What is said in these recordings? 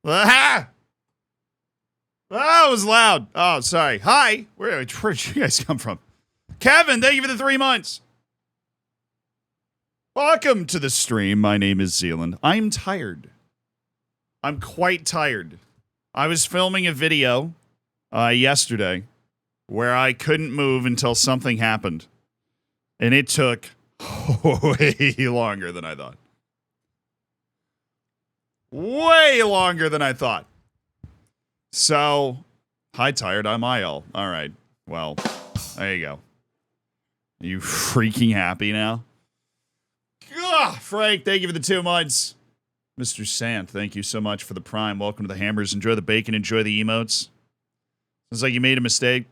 Ah! Oh, it was loud. Oh, sorry. Hi. Where'd you guys come from? Kevin, thank you for the 3 months. Welcome to the stream. My name is Zealand. I'm tired. I'm quite tired. I was filming a video yesterday where I couldn't move until something happened. And it took way longer than I thought. Way longer than I thought. So, hi, tired. I'm IL. All right. Well, there you go. Are you freaking happy now? Ugh, Frank, thank you for the 2 months. Mr. Sant, thank you so much for the prime. Welcome to the hammers. Enjoy the bacon. Enjoy the emotes. Sounds like you made a mistake.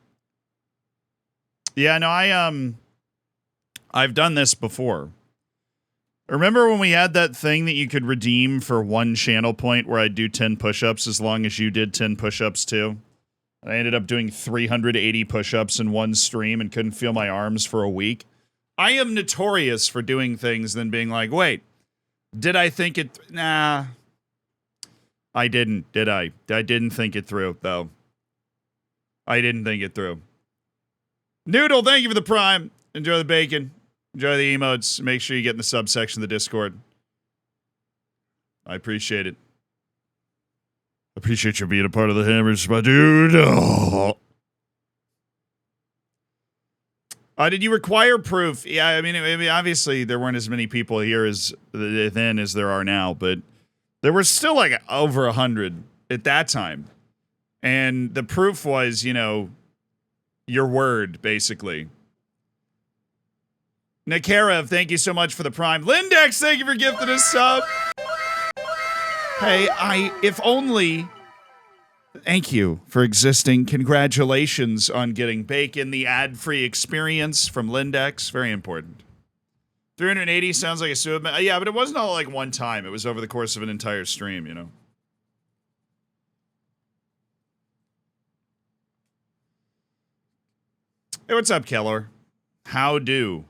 Yeah, no, I've done this before. Remember when we had that thing that you could redeem for 1 channel point where I'd do 10 push-ups as long as you did 10 push-ups too? And I ended up doing 380 push-ups in one stream and couldn't feel my arms for a week. I am notorious for doing things then being like, wait, did I think it? Nah. I didn't, did I? I didn't think it through, though. I didn't think it through. Noodle, thank you for the prime. Enjoy the bacon. Enjoy the emotes. Make sure you get in the subsection of the Discord. I appreciate it. Appreciate you being a part of the hammers, my dude. Oh. Did you require proof? Yeah, I mean, obviously there weren't as many people here then as there are now, but there were still like over 100 at that time. And the proof was, your word, basically. Nakarev, thank you so much for the prime. Lindex, thank you for gifting a sub. Hey, if only... Thank you for existing. Congratulations on getting bacon, the ad-free experience from Lindex. Very important. 380 sounds like a sub. Yeah, but it wasn't all like one time. It was over the course of an entire stream, Hey, what's up, Keller? How is?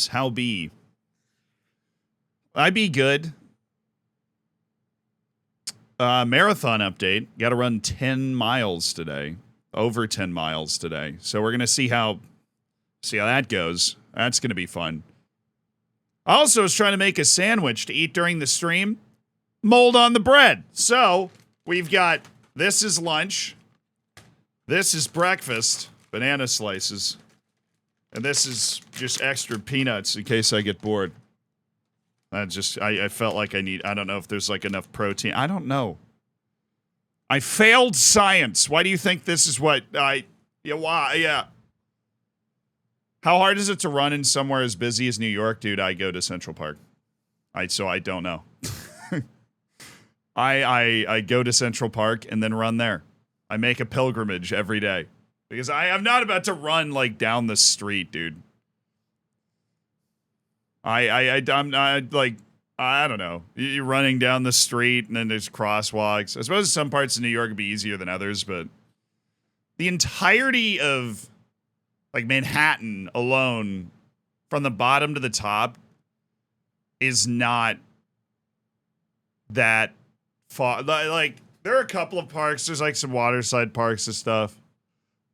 How be? I be good. Marathon update. Got to run 10 miles today. Over 10 miles today. So we're going to see how that goes. That's going to be fun. I also was trying to make a sandwich to eat during the stream. Mold on the bread. So we've got, this is lunch. This is breakfast. Banana slices. And this is just extra peanuts in case I get bored. I felt like I don't know if there's like enough protein. I don't know. I failed science. Why do you think this is what why? Yeah. How hard is it to run in somewhere as busy as New York? Dude, I go to Central Park. So I don't know. I go to Central Park and then run there. I make a pilgrimage every day. Because I'm not about to run like down the street, dude. I'm not like, I don't know. You're running down the street and then there's crosswalks. I suppose some parts of New York would be easier than others, but the entirety of like Manhattan alone from the bottom to the top is not that far. Like there are a couple of parks. There's like some waterside parks and stuff,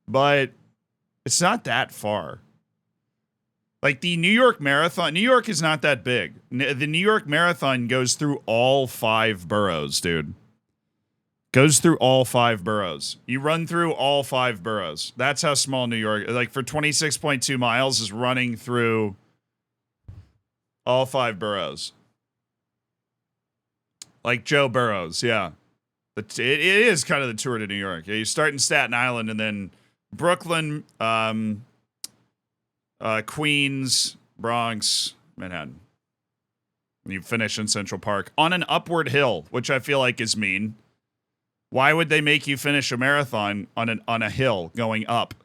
but it's not that far. Like the New York Marathon, New York is not that big. The New York Marathon goes through all 5 boroughs, dude. Goes through all 5 boroughs. You run through all 5 boroughs. That's how small New York, like for 26.2 miles is running through all 5 boroughs. Like Joe Burrows, yeah. It is kind of the tour to New York. Yeah, you start in Staten Island and then Brooklyn, Queens, Bronx, Manhattan. You finish in Central Park on an upward hill, which I feel like is mean. Why would they make you finish a marathon on a hill going up?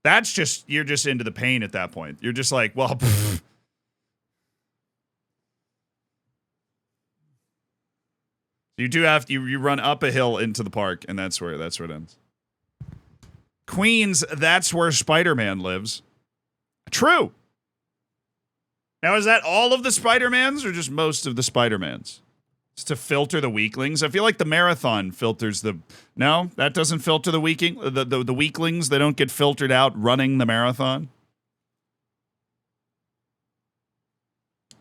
That's just, you're just into the pain at that point. You're just like, well, pfft. You do have to, you run up a hill into the park, and that's where it ends. Queens, that's where Spider-Man lives. True. Now, is that all of the Spider-Mans or just most of the Spider-Mans? It's to filter the weaklings. I feel like the marathon filters the... No, that doesn't filter the weaklings. They don't get filtered out running the marathon.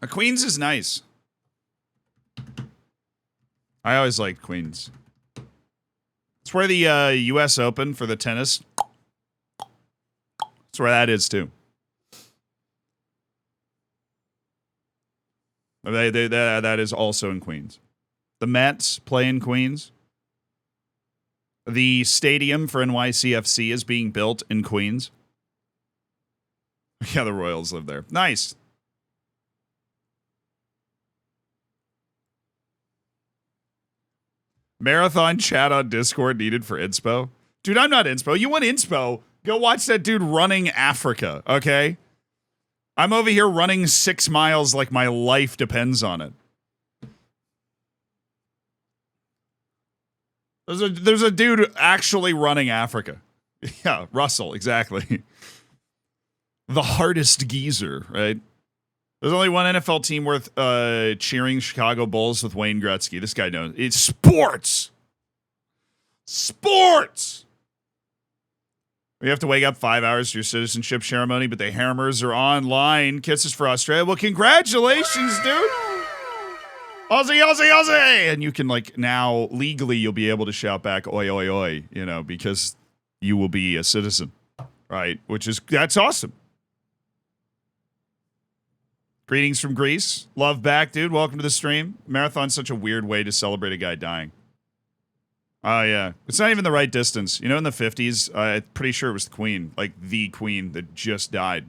Queens is nice. I always liked Queens. It's where the U.S. Open for the tennis. That's where that is, too. That is also in Queens. The Mets play in Queens. The stadium for NYCFC is being built in Queens. Yeah, the Royals live there. Nice. Marathon chat on Discord needed for inspo. Dude, I'm not inspo. You want inspo? Go watch that dude running Africa, okay? I'm over here running 6 miles like my life depends on it. There's a dude actually running Africa. Yeah, Russell, exactly. The hardest geezer, right? There's only one NFL team worth cheering Chicago Bulls with Wayne Gretzky. This guy knows. It's sports. Sports! We have to wake up 5 hours for your citizenship ceremony, but the Hammers are online. Kisses for Australia. Well, congratulations, dude. Aussie, Aussie, Aussie. And you can, like, now, legally, you'll be able to shout back, oi, oi, oi, you know, because you will be a citizen, right? That's awesome. Greetings from Greece. Love back, dude. Welcome to the stream. Marathon's such a weird way to celebrate a guy dying. Oh, yeah. It's not even the right distance. You know, in the 50s, I'm pretty sure it was the Queen, like the Queen that just died,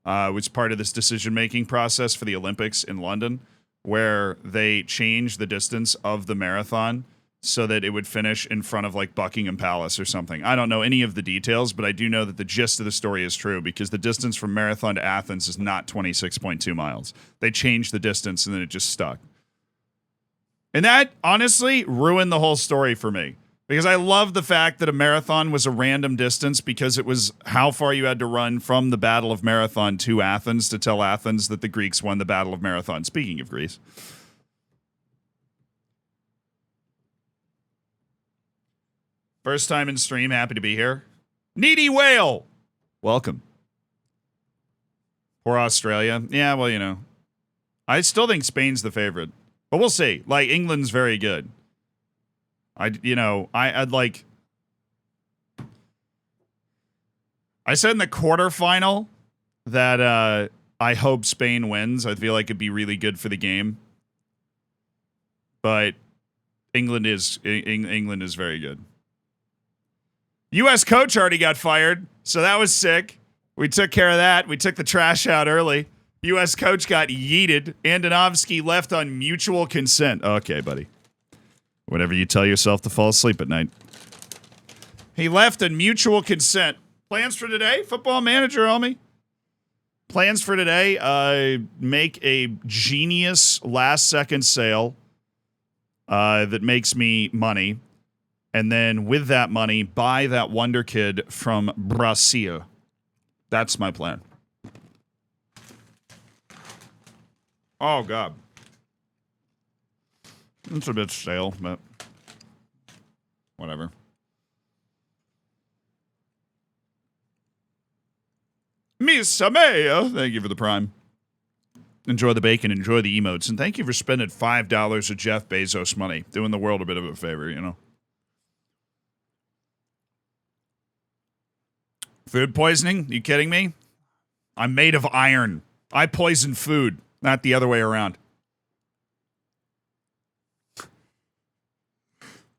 was part of this decision-making process for the Olympics in London, where they changed the distance of the marathon so that it would finish in front of, like, Buckingham Palace or something. I don't know any of the details, but I do know that the gist of the story is true, because the distance from Marathon to Athens is not 26.2 miles. They changed the distance, and then it just stuck. And that, honestly, ruined the whole story for me. Because I love the fact that a marathon was a random distance, because it was how far you had to run from the Battle of Marathon to Athens to tell Athens that the Greeks won the Battle of Marathon. Speaking of Greece. First time in stream, happy to be here. Needy Whale! Welcome. Poor Australia. Yeah, well, you know. I still think Spain's the favorite. But we'll see. Like, England's very good. I'd like... I said in the quarterfinal that I hope Spain wins. I feel like it'd be really good for the game. But England is very good. U.S. coach already got fired, so that was sick. We took care of that. We took the trash out early. U.S. coach got yeeted. Andonovsky left on mutual consent. Okay, buddy. Whatever you tell yourself to fall asleep at night. He left on mutual consent. Plans for today? Football manager, homie. Plans for today, make a genius last-second sale that makes me money. And then with that money, buy that wonder kid from Brazil. That's my plan. Oh, God. It's a bit stale, but whatever. Miss Amaya, thank you for the prime. Enjoy the bacon, enjoy the emotes, and thank you for spending $5 of Jeff Bezos money. Doing the world a bit of a favor, you know. Food poisoning? You kidding me? I'm made of iron. I poison food, not the other way around.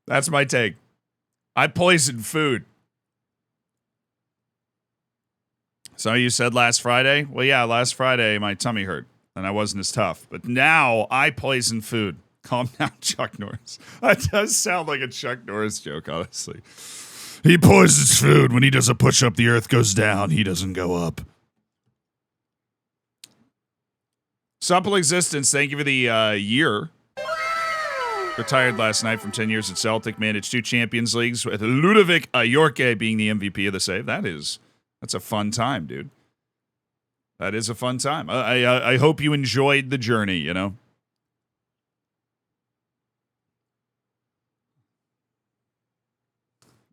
That's my take. I poison food. So you said last Friday? Well, yeah, last Friday my tummy hurt, and I wasn't as tough. But now I poison food. Calm down, Chuck Norris. That does sound like a Chuck Norris joke, honestly. He poisons food. When he does a push-up, the earth goes down. He doesn't go up. Supple Existence, thank you for the year. Retired last night from 10 years at Celtic. Managed 2 Champions Leagues with Ludovic Ajorque being the MVP of the save. That's a fun time, dude. That is a fun time. I hope you enjoyed the journey, you know.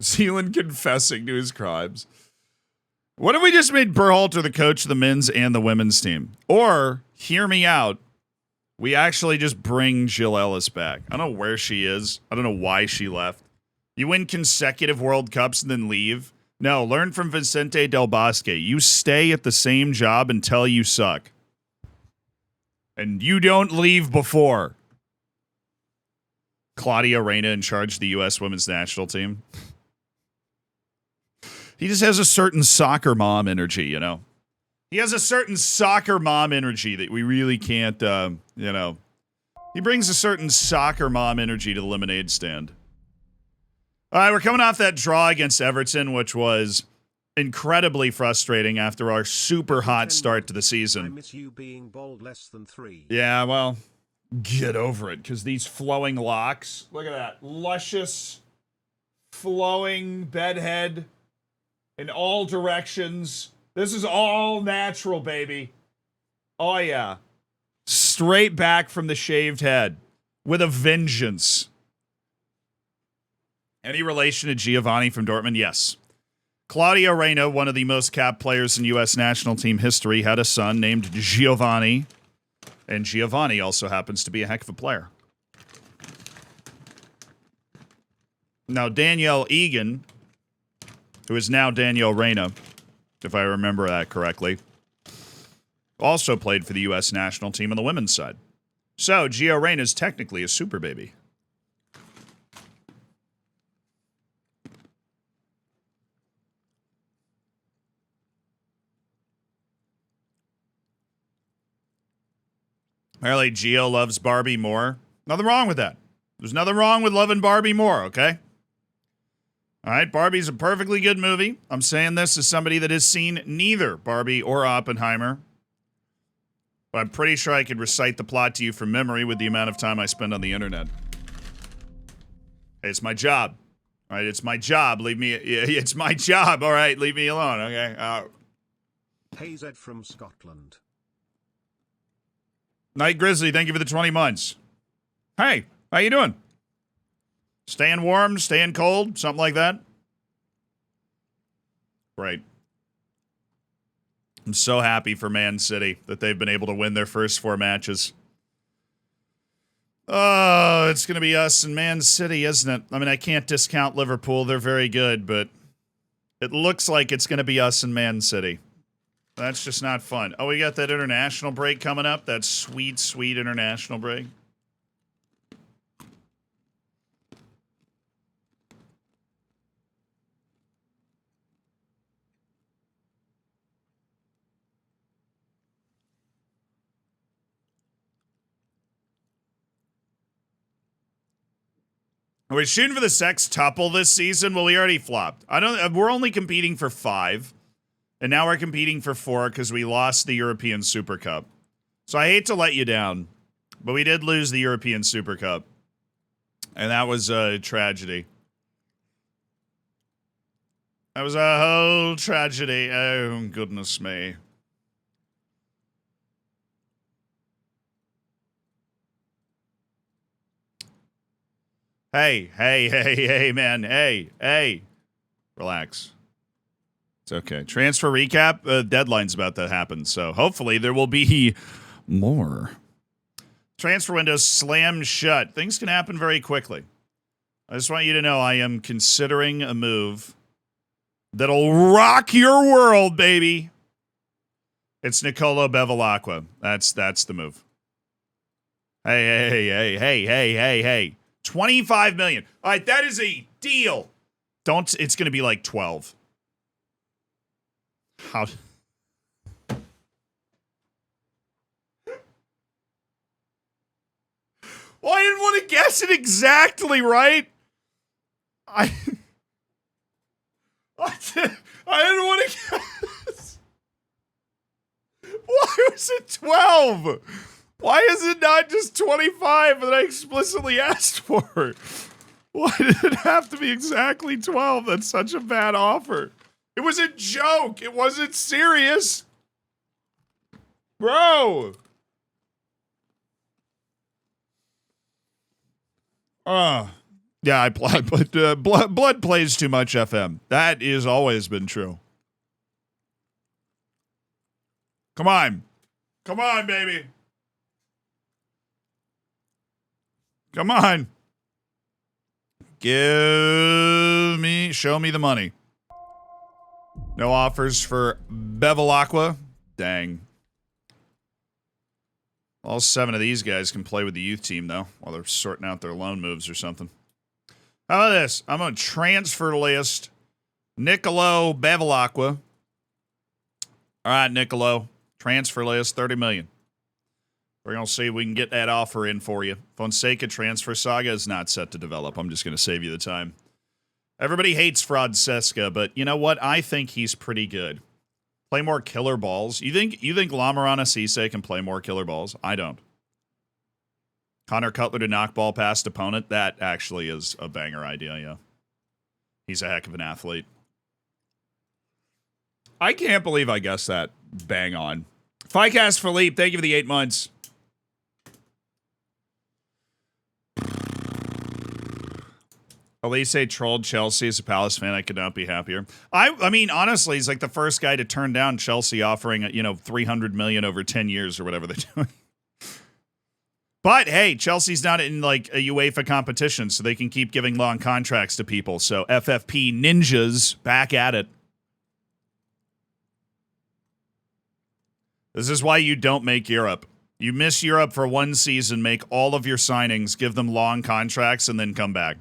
Zealand confessing to his crimes. What if we just made Berhalter the coach of the men's and the women's team? Or, hear me out, we actually just bring Jill Ellis back. I don't know where she is. I don't know why she left. You win consecutive World Cups and then leave? No, learn from Vicente Del Bosque. You stay at the same job until you suck. And you don't leave before. Claudio Reyna in charge of the U.S. women's national team. He just has a certain soccer mom energy, you know. He has a certain soccer mom energy that we really can't, you know. He brings a certain soccer mom energy to the lemonade stand. All right, we're coming off that draw against Everton, which was incredibly frustrating after our super hot start to the season. I miss you being bald less than 3. Yeah, well, get over it, because these flowing locks, look at that, luscious, flowing bedhead in all directions. This is all natural, baby. Oh, yeah. Straight back from the shaved head with a vengeance. Any relation to Giovanni from Dortmund? Yes. Claudio Reyna, one of the most capped players in U.S. national team history, had a son named Giovanni. And Giovanni also happens to be a heck of a player. Now, Danielle Egan, who is now Danielle Reyna, if I remember that correctly, also played for the U.S. national team on the women's side. So, Gio Reyna is technically a super baby. Apparently, Gio loves Barbie more. Nothing wrong with that. There's nothing wrong with loving Barbie more, okay? All right, Barbie's a perfectly good movie. I'm saying this as somebody that has seen neither Barbie or Oppenheimer. But I'm pretty sure I could recite the plot to you from memory with the amount of time I spend on the internet. Hey, it's my job. All right, it's my job. Leave me. It's my job. All right, leave me alone, okay? Hey Zed from Scotland. Night Grizzly, thank you for the 20 months. Hey, how you doing? Staying warm, staying cold, something like that? Right. I'm so happy for Man City that they've been able to win their first 4 matches. Oh, it's going to be us and Man City, isn't it? I mean, I can't discount Liverpool. They're very good, but it looks like it's going to be us and Man City. That's just not fun. Oh, we got that international break coming up. That sweet, sweet international break. Are we shooting for the sextuple this season? Well, we already flopped. We're only competing for 5. And now we're competing for 4 because we lost the European Super Cup. So I hate to let you down, but we did lose the European Super Cup. And that was a tragedy. That was a whole tragedy. Oh, goodness me. Hey, man. Hey. Relax. It's okay. Transfer recap. Deadline's about to happen, so hopefully there will be more. Transfer window slammed shut. Things can happen very quickly. I just want you to know I am considering a move that'll rock your world, baby. It's Nicolo Bevilacqua. That's the move. Hey. 25 million. All right, that is a deal. It's going to be like 12. How? Well, I didn't want to guess it exactly, right? I didn't want to guess. Why was it 12? Why is it not just 25 that I explicitly asked for? Why did it have to be exactly 12? That's such a bad offer. It was a joke. It wasn't serious. Bro. Yeah, but blood plays too much FM. That has always been true. Come on. Come on, baby. Come on. Show me the money. No offers for Bevilacqua. Dang. All 7 of these guys can play with the youth team, though, while they're sorting out their loan moves or something. How about this? I'm on transfer list. Nicolo Bevilacqua. All right, Nicolo. Transfer list, $30 million. We're going to see if we can get that offer in for you. Fonseca transfer saga is not set to develop. I'm just going to save you the time. Everybody hates Francesca, but you know what? I think he's pretty good. Play more killer balls. You think Lamarana Cisse can play more killer balls? I don't. Connor Cutler to knock ball past opponent. That actually is a banger idea, yeah. He's a heck of an athlete. I can't believe I guessed that bang on. Ficast Philippe, thank you for the 8 months. Elise trolled Chelsea as a Palace fan. I could not be happier. I mean, honestly, he's like the first guy to turn down Chelsea offering, $300 million over 10 years or whatever they're doing. But hey, Chelsea's not in like a UEFA competition, so they can keep giving long contracts to people. So FFP ninjas back at it. This is why you don't make Europe. You miss Europe for one season, make all of your signings, give them long contracts, and then come back.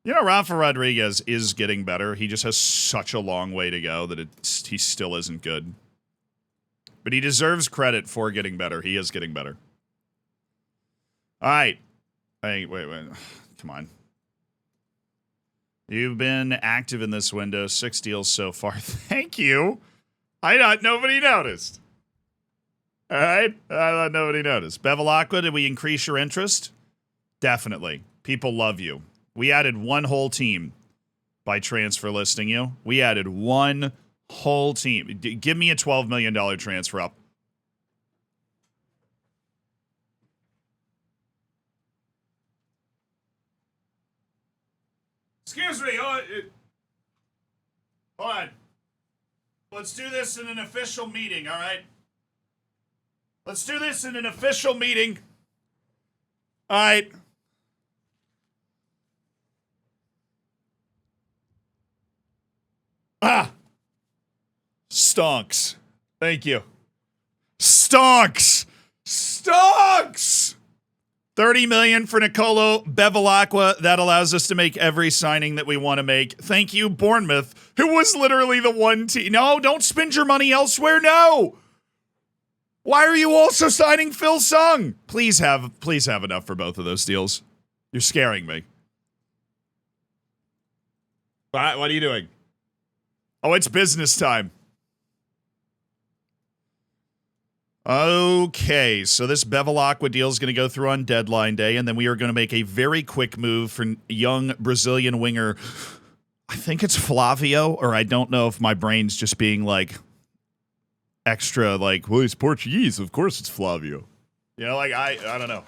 Rafa Rodriguez is getting better. He just has such a long way to go that he still isn't good. But he deserves credit for getting better. He is getting better. All right. Hey, wait. Come on. You've been active in this window. 6 deals so far. Thank you. I thought nobody noticed. All right? I thought nobody noticed. Bevilacqua, did we increase your interest? Definitely. People love you. We added one whole team by transfer listing you. We added one whole team. Give me a $12 million transfer up. Excuse me. Hold on. Let's do this in an official meeting, all right? Let's do this in an official meeting. All right. Stonks. Thank you. Stonks. 30 million for Nicolo Bevilacqua. That allows us to make every signing that we want to make. Thank you, Bournemouth, who was literally the one team. No, don't spend your money elsewhere. No. Why are you also signing Phil Sung? Please have enough for both of those deals. You're scaring me. What are you doing? Oh, it's business time. Okay, so this Bevilacqua deal is going to go through on deadline day, and then we are going to make a very quick move for young Brazilian winger. I think it's Flavio, or I don't know if my brain's just being like extra, like, well, he's Portuguese. Of course it's Flavio. I don't know.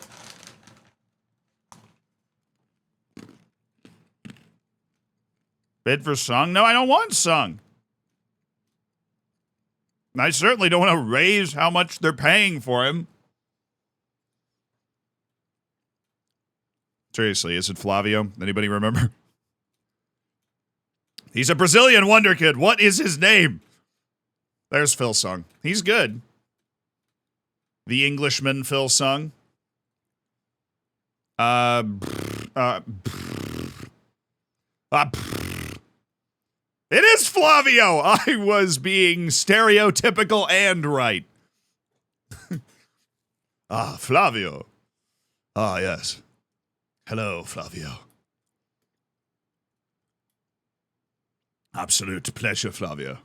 Bid for Sung? No, I don't want Sung. I certainly don't want to raise how much they're paying for him. Seriously, is it Flavio? Anybody remember? He's a Brazilian wonder kid. What is his name? There's Phil Sung. He's good. The Englishman Phil Sung. It is Flavio. I was being stereotypical and right. Flavio. Yes. Hello, Flavio. Absolute pleasure, Flavio.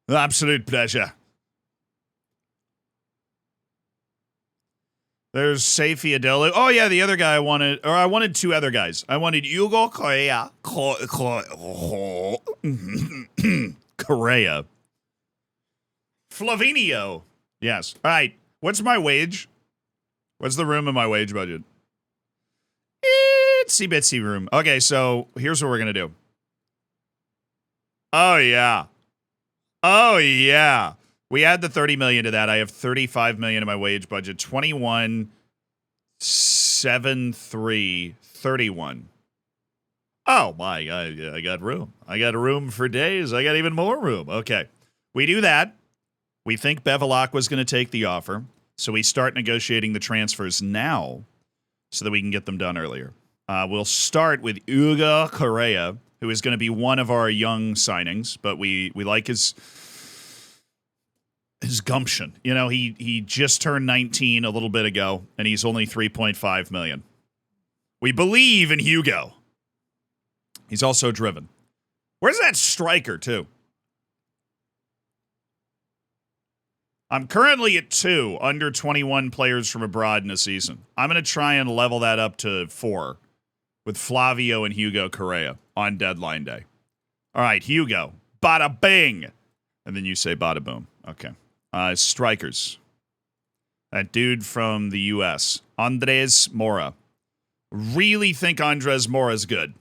Absolute pleasure. There's Saifi Adelu. Oh, yeah, the other guy I wanted 2 other guys. I wanted Hugo Correa. Correa. Flavinio. Yes. All right. What's my wage? What's the room in my wage budget? itsy bitsy room. Okay, so here's what we're gonna do. Oh yeah. Oh yeah. We add the 30 million to that. I have 35 million in my wage budget. 21, 7, 3, 31. Oh my God, I got room. I got room for days. I got even more room. Okay. We do that. We think Bevilacqua was going to take the offer. So we start negotiating the transfers now so that we can get them done earlier. We'll start with Hugo Correa, who is going to be one of our young signings, but we like his gumption. You know, he just turned 19 a little bit ago, and he's only 3.5 million. We believe in Hugo. He's also driven. Where's that striker, too? I'm currently at 2 under 21 players from abroad in a season. I'm going to try and level that up to 4 with Flavio and Hugo Correa on deadline day. All right, Hugo. Bada bing. And then you say bada boom. Okay. Strikers. That dude from the U.S. Andres Mora. Really think Andres Mora is good.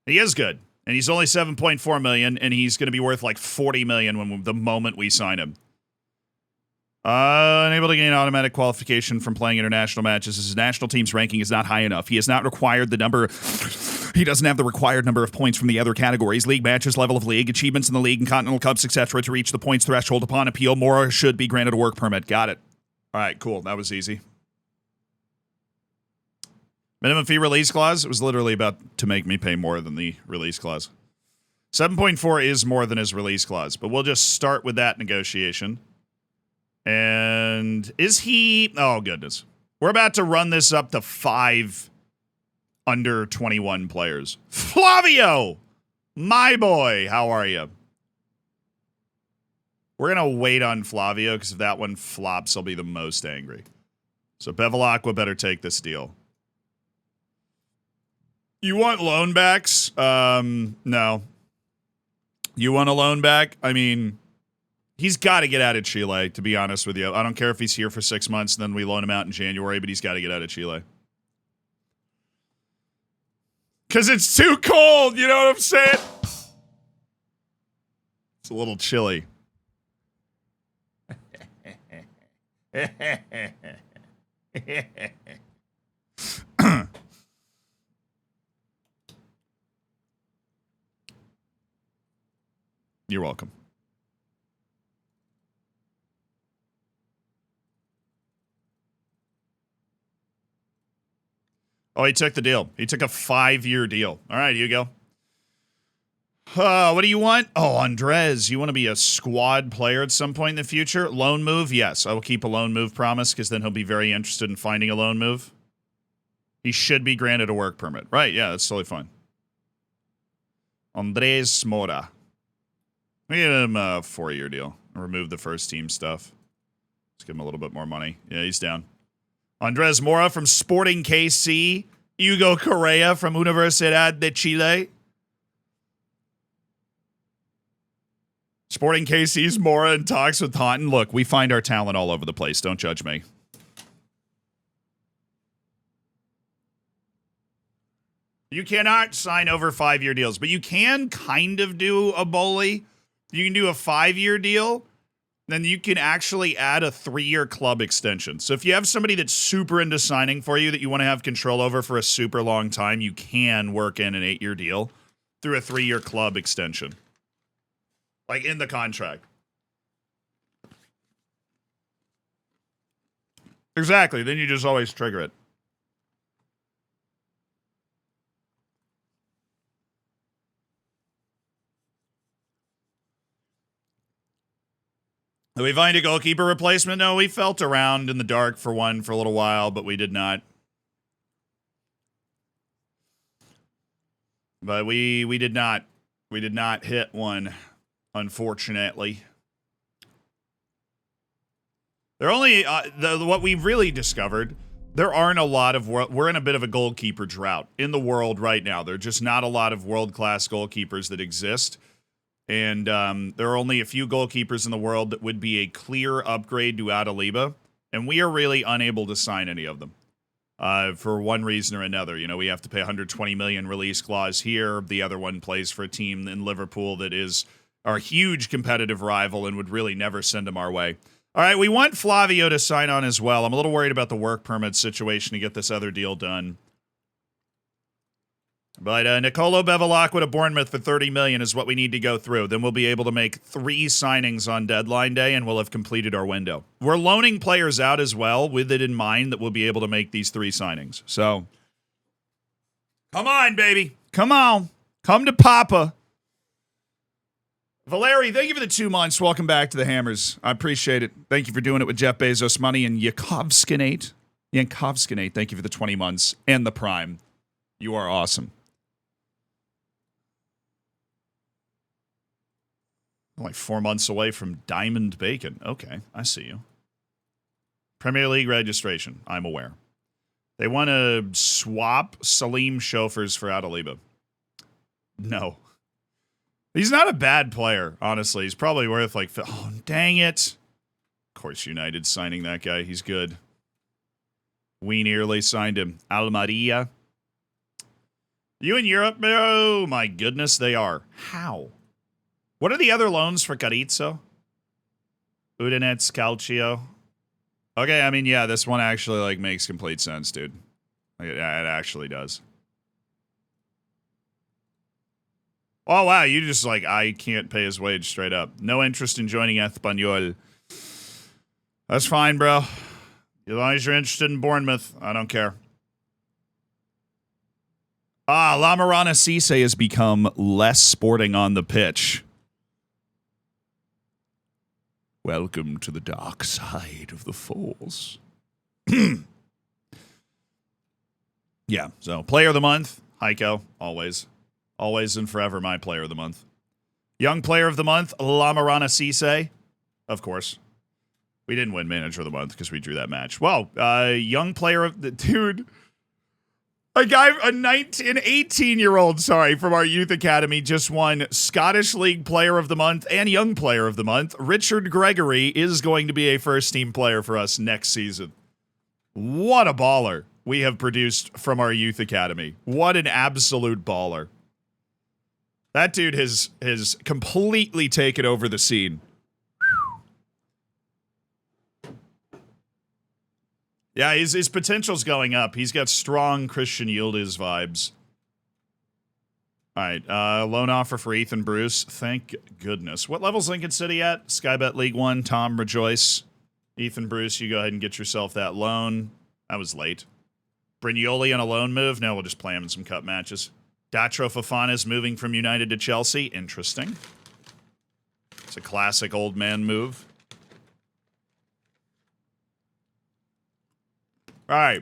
He is good. And he's only 7.4 million, and he's going to be worth like 40 million the moment we sign him. Unable to gain automatic qualification from playing international matches. His national team's ranking is not high enough. He has not required the number. He doesn't have the required number of points from the other categories: league matches, level of league, achievements in the league and continental cups, etc. To reach the points threshold upon appeal, Mora should be granted a work permit. Got it. All right, cool. That was easy. Minimum fee release clause. It was literally about to make me pay more than the release clause. 7.4 is more than his release clause, but we'll just start with that negotiation. And is he... Oh, goodness. We're about to run this up to 5 under 21 players. Flavio! My boy, how are you? We're going to wait on Flavio, because if that one flops, I'll be the most angry. So Bevilacqua better take this deal. You want loan backs? No. You want a loan back? I mean... He's got to get out of Chile, to be honest with you. I don't care if he's here for 6 months and then we loan him out in January, but he's got to get out of Chile. Because it's too cold, you know what I'm saying? It's a little chilly. You're welcome. Oh, he took the deal. He took a 5-year deal. All right, here you go. What do you want? Oh, Andres, you want to be a squad player at some point in the future? Loan move? Yes, I will keep a loan move promise, because then he'll be very interested in finding a loan move. He should be granted a work permit. Right, yeah, that's totally fine. Andres Mora. We give him a 4-year deal. Remove the first team stuff. Let's give him a little bit more money. Yeah, he's down. Andres Mora from Sporting KC. Hugo Correa from Universidad de Chile. Sporting KC's Mora in talks with Taunton. Look, we find our talent all over the place. Don't judge me. You cannot sign over 5-year deals, but you can kind of do a bully. You can do a 5-year deal. Then you can actually add a 3-year club extension. So if you have somebody that's super into signing for you that you want to have control over for a super long time, you can work in an 8-year deal through a 3-year club extension. Like in the contract. Exactly. Then you just always trigger it. Did we find a goalkeeper replacement? No, we felt around in the dark for one for a little while, but we did not. But we did not. We did not hit one, unfortunately. There only what we've really discovered, there aren't a lot of we're in a bit of a goalkeeper drought in the world right now. There are just not a lot of world-class goalkeepers that exist. And there are only a few goalkeepers in the world that would be a clear upgrade to Adaliba, and we are really unable to sign any of them. for one reason or another. You know, we have to pay 120 million release clause here. The other one plays for a team in Liverpool that is our huge competitive rival and would really never send him our way. All right, we want Flavio to sign on as well. I'm a little worried about the work permit situation to get this other deal done. But Nicolo Bevilacqua to Bournemouth for 30 million is what we need to go through. Then we'll be able to make 3 signings on deadline day, and we'll have completed our window. We're loaning players out as well, with it in mind that we'll be able to make these 3 signings. So, come on, baby. Come on. Come to Papa. Valeri, thank you for the 2 months. Welcome back to the Hammers. I appreciate it. Thank you for doing it with Jeff Bezos money and Yankovskinate. Yankovskinate, thank you for the 20 months and the Prime. You are awesome. Like 4 months away from Diamond Bacon. Okay, I see you. Premier League registration. I'm aware. They want to swap Salim chauffeurs for Adaliba. No. He's not a bad player, honestly. He's probably worth like... Oh, dang it. Of course, United signing that guy. He's good. Wayne Early signed him. Almeria. You in Europe? Oh, my goodness, they are. How? What are the other loans for Carizzo? Udinese, Calcio. Okay, I mean, yeah, this one actually, like, makes complete sense, dude. It actually does. Oh, wow, you just, like, I can't pay his wage straight up. No interest in joining Espanyol. That's fine, bro. As long as you're interested in Bournemouth, I don't care. Lamarana Cisse has become less sporting on the pitch. Welcome to the dark side of the Force. Yeah, so player of the month, Heiko, always. Always and forever my player of the month. Young player of the month, Lamarana Cisse. Of course. We didn't win manager of the month because we drew that match. Well, young player of the... Dude... A guy, an 18-year-old, from our youth academy just won Scottish League Player of the Month and Young Player of the Month. Richard Gregory is going to be a first-team player for us next season. What a baller we have produced from our youth academy. What an absolute baller. That dude has completely taken over the scene. Yeah, his potential's going up. He's got strong Christian Yildiz vibes. All right, loan offer for Ethan Bruce. Thank goodness. What level's Lincoln City at? Skybet League 1, Tom Rejoice. Ethan Bruce, you go ahead and get yourself that loan. That was late. Brignoli on a loan move? No, we'll just play him in some cup matches. Datro Fofana is moving from United to Chelsea. Interesting. It's a classic old man move. All right.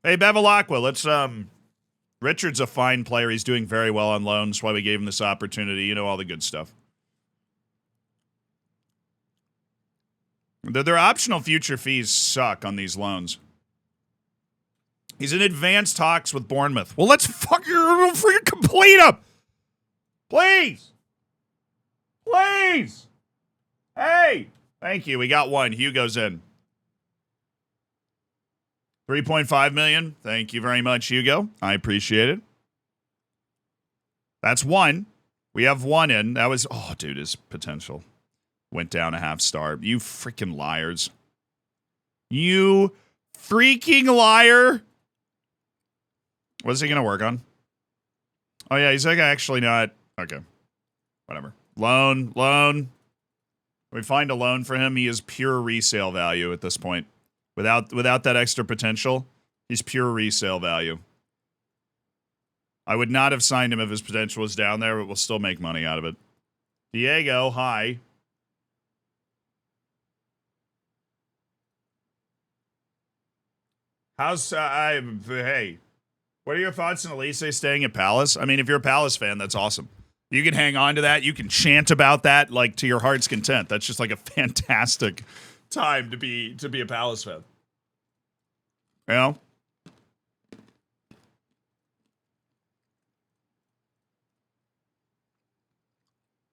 Hey, Bevilacqua, let's, Richard's a fine player. He's doing very well on loan. That's why we gave him this opportunity. You know, all the good stuff. Their optional future fees suck on these loans. He's in advanced talks with Bournemouth. Well, let's freaking complete them. Please. Please. Hey. Thank you. We got one. Hugo's in. 3.5 million. Thank you very much, Hugo. I appreciate it. That's one. We have one in. That was, oh, dude, his potential went down a half star. You freaking liars. You freaking liar. What's he going to work on? Oh, yeah, he's like actually not. Okay. Whatever. Loan. We find a loan for him. He is pure resale value at this point. Without that extra potential, he's pure resale value. I would not have signed him if his potential was down there, but we'll still make money out of it. Diego, hi. Hey, what are your thoughts on Elise staying at Palace? I mean, if you're a Palace fan, that's awesome. You can hang on to that. You can chant about that like to your heart's content. That's just like a fantastic time to be a Palace fan. You know?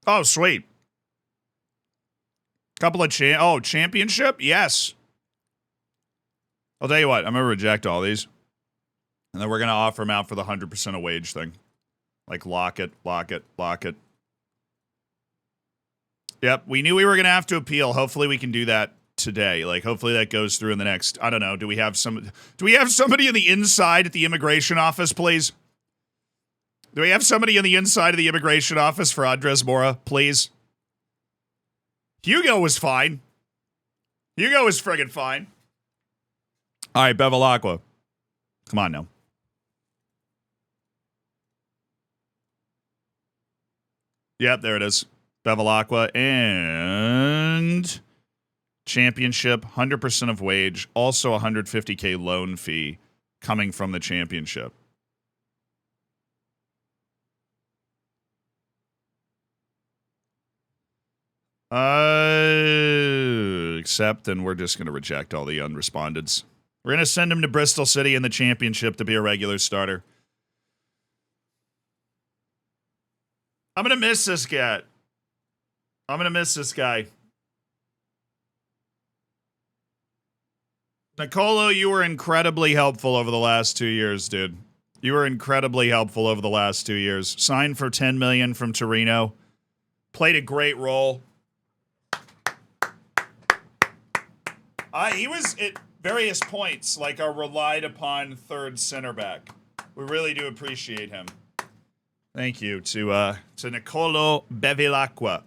Oh, sweet. Couple of championship? Yes. I'll tell you what, I'm going to reject all these. And then we're going to offer them out for the 100% of wage thing. Like, lock it, lock it, lock it. Yep, we knew we were going to have to appeal. Hopefully we can do that today. Like, hopefully that goes through in the next, I don't know, do we have somebody on the inside at the immigration office, please? Do we have somebody on the inside of the immigration office for Andres Mora, please? Hugo was fine. Hugo was friggin' fine. All right, Bevilacqua. Come on now. Yep, there it is. Bevilacqua and championship, 100% of wage, also $150K loan fee coming from the championship. Accept, and we're just going to reject all the unrespondeds. We're going to send him to Bristol City in the championship to be a regular starter. I'm going to miss this guy. I'm going to miss this guy. Nicolo, you were incredibly helpful over the last 2 years, dude. You were incredibly helpful over the last 2 years. Signed for $10 million from Torino. Played a great role. He was at various points like a relied upon third center back. We really do appreciate him. Thank you to Nicolo Bevilacqua.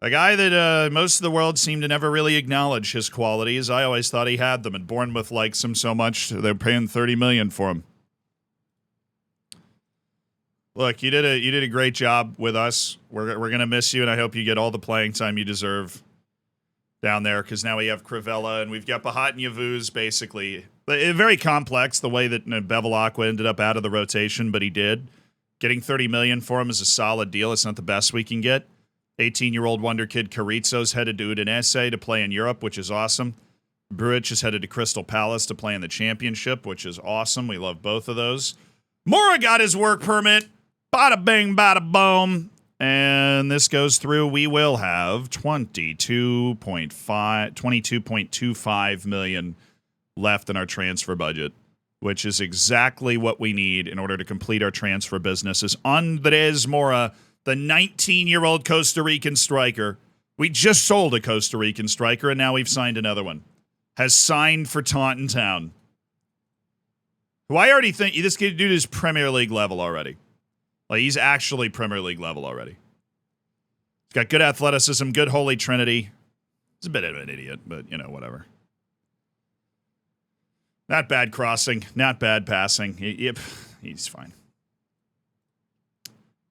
A guy that most of the world seemed to never really acknowledge his qualities. I always thought he had them, and Bournemouth likes him so much they're paying $30 million for him. Look, you did a great job with us. We're gonna miss you, and I hope you get all the playing time you deserve down there, because now we have Crivella and we've got Bahat and Yavuz, basically. Very complex the way that Bevilacqua ended up out of the rotation, but he did. Getting $30 million for him is a solid deal. It's not the best we can get. 18-year-old wonder kid Carrizo's headed to Udinese to play in Europe, which is awesome. Bruich is headed to Crystal Palace to play in the championship, which is awesome. We love both of those. Mora got his work permit. Bada bing, bada boom. And this goes through. We will have $22.25 million left in our transfer budget, which is exactly what we need in order to complete our transfer business. Is Andres Mora, the 19-year-old Costa Rican striker. We just sold a Costa Rican striker, and now we've signed another one. Has signed for Taunton Town. Who I already think this dude is Premier League level already. Like, he's actually Premier League level already. He's got good athleticism, good Holy Trinity. He's a bit of an idiot, but, you know, whatever. Not bad crossing, not bad passing. Yep, he's fine.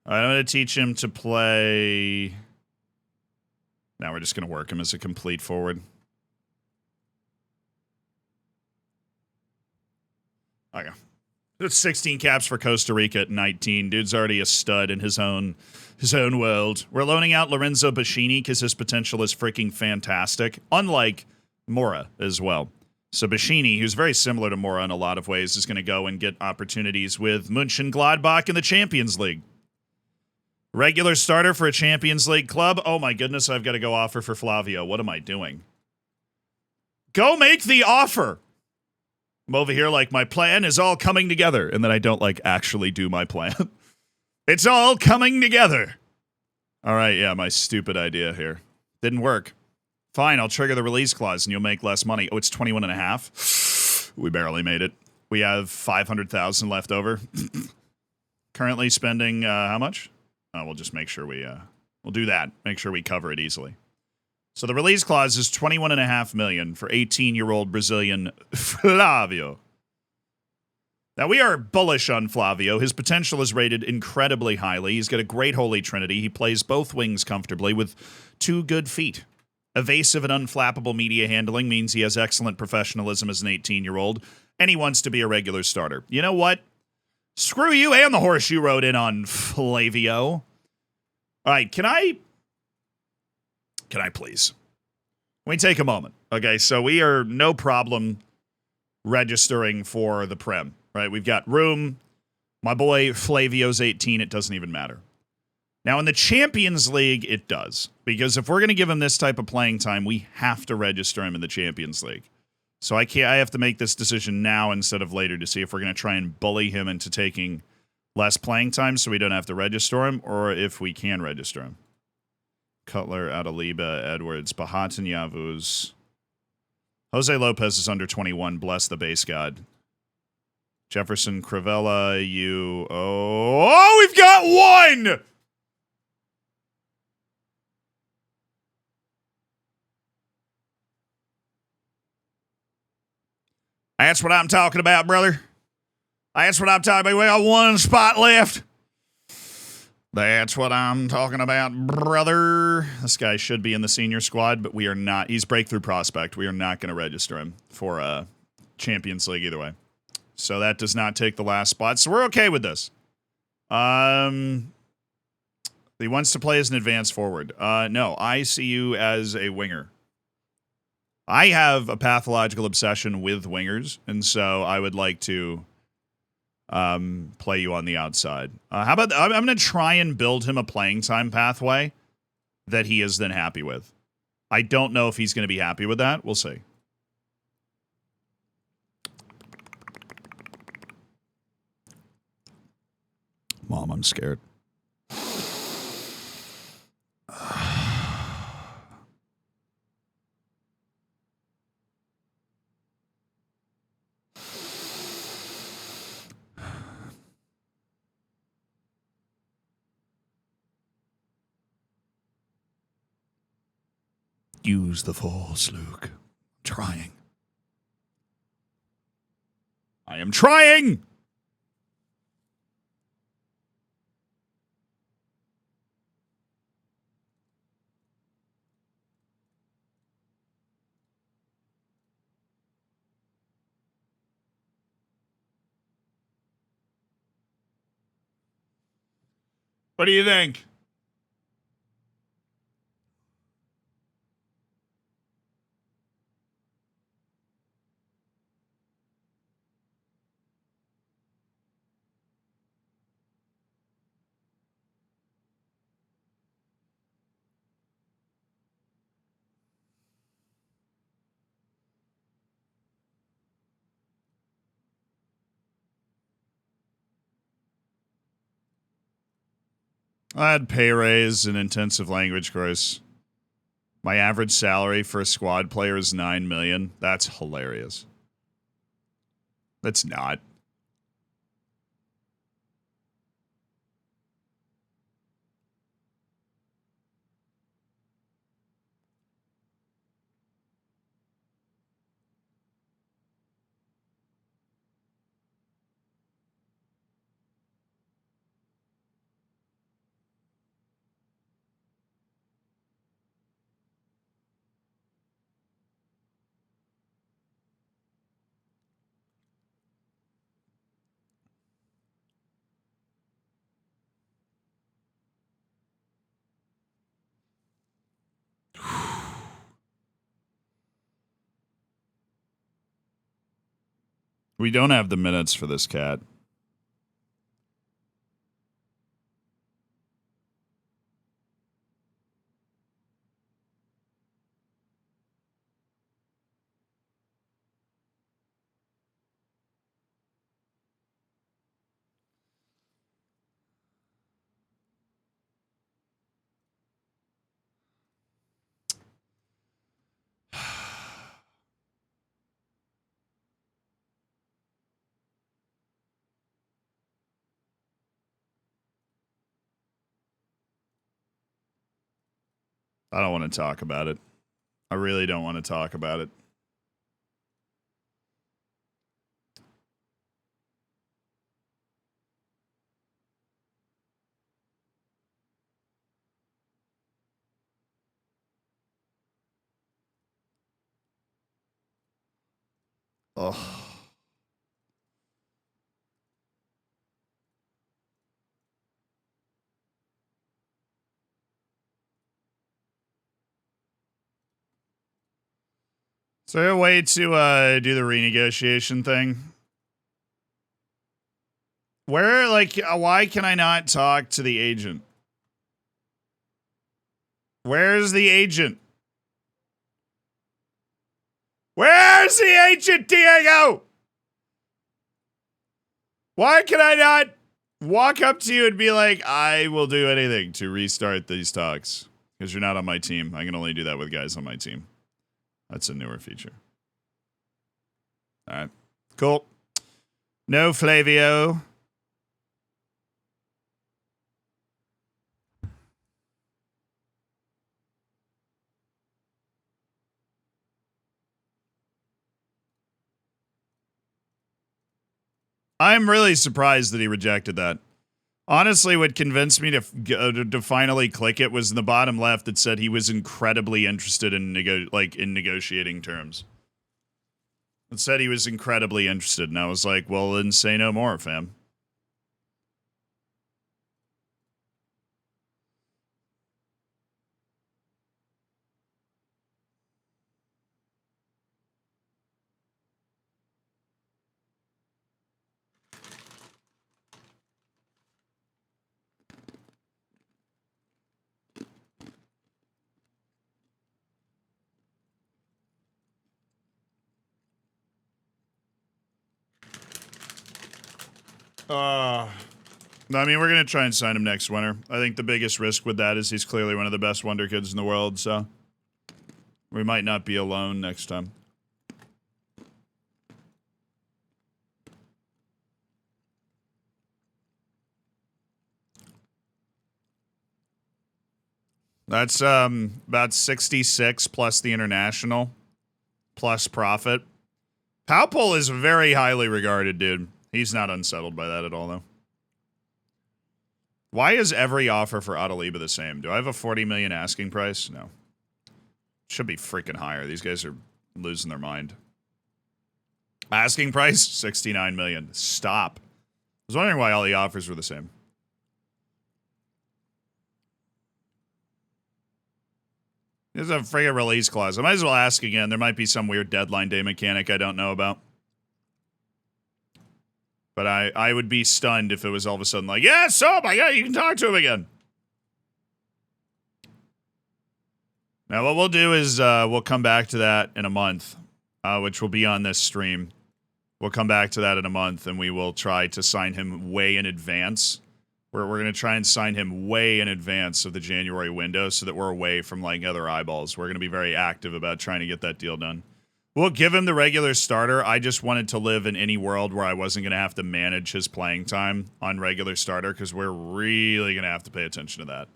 All right, I'm going to teach him to play. Now we're just going to work him as a complete forward. Okay. It's 16 caps for Costa Rica at 19. Dude's already a stud in his own world. We're loaning out Lorenzo Bacchini because his potential is freaking fantastic, unlike Mora as well. So Bacchini, who's very similar to Mora in a lot of ways, is going to go and get opportunities with Mönchengladbach in the Champions League. Regular starter for a Champions League club. Oh my goodness, I've got to go offer for Flavio. What am I doing? Go make the offer. I'm over here like my plan is all coming together, and then I don't like actually do my plan. It's all coming together. All right, yeah, my stupid idea here. Didn't work. Fine, I'll trigger the release clause and you'll make less money. Oh, it's 21 and a half. We barely made it. We have 500,000 left over. Currently spending how much? We'll just make sure we'll do that. Make sure we cover it easily. So the release clause is $21.5 million for 18-year-old Brazilian Flavio. Now, we are bullish on Flavio. His potential is rated incredibly highly. He's got a great Holy Trinity. He plays both wings comfortably with 2 good feet. Evasive and unflappable media handling means he has excellent professionalism as an 18-year-old, and he wants to be a regular starter. You know what? Screw you and the horse you rode in on, Flavio. All right, can I please? Let me take a moment. Okay, so we are no problem registering for the Prem, right? We've got room. My boy Flavio's 18. It doesn't even matter. Now, in the Champions League, it does. Because if we're going to give him this type of playing time, we have to register him in the Champions League. So I have to make this decision now instead of later to see if we're going to try and bully him into taking less playing time so we don't have to register him, or if we can register him. Cutler, Adaliba, Edwards, Bahatan Yavuz. Jose Lopez is under 21. Bless the base god. Jefferson, Crivella, you. Oh, we've got one! That's what I'm talking about, brother. That's what I'm talking about. We got one spot left. That's what I'm talking about, brother. This guy should be in the senior squad, but we are not. He's breakthrough prospect. We are not going to register him for Champions League either way. So that does not take the last spot. So we're okay with this. He wants to play as an advanced forward. No, I see you as a winger. I have a pathological obsession with wingers, and so I would like to play you on the outside. How about I'm going to try and build him a playing time pathway that he is then happy with. I don't know if he's going to be happy with that. We'll see. Mom, I'm scared. Use the force, Luke. Trying. I am trying! What do you think? I had pay raise and intensive language course. My average salary for a squad player is $9 million. That's hilarious. That's not. We don't have the minutes for this cat. I don't want to talk about it. I really don't want to talk about it. Oh. Is there a way to do the renegotiation thing? Where, like, why can I not talk to the agent? Where's the agent? Where's Where's the ancient Diego? Why can I not walk up to you and be like, I will do anything to restart these talks? Because you're not on my team. I can only do that with guys on my team. That's a newer feature. All right. Cool. No Flavio. I'm really surprised that he rejected that. Honestly, what convinced me to finally click it was in the bottom left. It said he was incredibly interested in negotiating terms. It said he was incredibly interested, and I was like, well, then say no more, fam. No, I mean, we're going to try and sign him next winter. I think the biggest risk with that is he's clearly one of the best wonder kids in the world, so we might not be alone next time. That's about 66 plus the international plus profit. Palpol is very highly regarded, dude. He's not unsettled by that at all, though. Why is every offer for Adaliba the same? Do I have a 40 million asking price? No. Should be freaking higher. These guys are losing their mind. Asking price, 69 million. Stop. I was wondering why all the offers were the same. There's a friggin' release clause. I might as well ask again. There might be some weird deadline day mechanic I don't know about. But I would be stunned if it was all of a sudden like, yeah, so my God, you can talk to him again. Now, what we'll do is we'll come back to that in a month, which will be on this stream. We'll come back to that in a month, and we will try to sign him way in advance. We're going to try and sign him way in advance of the January window so that we're away from like other eyeballs. We're going to be very active about trying to get that deal done. We'll give him the regular starter. I just wanted to live in any world where I wasn't going to have to manage his playing time on regular starter because we're really going to have to pay attention to that.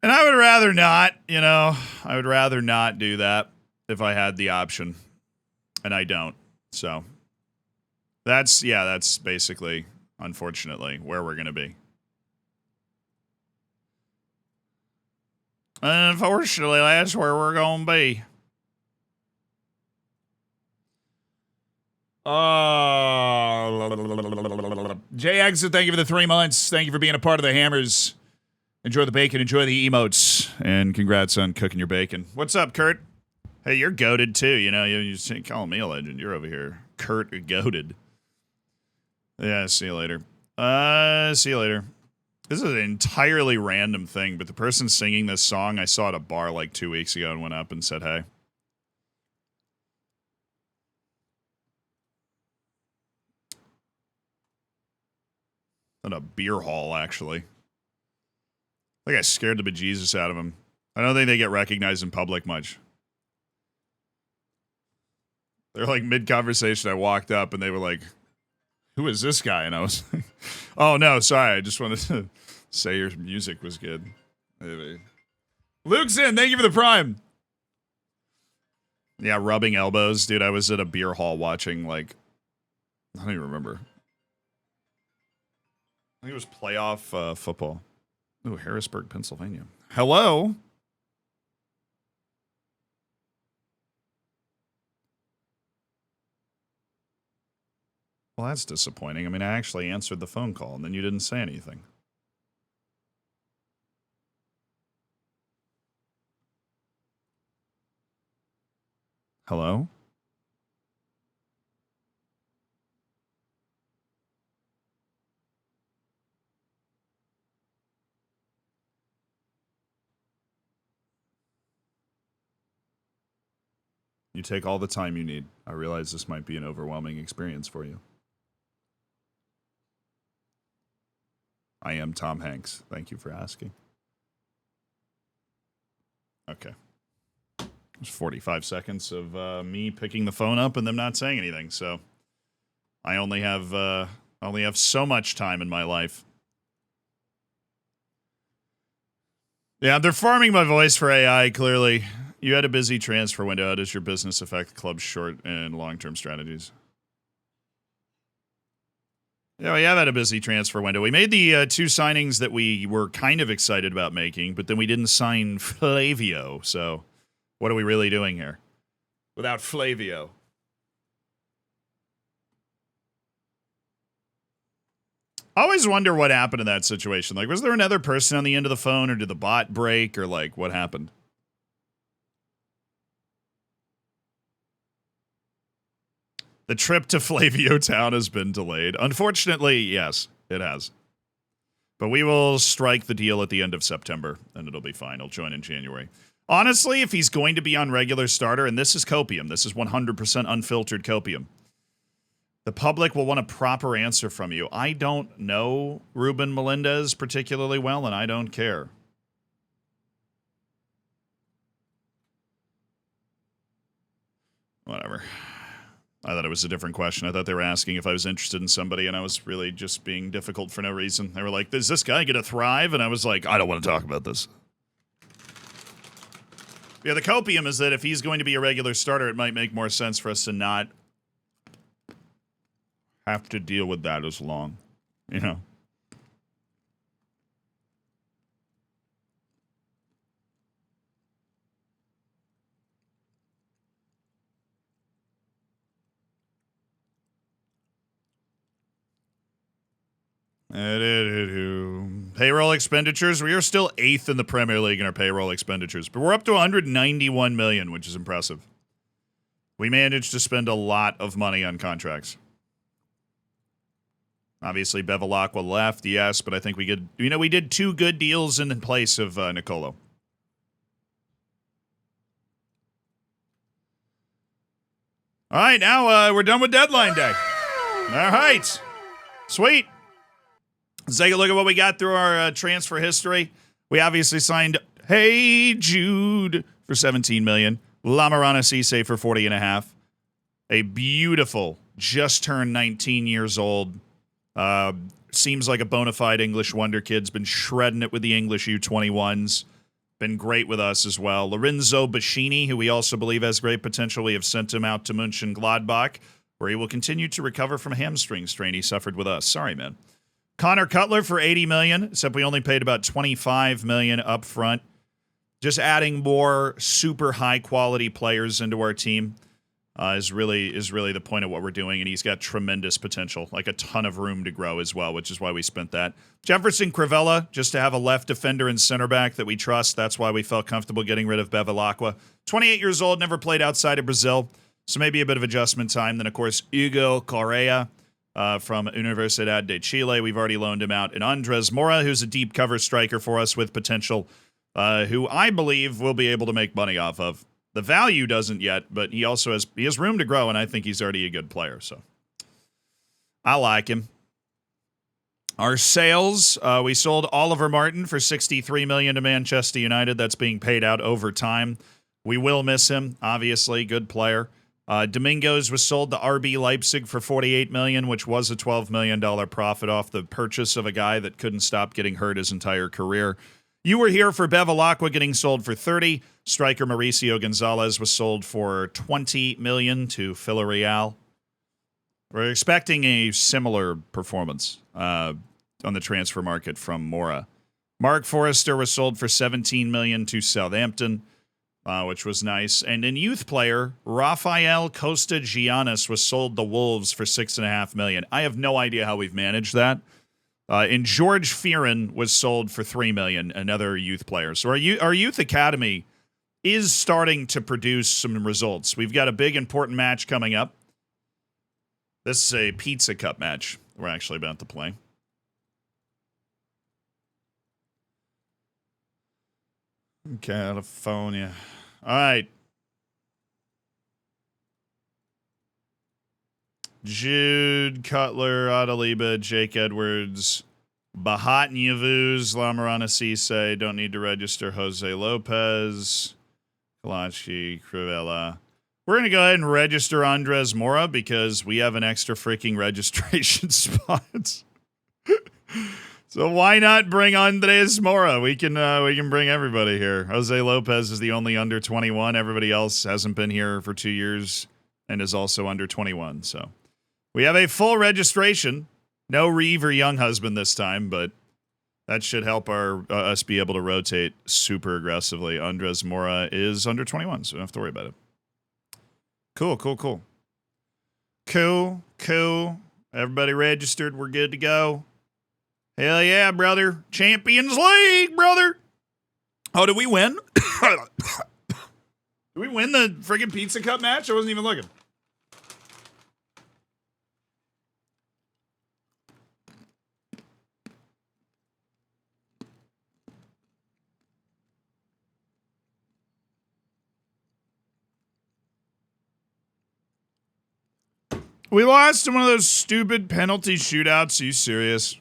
And I would rather not, you know, I would rather not do that if I had the option. And I don't. So that's basically, unfortunately, where we're going to be. Unfortunately, that's where we're going to be. J-Exit, thank you for the 3 months. Thank you for being a part of the Hammers. Enjoy the bacon. Enjoy the emotes. And congrats on cooking your bacon. What's up, Kurt? Hey, you're goated too. You know, you call me a legend. You're over here. Kurt goated. Yeah, see you later. See you later. This is an entirely random thing, but the person singing this song I saw at a bar like 2 weeks ago and went up and said, hey. At a beer hall, actually. I think I scared the bejesus out of him. I don't think they get recognized in public much. They're like mid-conversation, I walked up and they were like, who is this guy? And I was like, oh no, sorry, I just wanted to say your music was good. Anyway. Luke's in, thank you for the prime. Yeah, rubbing elbows. Dude, I was at a beer hall watching, like, I don't even remember. I think it was playoff football. Ooh, Harrisburg, Pennsylvania. Hello? Well, that's disappointing. I mean, I actually answered the phone call, and then you didn't say anything. Hello? You take all the time you need. I realize this might be an overwhelming experience for you. I am Tom Hanks. Thank you for asking. Okay. There's 45 seconds of me picking the phone up and them not saying anything. So I only have so much time in my life. Yeah, they're farming my voice for AI, clearly. You had a busy transfer window. How does your business affect the club's short and long-term strategies? Yeah, we have had a busy transfer window. We made the 2 signings that we were kind of excited about making, but then we didn't sign Flavio. So what are we really doing here without Flavio? I always wonder what happened in that situation. Like, was there another person on the end of the phone, or did the bot break, or like what happened? The trip to Flavio Town has been delayed. Unfortunately, yes, it has. But we will strike the deal at the end of September, and it'll be fine. He'll join in January. Honestly, if he's going to be on regular starter, and this is copium, this is 100% unfiltered copium, the public will want a proper answer from you. I don't know Ruben Melendez particularly well, and I don't care. Whatever. I thought it was a different question. I thought they were asking if I was interested in somebody, and I was really just being difficult for no reason. They were like, "Is this guy going to thrive?" And I was like, "I don't want to talk about this." Yeah, the copium is that if he's going to be a regular starter, it might make more sense for us to not have to deal with that as long, you know? Payroll expenditures. We are still 8th in the Premier League in our payroll expenditures, but we're up to 191 million, which is impressive. We managed to spend a lot of money on contracts. Obviously, Bevilacqua left, yes, but I think we did 2 good deals in place of Nicolo. All right, now we're done with deadline day. All right, sweet. Let's take a look at what we got through our transfer history. We obviously signed Hey Jude for 17 million, Lamarana Cisse for 40.5. A beautiful, just turned 19 years old. Seems like a bona fide English wonder kid's been shredding it with the English U21s. Been great with us as well. Lorenzo Bascini, who we also believe has great potential. We have sent him out to Mönchengladbach, where he will continue to recover from a hamstring strain he suffered with us. Sorry, man. Connor Cutler for 80 million, except we only paid about 25 million up front. Just adding more super high quality players into our team is really the point of what we're doing, and he's got tremendous potential, like a ton of room to grow as well, which is why we spent that. Jefferson Crivella, just to have a left defender and center back that we trust. That's why we felt comfortable getting rid of Bevilacqua. 28 years old, never played outside of Brazil, so maybe a bit of adjustment time. Then, of course, Hugo Correa from Universidad de Chile. We've already loaned him out. And Andres Mora, who's a deep cover striker for us with potential, who I believe we'll be able to make money off of. The value doesn't yet, but he has room to grow, and I think he's already a good player. So I like him. Our sales, we sold Oliver Martin for 63 million to Manchester United. That's being paid out over time. We will miss him, obviously. Good player. Domingos was sold to RB Leipzig for 48 million, which was a $12 million profit off the purchase of a guy that couldn't stop getting hurt his entire career. You were here for Bevilacqua getting sold for 30. Striker Mauricio Gonzalez was sold for 20 million to Villarreal. We're expecting a similar performance on the transfer market from Mora. Mark Forrester was sold for 17 million to Southampton, which was nice. And in youth player, Rafael Costa Giannis was sold to Wolves for 6.5 million. I have no idea how we've managed that. And George Fearon was sold for 3 million, another youth player. So our youth academy is starting to produce some results. We've got a big important match coming up. This is a Pizza Cup match we're actually about to play. California. All right. Jude, Cutler, Adaliba, Jake Edwards, Bahat Nyavuz, Lamarana Cisse, don't need to register, Jose Lopez, Kalachi, Crivella. We're going to go ahead and register Andres Mora because we have an extra freaking registration spot. So why not bring Andres Mora? We can bring everybody here. Jose Lopez is the only under 21. Everybody else hasn't been here for 2 years and is also under 21. So we have a full registration. No Reeve or Young Husband this time, but that should help us be able to rotate super aggressively. Andres Mora is under 21, so we don't have to worry about it. Cool. Cool. Everybody registered. We're good to go. Hell yeah, brother. Champions League, brother. Oh, did we win? Did we win the friggin' Pizza Cup match? I wasn't even looking. We lost in one of those stupid penalty shootouts. Are you serious?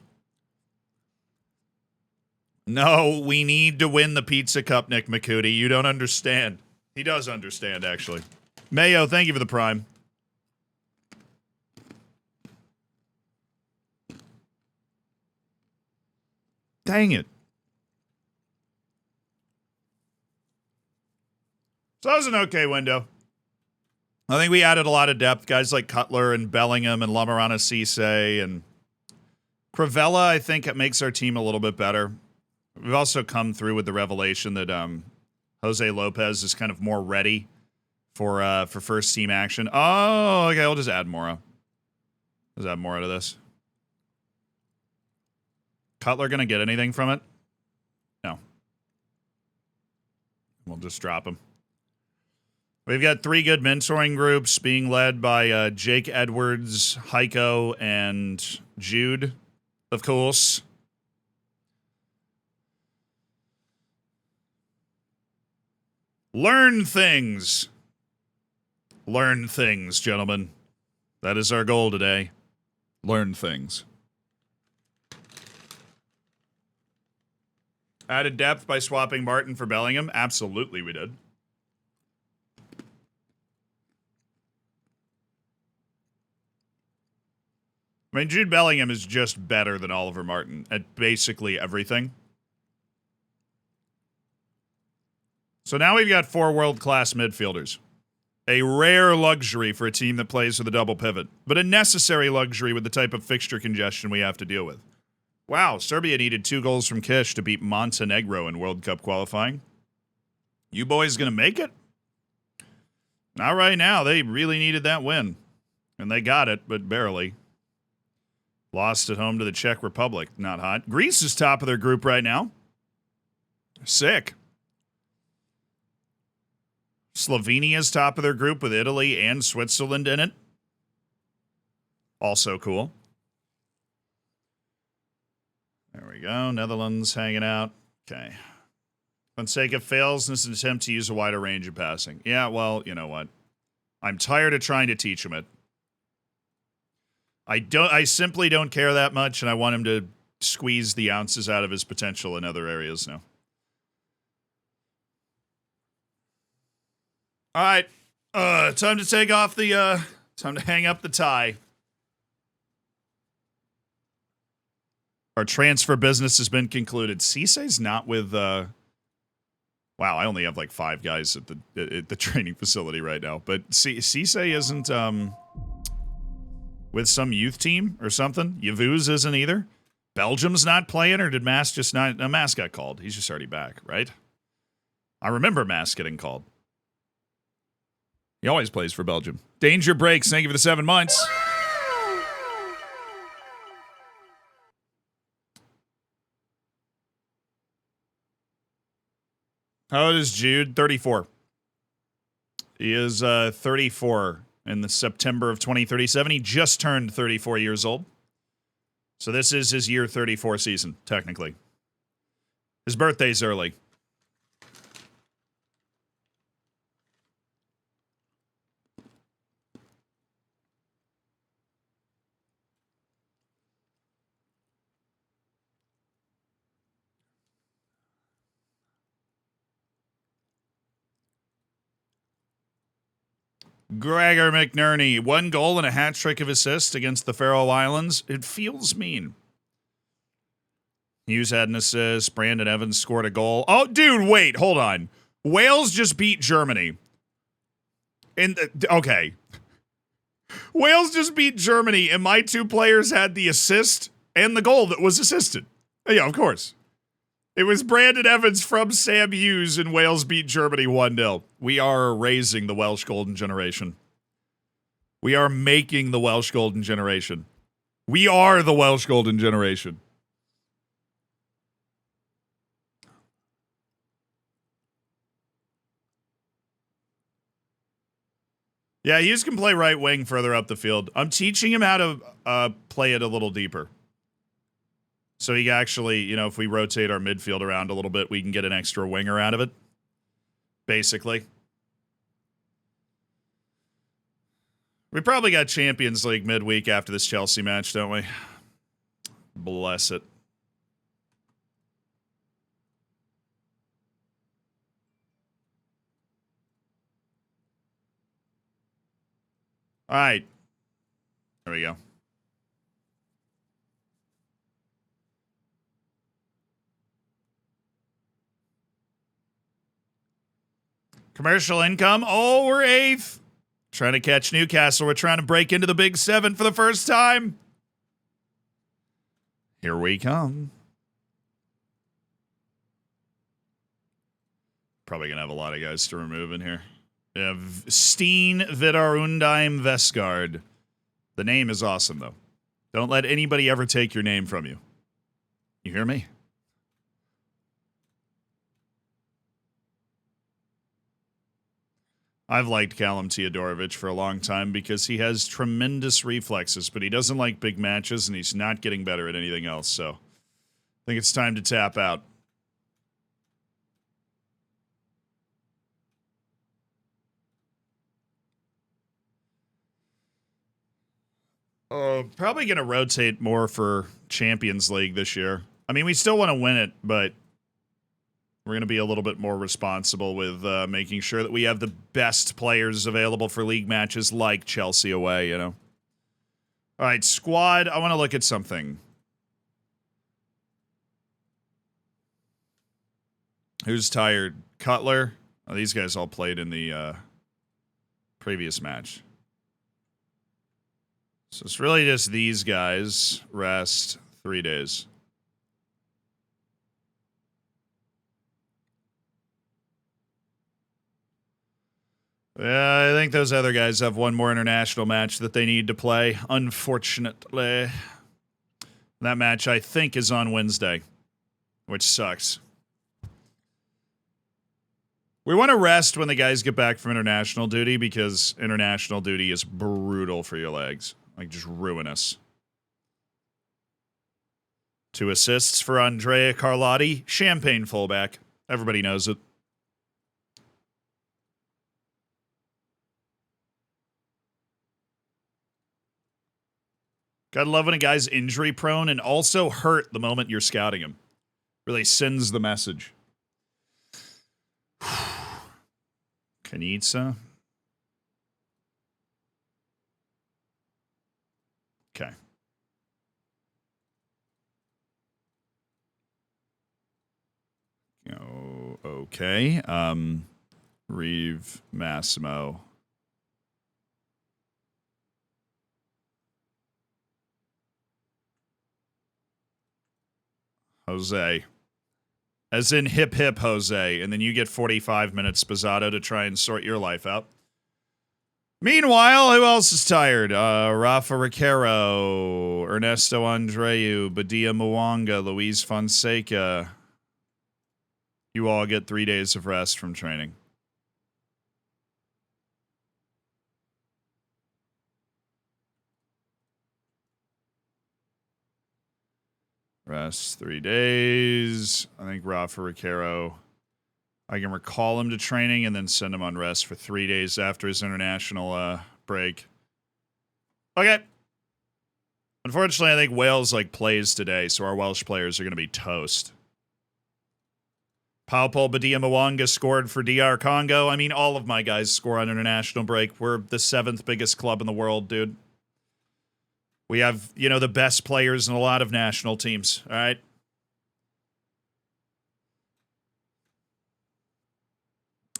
No, we need to win the Pizza Cup, Nick McCooty. You don't understand. He does understand, actually. Mayo, thank you for the prime. Dang it. So that was an okay window. I think we added a lot of depth. Guys like Cutler and Bellingham and Lamarana Cisse and Crivella, I think it makes our team a little bit better. We've also come through with the revelation that Jose Lopez is kind of more ready for first team action. Oh, okay, I'll just add Mora. Let's add Mora to this. Cutler going to get anything from it? No. We'll just drop him. We've got 3 good mentoring groups being led by Jake Edwards, Heiko, and Jude, of course. Learn things. Learn things, gentlemen. That is our goal today. Learn things. Added depth by swapping Martin for Bellingham? Absolutely we did. I mean, Jude Bellingham is just better than Oliver Martin at basically everything. So now we've got 4 world-class midfielders. A rare luxury for a team that plays with a double pivot, but a necessary luxury with the type of fixture congestion we have to deal with. Wow, Serbia needed 2 goals from Kish to beat Montenegro in World Cup qualifying. You boys gonna make it? Not right now. They really needed that win. And they got it, but barely. Lost at home to the Czech Republic. Not hot. Greece is top of their group right now. Sick. Slovenia's top of their group with Italy and Switzerland in it. Also cool. There we go. Netherlands hanging out. Okay. Fonseca fails in his attempt to use a wider range of passing. Yeah, well, you know what? I'm tired of trying to teach him it. I simply don't care that much, and I want him to squeeze the ounces out of his potential in other areas now. All right, time to take off the, time to hang up the tie. Our transfer business has been concluded. Cisse's not with, wow, I only have like 5 guys at the training facility right now, but Cisse isn't, with some youth team or something. Yavuz isn't either. Belgium's not playing, or did Mass just not, Mass got called. He's just already back, right? I remember Mass getting called. He always plays for Belgium. Danger Breaks, thank you for the 7 months. How old is Jude? 34. He is 34 in the September of 2037. He just turned 34 years old. So this is his year 34 season, technically. His birthday's early. Gregor McNerney, 1 goal and a hat trick of assist against the Faroe Islands. It feels mean. Hughes had an assist. Brandon Evans scored a goal. Oh, dude, wait, hold on. Wales just beat Germany. Okay. Wales just beat Germany, and my 2 players had the assist and the goal that was assisted. Yeah, of course. It was Brandon Evans from Sam Hughes, and Wales beat Germany 1-0. We are raising the Welsh Golden Generation. We are making the Welsh Golden Generation. We are the Welsh Golden Generation. Yeah, Hughes can play right wing further up the field. I'm teaching him how to play it a little deeper. So he actually, you know, if we rotate our midfield around a little bit, we can get an extra winger out of it. Basically. We probably got Champions League midweek after this Chelsea match, don't we? Bless it. All right. There we go. Commercial income. Oh, we're 8th. Trying to catch Newcastle. We're trying to break into the Big 7 for the first time. Here we come. Probably going to have a lot of guys to remove in here. We have Steen Vidarundheim Vestgaard. The name is awesome, though. Don't let anybody ever take your name from you. You hear me? I've liked Callum Teodorovich for a long time because he has tremendous reflexes, but he doesn't like big matches, and he's not getting better at anything else, so I think it's time to tap out. Probably going to rotate more for Champions League this year. I mean, we still want to win it, but we're going to be a little bit more responsible with making sure that we have the best players available for league matches like Chelsea away, you know. All right, squad, I want to look at something. Who's tired? Cutler? Oh, these guys all played in the previous match. So it's really just these guys. Rest 3 days. Yeah, I think those other guys have one more international match that they need to play, unfortunately. That match, I think, is on Wednesday, which sucks. We want to rest when the guys get back from international duty because international duty is brutal for your legs. Like, just ruinous. 2 assists for Andrea Carlotti. Champagne fullback. Everybody knows it. Gotta love when a guy's injury prone and also hurt the moment you're scouting him. Really sends the message. Kanitsa. Okay. Oh, okay. Reeve Massimo. Jose. As in hip hip Jose. And then you get 45 minutes, Spazzato, to try and sort your life out. Meanwhile, who else is tired? Rafa Riquero, Ernesto Andreu, Badia Mwanga, Luis Fonseca. You all get 3 days of rest from training. Rest 3 days. I think Rafa Riquero, I can recall him to training and then send him on rest for 3 days after his international break. Okay. Unfortunately, I think Wales plays today, so our Welsh players are going to be toast. Paupol Badia Mwanga scored for DR Congo. I mean, all of my guys score on international break. We're the 7th biggest club in the world, dude. We have, you know, the best players in a lot of national teams, all right?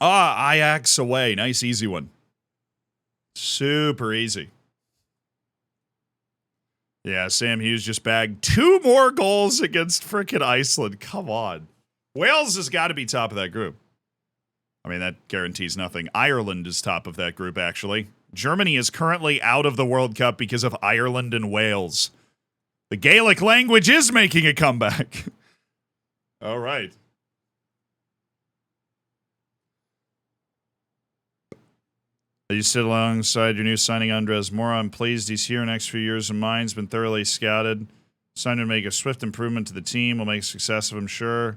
Ajax away. Nice, easy one. Super easy. Yeah, Sam Hughes just bagged 2 more goals against frickin' Iceland. Come on. Wales has got to be top of that group. I mean, that guarantees nothing. Ireland is top of that group, actually. Germany is currently out of the World Cup because of Ireland and Wales. The Gaelic language is making a comeback. All right. You sit alongside your new signing, Andres Mora. I'm pleased he's here next few years of mine. He's been thoroughly scouted. Signed to make a swift improvement to the team. Will make a success of him, sure.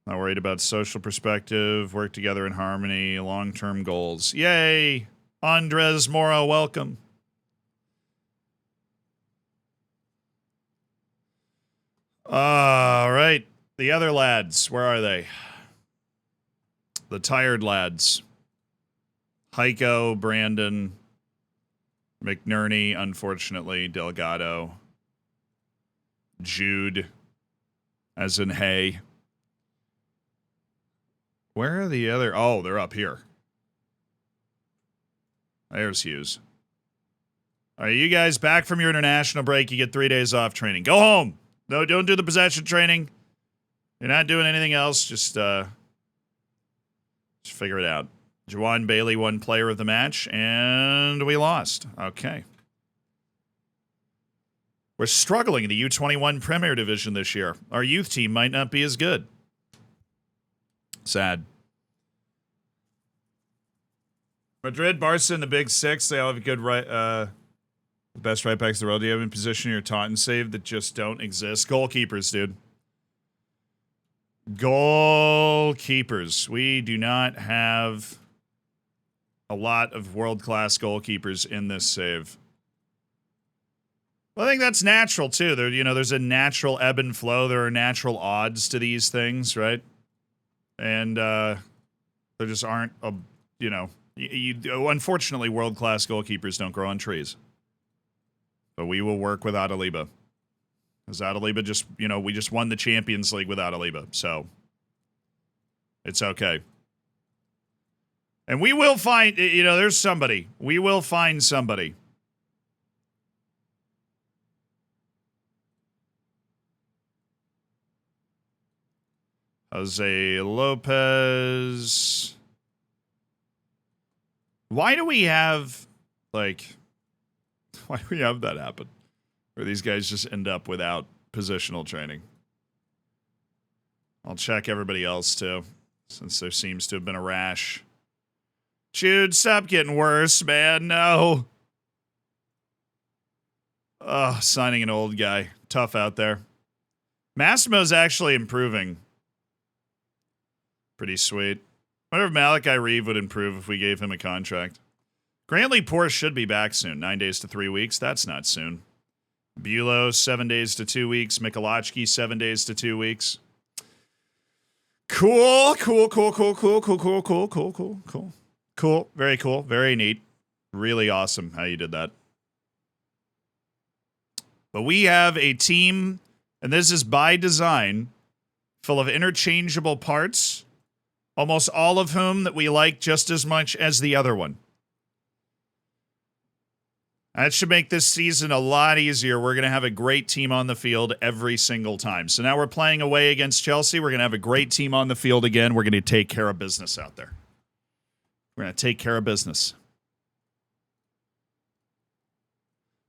Not worried about social perspective. Work together in harmony. Long-term goals. Yay! Andres Mora, welcome. All right. The other lads, where are they? The tired lads. Heiko, Brandon, McNerney, unfortunately, Delgado, Jude, as in hey. Where are the other? Oh, they're up here. There's Hughes. All right, you guys back from your international break. You get 3 days off training. Go home. No, don't do the possession training. You're not doing anything else. Just figure it out. Juwan Bailey won player of the match, and we lost. Okay. We're struggling in the U21 Premier Division this year. Our youth team might not be as good. Sad. Madrid, Barca, and the Big Six, they all have good the best right backs in the world. Do you have in position your taunt and save that just don't exist? Goalkeepers, dude. Goalkeepers. We do not have a lot of world-class goalkeepers in this save. Well, I think that's natural, too. There, you know, there's a natural ebb and flow. There are natural odds to these things, right? And there just aren't, you know, unfortunately, world-class goalkeepers don't grow on trees. But we will work with Adaliba. Because Adaliba just, you know, we just won the Champions League with Adaliba. So it's okay. And we will find, you know, there's somebody. We will find somebody. Jose Lopez. Why do we have, like, why do we have that happen? Where these guys just end up without positional training. I'll check everybody else, too, since there seems to have been a rash. Jude, stop getting worse, man. No. Oh, signing an old guy. Tough out there. Massimo's actually improving. Pretty sweet. I wonder if Malachi Reeve would improve if we gave him a contract. Grantley Porsche should be back soon. 9 days to 3 weeks. That's not soon. Bulow, 7 days to 2 weeks. Mikulášky, 7 days to 2 weeks. Cool. Cool. Very cool. Very neat. Really awesome how you did that. But we have a team, and this is by design, full of interchangeable parts, almost all of whom that we like just as much as the other one. That should make this season a lot easier. We're going to have a great team on the field every single time. So now we're playing away against Chelsea. We're going to have a great team on the field again. We're going to take care of business out there. We're going to take care of business.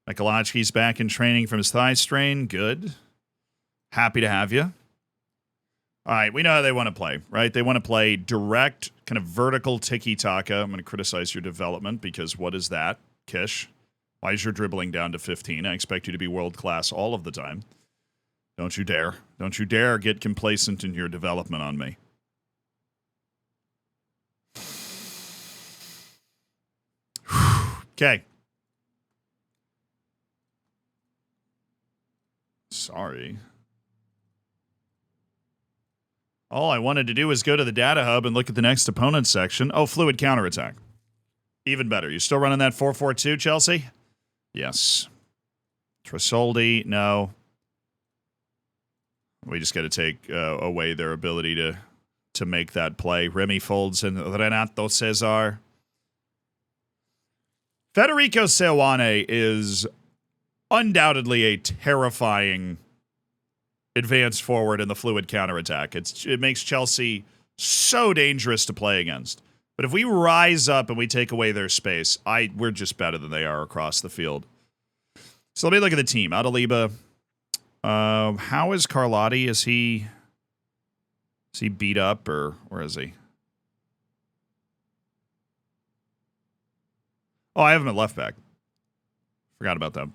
Mikulášky's back in training from his thigh strain. Good. Happy to have you. All right, we know how they want to play, right? They want to play direct, kind of vertical tiki-taka. I'm going to criticize your development because what is that, Kish? Why is your dribbling down to 15? I expect you to be world-class all of the time. Don't you dare. Don't you dare get complacent in your development on me. Okay. Sorry. All I wanted to do was go to the data hub and look at the next opponent section. Oh, fluid counterattack. Even better. You still running that 4-4-2, Chelsea? Yes. Tresoldi, no. We just got to take away their ability to make that play. Remy folds and Renato Cesar. Federico Seoane is undoubtedly a terrifying advance forward in the fluid counterattack. It makes Chelsea so dangerous to play against. But if we rise up and we take away their space, we're just better than they are across the field. So let me look at the team. Adaliba. How is Carlotti? Is he beat up or where is he? Oh, I have him at left back. Forgot about that.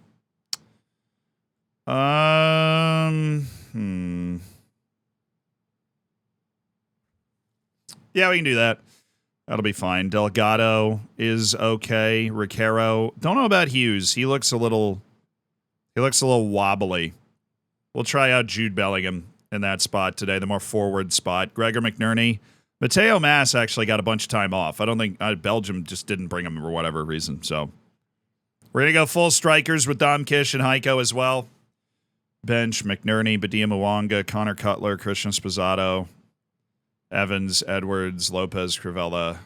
Yeah, we can do that. That'll be fine. Delgado is okay. Riquero. Don't know about Hughes. He looks a little wobbly. We'll try out Jude Bellingham in that spot today, the more forward spot. Gregor McNerney. Mateo Mass actually got a bunch of time off. I don't think Belgium just didn't bring him for whatever reason. So we're going to go full strikers with Dom Kish and Heiko as well. Bench, McNerney, Badia Mwanga, Connor Cutler, Christian Spozzato, Evans, Edwards, Lopez, Crivella.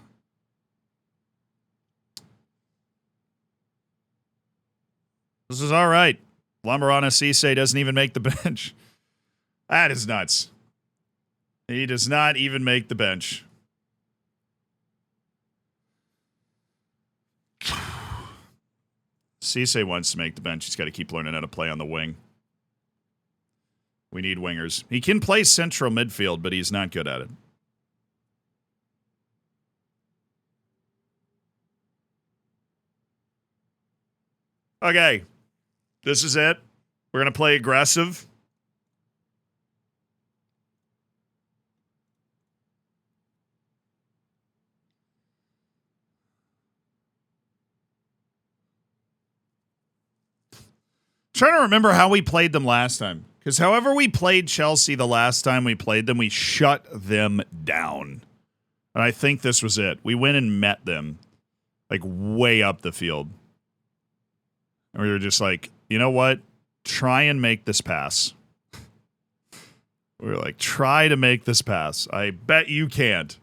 This is all right. Lamorana Cisse doesn't even make the bench. That is nuts. He does not even make the bench. Cisse wants to make the bench. He's got to keep learning how to play on the wing. We need wingers. He can play central midfield, but he's not good at it. Okay. This is it. We're going to play aggressive. Trying to remember how we played them last time. Because however we played Chelsea the last time we played them, we shut them down. And I think this was it. We went and met them. Like, way up the field. And we were just like, you know what? Try and make this pass. We were like, try to make this pass. I bet you can't.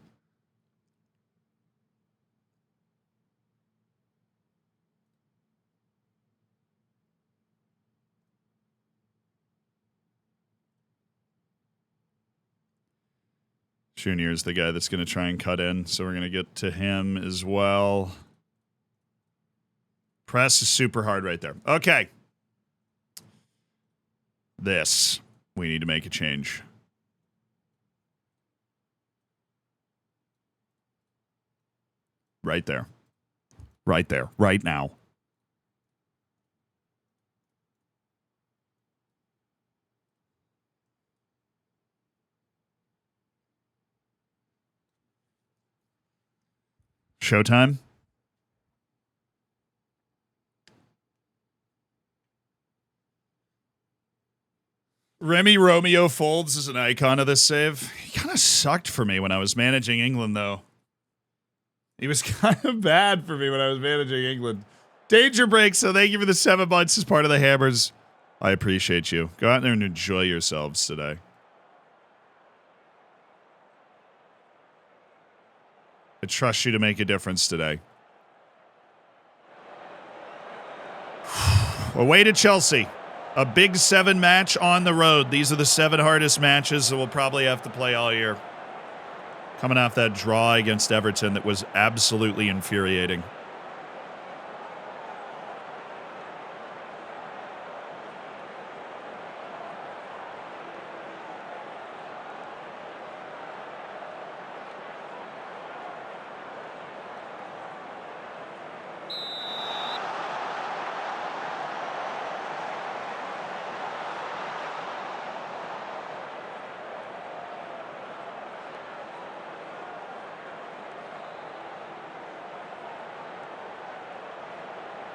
Junior's the guy that's going to try and cut in, so we're going to get to him as well. Press is super hard right there. Okay. This. We need to make a change. Right there. Right there. Right now. Showtime. Remy Romeo Folds is an icon of this save. He kind of sucked for me when I was managing England, though. He was kind of bad for me when I was managing England. Danger break, so thank you for the 7 months as part of the Hammers. I appreciate you. Go out there and enjoy yourselves today. I trust you to make a difference today. Away to Chelsea. A Big 7 match on the road. These are the 7 hardest matches that we'll probably have to play all year. Coming off that draw against Everton that was absolutely infuriating.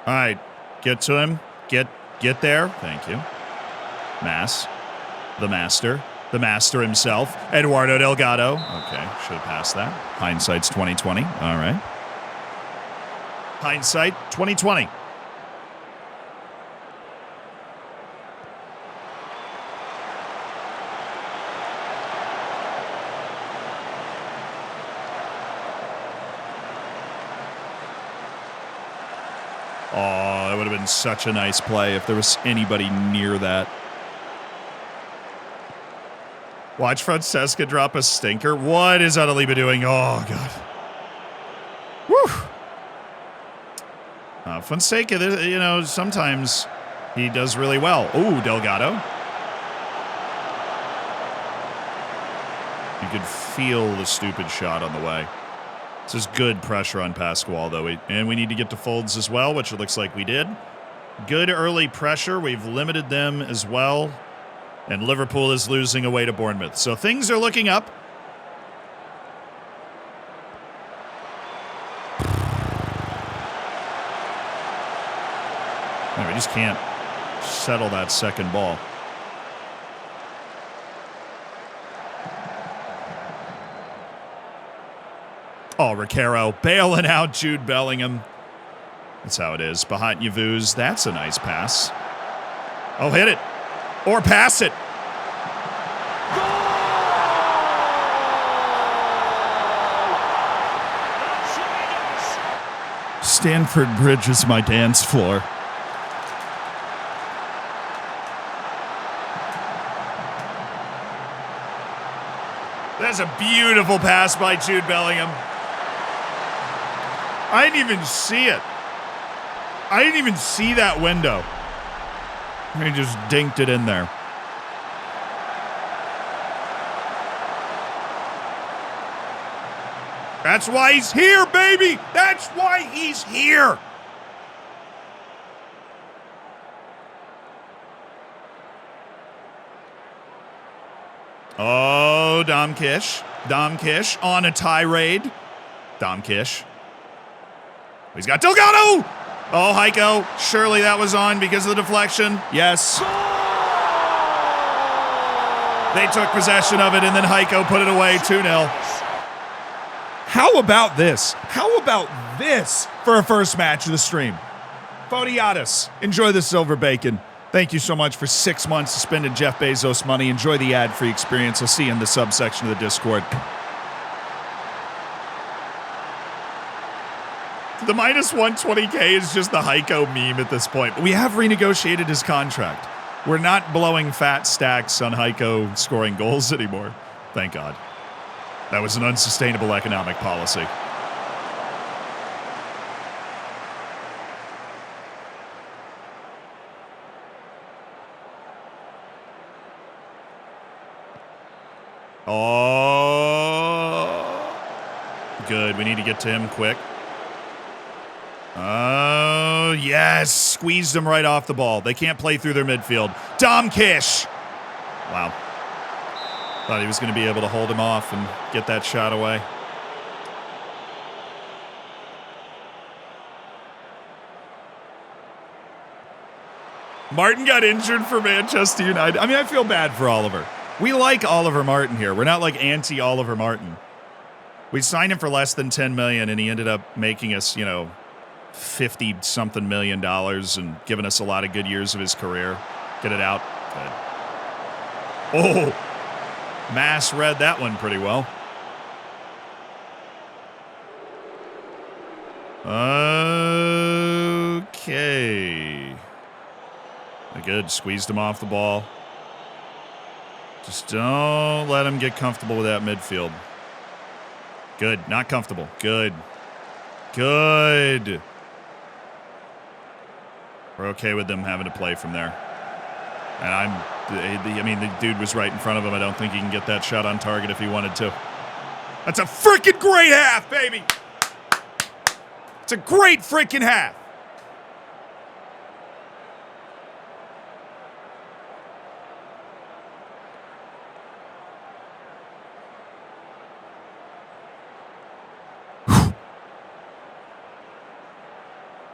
All right, get to him. Get there. Thank you. Mass, the master. The master himself, Eduardo Delgado. Okay, should have passed that. Hindsight's 2020. All right. Hindsight 2020. Oh, that would have been such a nice play if there was anybody near that. Watch Francesca drop a stinker. What is Adaliba doing? Oh, God. Whew. Fonseca, you know, sometimes he does really well. Ooh, Delgado. You could feel the stupid shot on the way. This is good pressure on Pascual, though. And we need to get to Folds as well, which it looks like we did. Good early pressure. We've limited them as well. And Liverpool is losing away to Bournemouth. So things are looking up. No, we just can't settle that second ball. Oh, Recaro bailing out Jude Bellingham. That's how it is. Behind Yavuz. That's a nice pass. Oh, hit it. Or pass it. Stamford Bridge is my dance floor. That's a beautiful pass by Jude Bellingham. I didn't even see it. I didn't even see that window. He just dinked it in there. That's why he's here, baby! That's why he's here! Oh, Dom Kish. Dom Kish on a tirade. Dom Kish. He's got Delgado! Oh, Heiko. Surely that was on because of the deflection. Yes. They took possession of it, and then Heiko put it away 2-0. How about this? How about this for a first match of the stream? Fodiatis, enjoy the silver bacon. Thank you so much for 6 months of spending Jeff Bezos money. Enjoy the ad-free experience. I'll see you in the subsection of the Discord. The minus 120K is just the Heiko meme at this point. We have renegotiated his contract. We're not blowing fat stacks on Heiko scoring goals anymore. Thank God. That was an unsustainable economic policy. Oh, good. We need to get to him quick. Oh, yes. Squeezed him right off the ball. They can't play through their midfield. Dom Kish. Wow. Thought he was going to be able to hold him off and get that shot away. Martin got injured for Manchester United. I mean, I feel bad for Oliver. We like Oliver Martin here. We're not like anti-Oliver Martin. We signed him for less than $10 million, and he ended up making us, you know, $50-something million and giving us a lot of good years of his career. Get it out. Good. Oh, Mass read that one pretty well. Okay. Good. Squeezed him off the ball. Just don't let him get comfortable with that midfield. Good. Not comfortable. Good. Good. We're okay with them having to play from there. And I mean, the dude was right in front of him. I don't think he can get that shot on target if he wanted to. That's a freaking great half, baby. It's a great freaking half. Whew.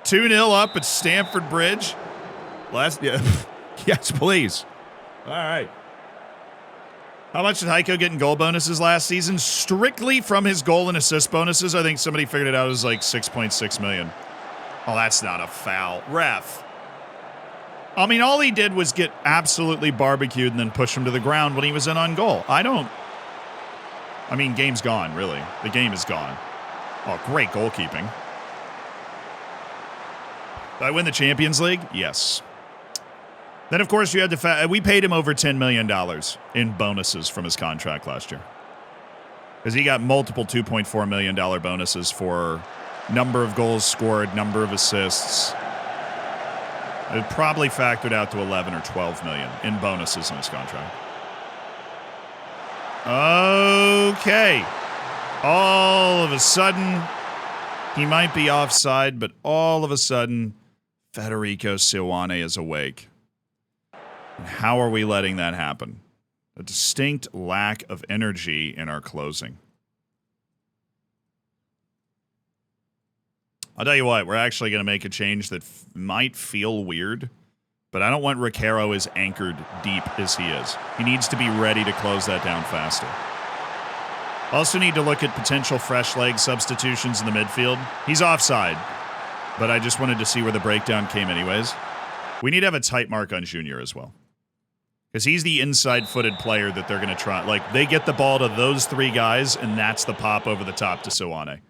2-0 up at Stamford Bridge. Yeah. Yes, please. All right. How much did Heiko get in goal bonuses last season? Strictly from his goal and assist bonuses, I think somebody figured it out as like 6.6 million. Oh, that's not a foul. Ref. I mean, all he did was get absolutely barbecued and then push him to the ground when he was in on goal. I mean, game's gone, really. The game is gone. Oh, great goalkeeping. Did I win the Champions League? Yes. Then, of course, you had to... we paid him over $10 million in bonuses from his contract last year. Because he got multiple $2.4 million bonuses for number of goals scored, number of assists. It probably factored out to 11 or 12 million in bonuses in his contract. Okay. All of a sudden, he might be offside, but all of a sudden, Federico Silwane is awake. And how are we letting that happen? A distinct lack of energy in our closing. I'll tell you what, we're actually going to make a change that might feel weird, but I don't want Riquero as anchored deep as he is. He needs to be ready to close that down faster. Also need to look at potential fresh leg substitutions in the midfield. He's offside, but I just wanted to see where the breakdown came anyways. We need to have a tight mark on Junior as well. Because he's the inside-footed player that they're going to try. Like, they get the ball to those three guys, and that's the pop over the top to Silwane.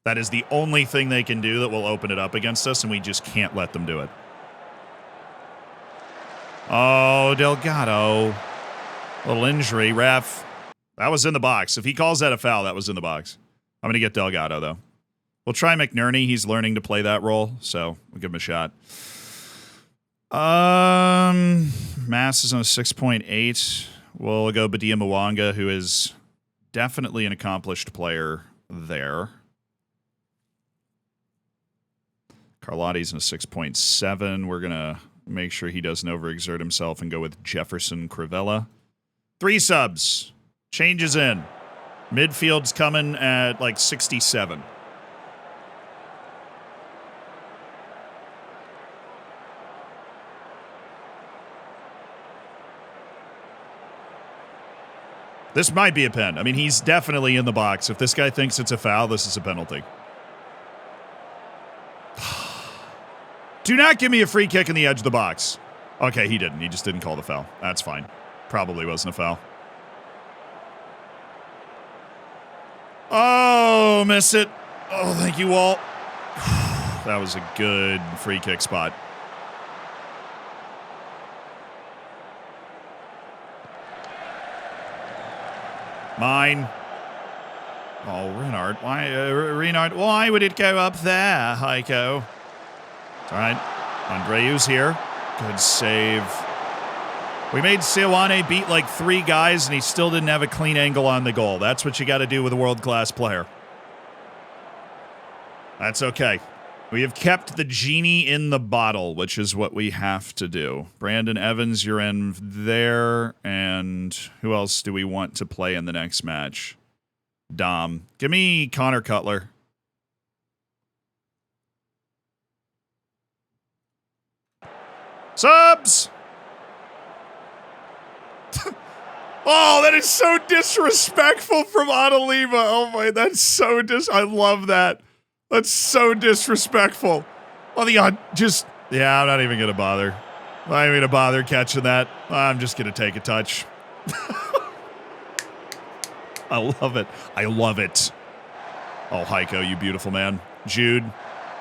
That is the only thing they can do that will open it up against us, and we just can't let them do it. Oh, Delgado. Little injury, ref. That was in the box. If he calls that a foul, that was in the box. I'm going to get Delgado, though. We'll try McNerney. He's learning to play that role, so we'll give him a shot. Mass is on a 6.8. We'll go Badia Mwanga, who is definitely an accomplished player there. Carlotti's in a 6.7. We're going to make sure he doesn't overexert himself and go with Jefferson Crivella. 3 subs. Changes in. Midfield's coming at like 67. This might be a pen. I mean, he's definitely in the box. If this guy thinks it's a foul, this is a penalty. Do not give me a free kick in the edge of the box. Okay, he didn't. He just didn't call the foul. That's fine. Probably wasn't a foul. Oh, miss it. Oh, thank you, Walt. That was a good free kick spot. Mine. Oh, Renard. Why, Renard? Why would it go up there, Heiko? All right. Andreu's here. Good save. We made Silwane beat like 3 guys, and he still didn't have a clean angle on the goal. That's what you got to do with a world-class player. That's okay. We have kept the genie in the bottle, which is what we have to do. Brandon Evans, you're in there. And who else do we want to play in the next match? Dom. Give me Connor Cutler. Subs! Oh, that is so disrespectful from Adeliva. Oh my, that's so I love that. That's so disrespectful. Well, yeah, I'm not even going to bother. I'm not even going to bother catching that. I'm just going to take a touch. I love it. I love it. Oh, Heiko, you beautiful man. Jude.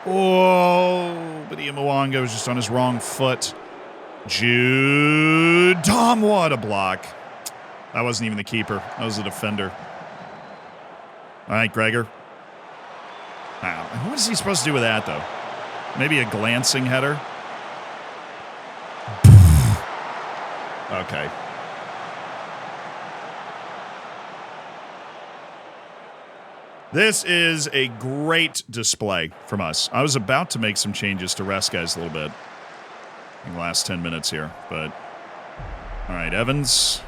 Oh, but Badia Mwanga was just on his wrong foot. Jude. Tom, what a block. That wasn't even the keeper. That was the defender. All right, Gregor. Wow. What is he supposed to do with that, though? Maybe a glancing header? Okay. This is a great display from us. I was about to make some changes to rest guys a little bit in the last 10 minutes here, but... All right, Evans.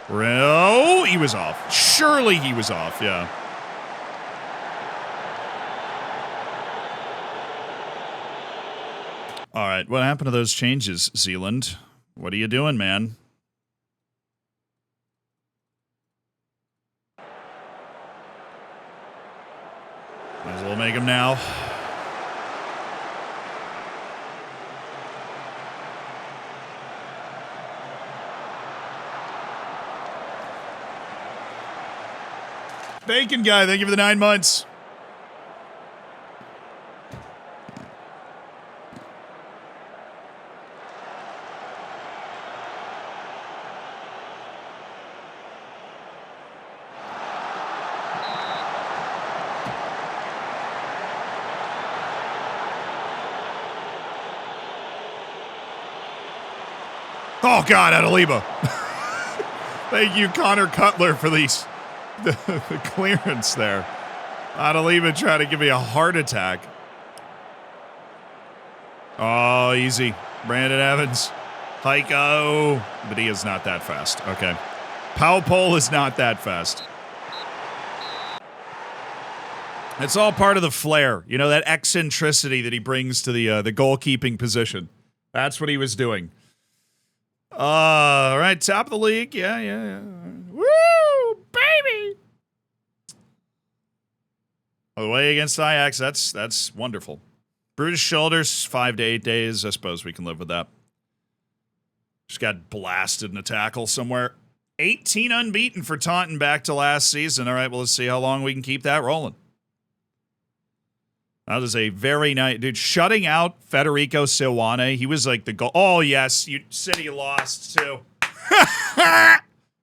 Oh, he was off. Surely he was off, yeah. All right, what happened to those changes, Zealand? What are you doing, man? him now. Bacon guy, thank you for the 9 months. Oh, God, Adeliba. Thank you, Connor Cutler, for the clearance there. Adeliba trying to give me a heart attack. Oh, easy. Brandon Evans. Heiko. But he is not that fast. Okay. Pau Pole is not that fast. It's all part of the flair. You know, that eccentricity that he brings to the goalkeeping position. That's what he was doing. All right, top of the league. Yeah. Woo, baby. Away against Ajax. That's wonderful. Bruised shoulders, 5 to 8 days. I suppose we can live with that. Just got blasted in a tackle somewhere. 18 unbeaten for Taunton back to last season. All right, well, let's see how long we can keep that rolling. That was a very nice dude. Shutting out Federico Silwane. He was like the goal. Oh, yes. City lost, too.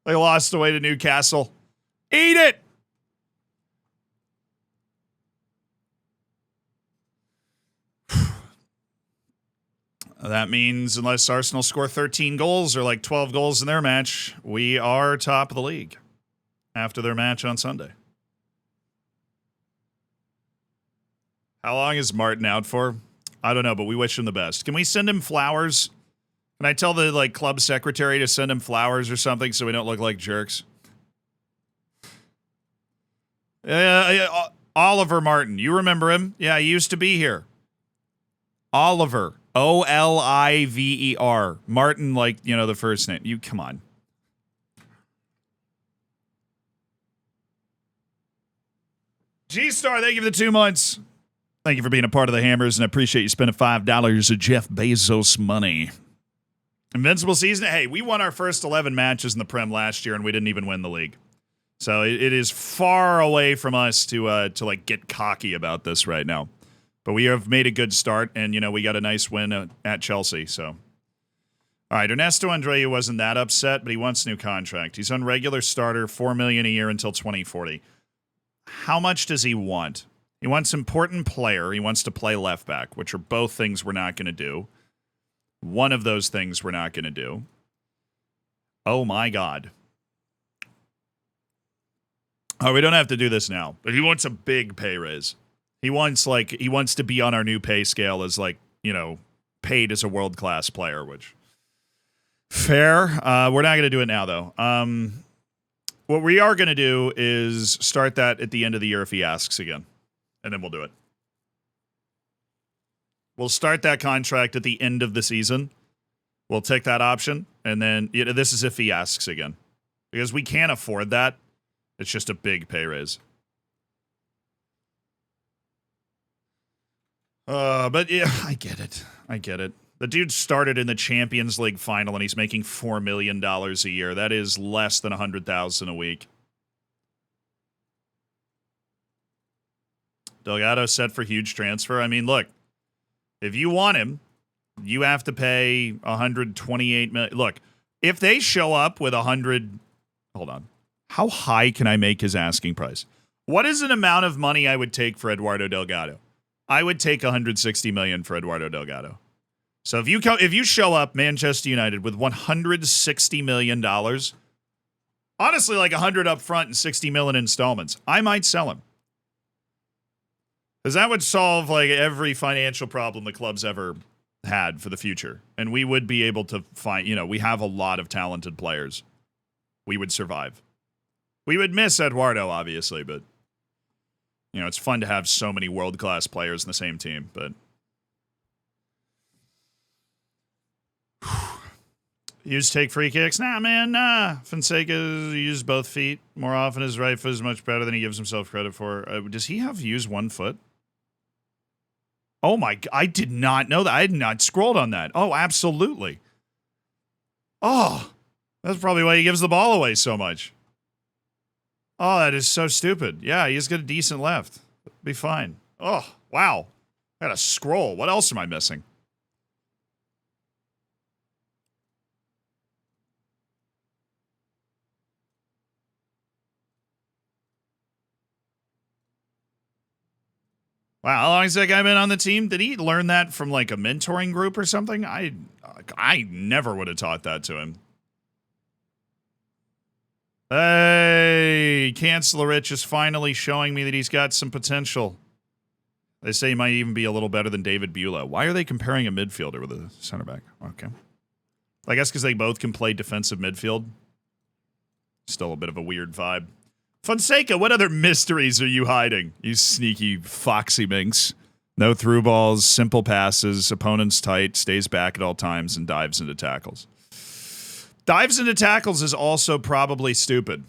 They lost away to Newcastle. Eat it. That means unless Arsenal score 13 goals or like 12 goals in their match, we are top of the league after their match on Sunday. How long is Martin out for? I don't know, but we wish him the best. Can we send him flowers? Can I tell the club secretary to send him flowers or something so we don't look like jerks? Oliver Martin. You remember him? Yeah, he used to be here. Oliver. Oliver. Martin, the first name. You, come on. G-Star, thank you for the 2 months. Thank you for being a part of the Hammers, and I appreciate you spending $5 of Jeff Bezos money. Invincible season. Hey, we won our first 11 matches in the Prem last year, and we didn't even win the league. So it is far away from us to get cocky about this right now. But we have made a good start, and, we got a nice win at Chelsea. So, all right, Ernesto Andreu wasn't that upset, but he wants a new contract. He's on regular starter, $4 million a year until 2040. How much does he want? He wants important player. He wants to play left back, which are both things we're not going to do. One of those things we're not going to do. Oh, my God. Oh, we don't have to do this now, but he wants a big pay raise. He wants to be on our new pay scale as paid as a world-class player, which fair. We're not going to do it now, though. What we are going to do is start that at the end of the year if he asks again. And then we'll do it. We'll start that contract at the end of the season. We'll take that option. And then this is if he asks again. Because we can't afford that. It's just a big pay raise. But yeah, I get it. The dude started in the Champions League final and he's making $4 million a year. That is less than $100,000 a week. Delgado set for huge transfer. I mean, look, if you want him, you have to pay $128 million. Look, if they show up with hold on. How high can I make his asking price? What is an amount of money I would take for Eduardo Delgado? I would take $160 million for Eduardo Delgado. So if you show up, Manchester United, with $160 million, honestly, like $100 up front and $60 million installments, I might sell him. Because that would solve every financial problem the club's ever had for the future. And we would be able to find, we have a lot of talented players. We would survive. We would miss Eduardo, obviously, but, it's fun to have so many world-class players in the same team. But use take free kicks? Nah, man, nah. Fonseca used both feet more often. His right foot is much better than he gives himself credit for. Does he have used one foot? Oh my, I did not know that. I had not scrolled on that. Oh, absolutely. Oh, that's probably why he gives the ball away so much. Oh, that is so stupid. Yeah, he's got a decent left. Be fine. Oh, wow. I gotta scroll. What else am I missing? Wow, how long has that guy been on the team? Did he learn that from like a mentoring group or something? I never would have taught that to him. Hey, Chancellor Rich is finally showing me that he's got some potential. They say he might even be a little better than David Beulah. Why are they comparing a midfielder with a center back? Okay. I guess because they both can play defensive midfield. Still a bit of a weird vibe. Fonseca, what other mysteries are you hiding? You sneaky, foxy minx. No through balls, simple passes, opponent's tight, stays back at all times, and dives into tackles. Dives into tackles is also probably stupid.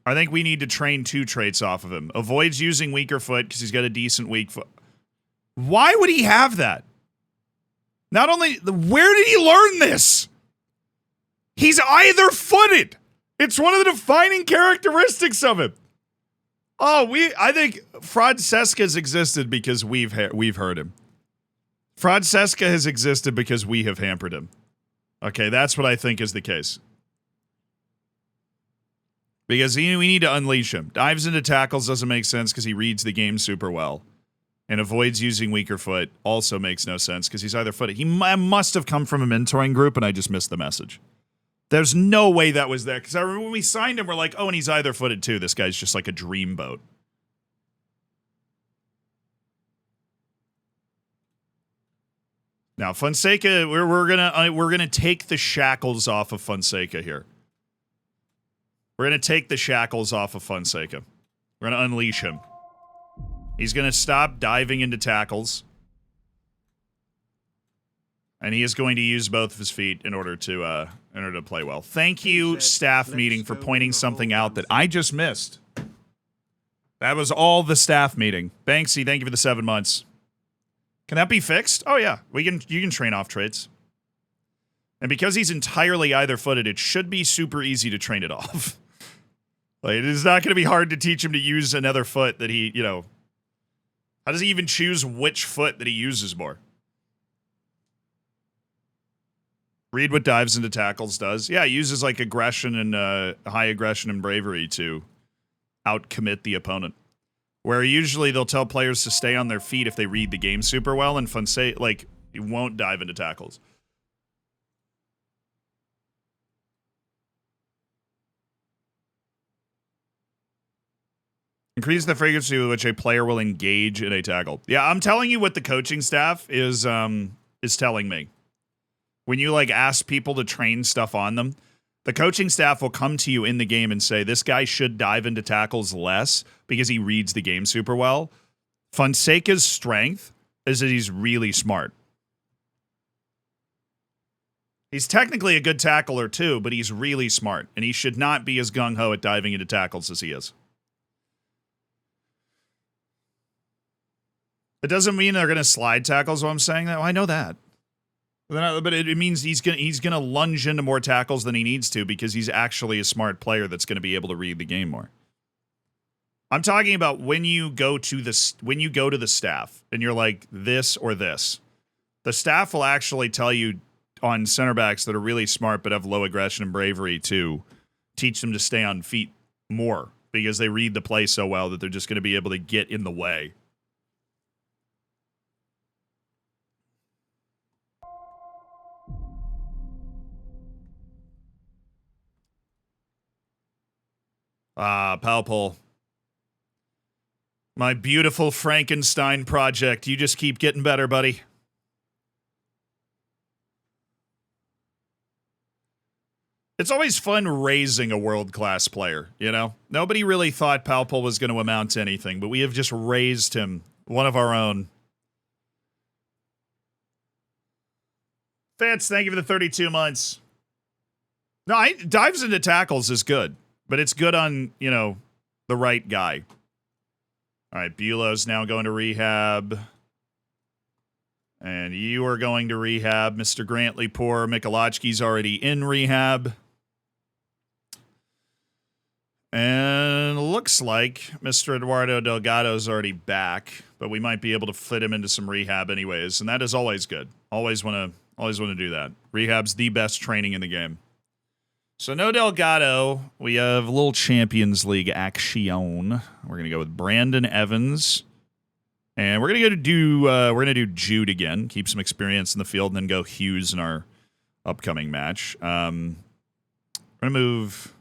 I think we need to train 2 traits off of him. Avoids using weaker foot because he's got a decent weak foot. Why would he have that? Not only, where did he learn this? He's either footed. It's one of the defining characteristics of him. Oh, I think Francesca has existed because we've heard him. Francesca has existed because we have hampered him. Okay, that's what I think is the case. Because we need to unleash him. Dives into tackles doesn't make sense because he reads the game super well. And avoids using weaker foot also makes no sense because he's either footed. He must have come from a mentoring group and I just missed the message. There's no way that was there. Because I remember when we signed him, we're like, oh, and he's either footed too. This guy's just like a dreamboat. Now, Fonseca, we're gonna take the shackles off of Fonseca here. We're gonna take the shackles off of Fonseca. We're gonna unleash him. He's gonna stop diving into tackles. And he is going to use both of his feet in order to play well. Thank you, staff meeting, for pointing something out that I just missed. That was all the staff meeting. Banksy, thank you for the 7 months. Can that be fixed? Oh yeah, you can train off traits. And because he's entirely either-footed, it should be super easy to train it off. Like, it is not going to be hard to teach him to use another foot that he, how does he even choose which foot that he uses more? Read what dives into tackles does. Yeah, he uses like aggression and high aggression and bravery to outcommit the opponent. Where usually they'll tell players to stay on their feet if they read the game super well, and Fonseca, like, he won't dive into tackles. Increase the frequency with which a player will engage in a tackle. Yeah, I'm telling you what the coaching staff is telling me. When you like ask people to train stuff on them, the coaching staff will come to you in the game and say, this guy should dive into tackles less because he reads the game super well. Fonseca's strength is that he's really smart. He's technically a good tackler too, but he's really smart, and he should not be as gung-ho at diving into tackles as he is. It doesn't mean they're going to slide tackles while I'm saying that. Well, I know that. But it means he's gonna lunge into more tackles than he needs to because he's actually a smart player that's going to be able to read the game more. I'm talking about when you go to the staff and you're like this or this. The staff will actually tell you on center backs that are really smart but have low aggression and bravery to teach them to stay on feet more because they read the play so well that they're just going to be able to get in the way. Palpol. My beautiful Frankenstein project. You just keep getting better, buddy. It's always fun raising a world-class player, you know? Nobody really thought Palpol was going to amount to anything, but we have just raised him, one of our own. Fitz, thank you for the 32 months. No, dives into tackles is good. But it's good on, the right guy. All right, Bulow's now going to rehab. And you are going to rehab. Mr. Grantley Poor Michalowski's already in rehab. And looks like Mr. Eduardo Delgado's already back, but we might be able to fit him into some rehab anyways, and that is always good. Always want to do that. Rehab's the best training in the game. So no Delgado. We have a little Champions League action. We're gonna go with Brandon Evans. And we're gonna do Jude again, keep some experience in the field, and then go Hughes in our upcoming match. We're gonna move.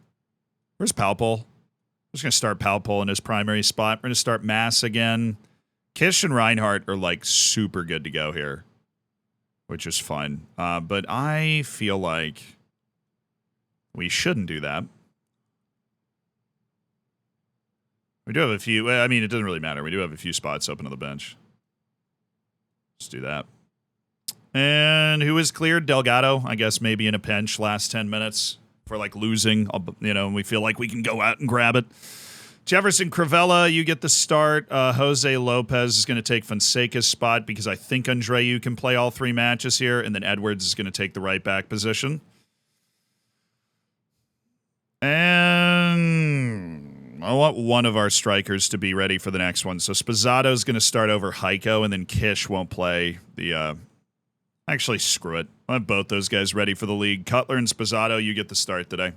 Where's Palpol? I'm just gonna start Palpol in his primary spot. We're gonna start Mass again. Kish and Reinhardt are like super good to go here, which is fun. But I feel like we shouldn't do that. We do have a few. I mean, it doesn't really matter. We do have a few spots open on the bench. Let's do that. And who is cleared? Delgado, I guess maybe in a pinch last 10 minutes. If we're like losing, and we feel like we can go out and grab it. Jefferson Crivella, you get the start. Jose Lopez is going to take Fonseca's spot because I think Andreu can play all 3 matches here. And then Edwards is going to take the right back position. And I want one of our strikers to be ready for the next one. So Spazzato is going to start over Heiko, and then Kish won't play the... Actually, screw it. I have both those guys ready for the league. Cutler and Spazzato, you get the start today.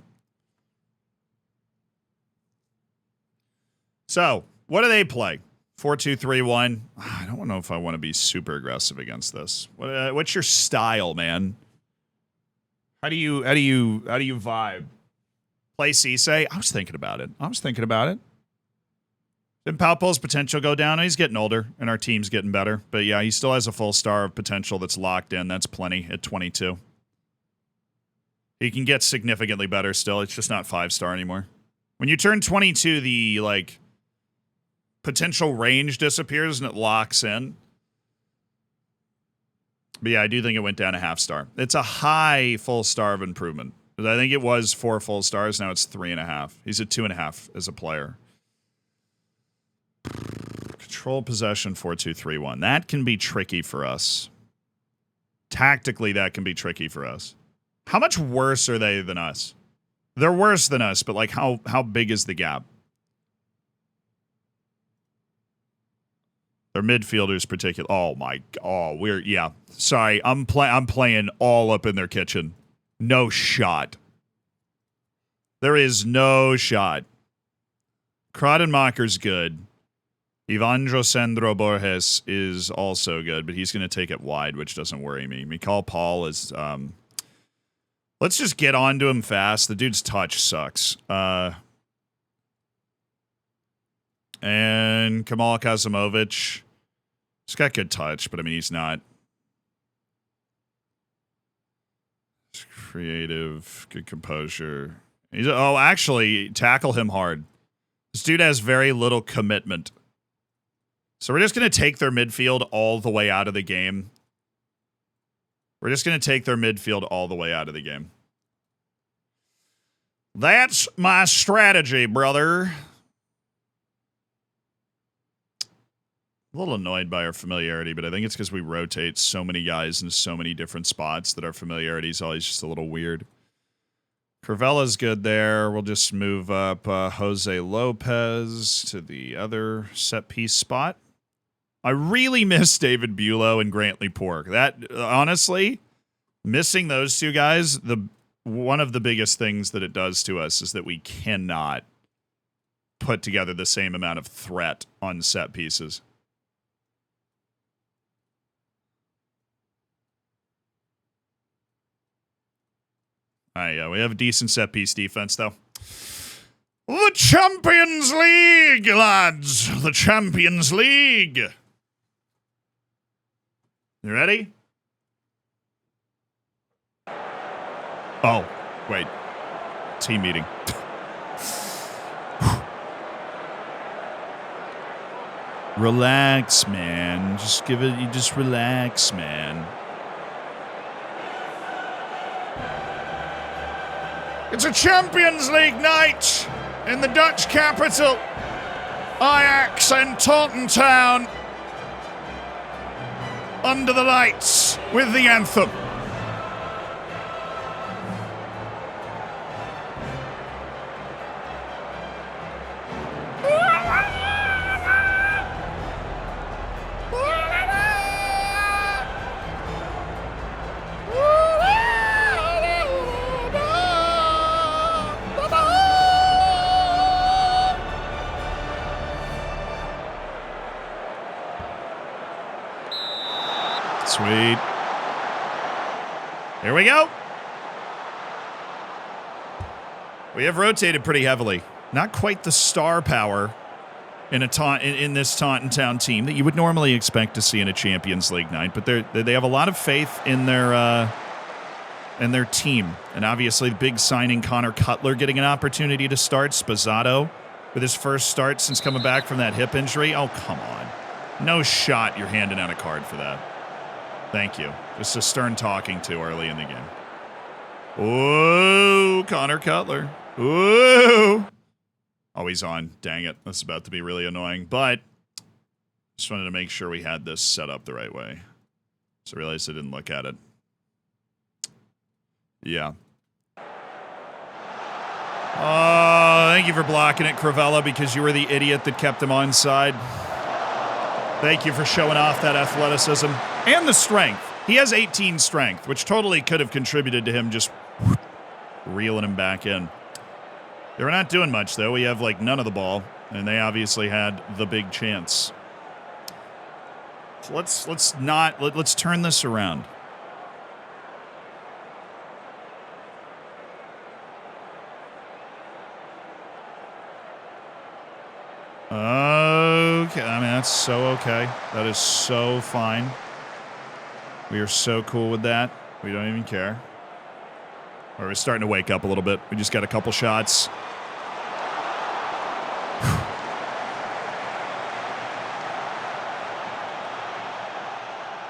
So, what do they play? 4-2-3-1. I don't know if I want to be super aggressive against this. What's your style, man? How do you vibe? Play Cisse? I was thinking about it. Did Palpol's potential go down? He's getting older, and our team's getting better. But yeah, he still has a full star of potential that's locked in. That's plenty at 22. He can get significantly better still. It's just not 5-star anymore. When you turn 22, the potential range disappears and it locks in. But yeah, I do think it went down a 0.5-star. It's a high full star of improvement. I think it was 4 full stars. Now it's 3.5. He's at 2.5 as a player. Control possession 4-2-3-1. That can be tricky for us. Tactically, that can be tricky for us. How much worse are they than us? They're worse than us, but how big is the gap? Their midfielders particular. Sorry, I'm playing all up in their kitchen. No shot. There is no shot. Kradenmacher's good. Ivandro Sandro Borges is also good, but he's going to take it wide, which doesn't worry me. Mikal Paul is... let's just get on to him fast. The dude's touch sucks. And Kamal Kazimovic. He's got good touch, but I mean, he's not... Creative, good composure. Actually, tackle him hard. This dude has very little commitment. So we're just going to take their midfield all the way out of the game. That's my strategy, brother. A little annoyed by our familiarity, but I think it's because we rotate so many guys in so many different spots that our familiarity is always just a little weird. Crivella's good there. We'll just move up Jose Lopez to the other set piece spot. I really miss David Bulow and Grantley Pork. That, honestly, missing those two guys, one of the biggest things that it does to us is that we cannot put together the same amount of threat on set pieces. Yeah, we have a decent set piece defense, though. The Champions League, lads! The Champions League! You ready? Oh, wait. Team meeting. Relax, man. Just relax, man. It's a Champions League night in the Dutch capital, Ajax and Taunton Town. under the lights with the anthem. Sweet. Here we go. We have rotated pretty heavily. Not quite the star power in this Taunton Town team that you would normally expect to see in a Champions League night, but they have a lot of faith in their team. And obviously, the big signing, Connor Cutler, getting an opportunity to start. Spazzato with his first start since coming back from that hip injury. Oh, come on. No shot you're handing out a card for that. Thank you. Just a stern talking to early in the game. Ooh, Connor Cutler. Ooh. Oh, he's on. Dang it. That's about to be really annoying. But just wanted to make sure we had this set up the right way. So I realized I didn't look at it. Yeah. Oh, thank you for blocking it, Cravella, because you were the idiot that kept him onside. Thank you for showing off that athleticism and the strength. He has 18 strength, which totally could have contributed to him just reeling him back in. They were not doing much, though. We have, like, none of the ball, and they obviously had the big chance. So let's turn this around. Okay, I mean, that's so okay. That is so fine. We are so cool with that. We don't even care. Or we're starting to wake up a little bit. We just got a couple shots.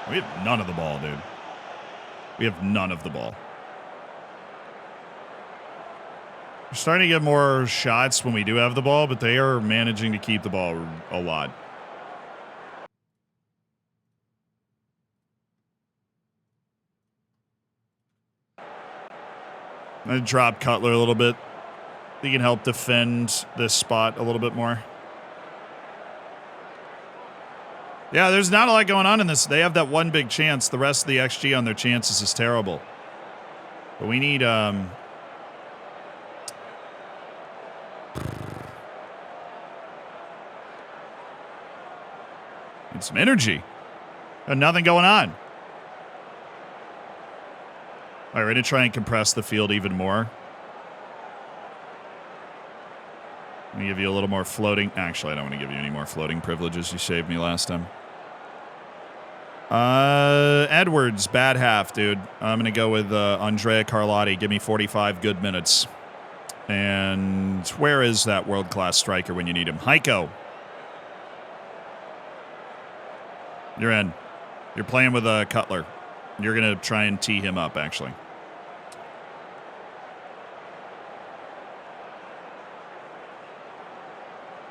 We have none of the ball, dude. We have none of the ball. We're starting to get more shots when we do have the ball, but they are managing to keep the ball a lot. I'm going to drop Cutler a little bit. He can help defend this spot a little bit more. Yeah, there's not a lot going on in this. They have that one big chance. The rest of the XG on their chances is terrible. But we need... need some energy. Got nothing going on. All right, we're going to try and compress the field even more. Let me give you a little more floating. Actually, I don't want to give you any more floating privileges. You saved me last time. Edwards, bad half, dude. I'm going to go with Andrea Carlotti. Give me 45 good minutes. And where is that world-class striker when you need him? Heiko. You're in. You're playing with Cutler. You're going to try and tee him up, actually.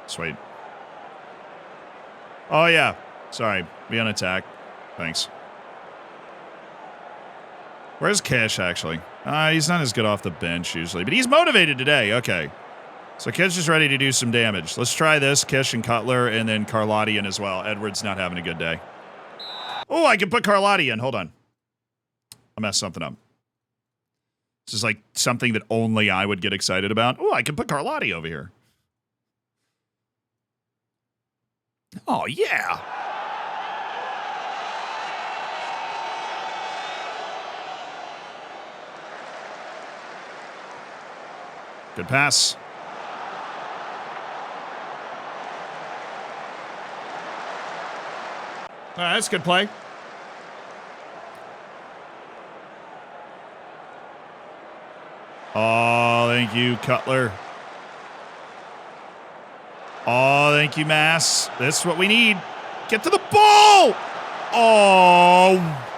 Sweet. Oh, yeah. Sorry. Be on attack. Thanks. Where's Cash, actually? He's not as good off the bench, usually. But he's motivated today. Okay. So Kish is ready to do some damage. Let's try this. Kish and Cutler, and then Carlotti in as well. Edwards not having a good day. Oh, I can put Carlotti in. Hold on. I messed something up. This is like something that only I would get excited about. Oh, I can put Carlotti over here. Oh, yeah. Good pass. All right, that's a good play. Oh, thank you, Cutler. Oh, thank you, Mass. This is what we need. Get to the ball! Oh.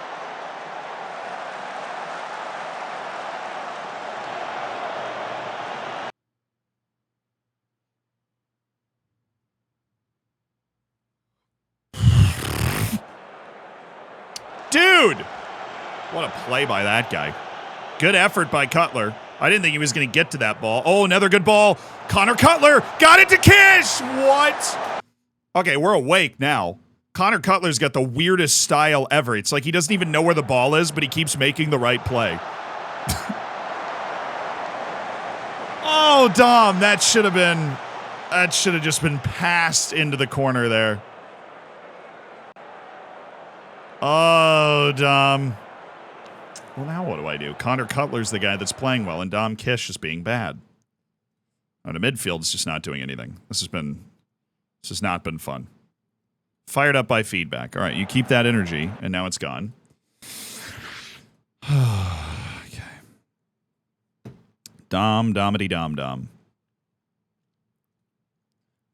What a play by that guy. Good effort by Cutler. I didn't think he was going to get to that ball. Oh, another good ball. Connor Cutler got it to Kish. What? Okay, we're awake now. Connor Cutler's got the weirdest style ever. It's like he doesn't even know where the ball is, but he keeps making the right play. Oh, Dom, that should have just been passed into the corner there. Oh, Dom. Well, now what do I do? Connor Cutler's the guy that's playing well, and Dom Kish is being bad. And the midfield's just not doing anything. This has not been fun. Fired up by feedback. All right, you keep that energy, and now it's gone. Okay. Dom. What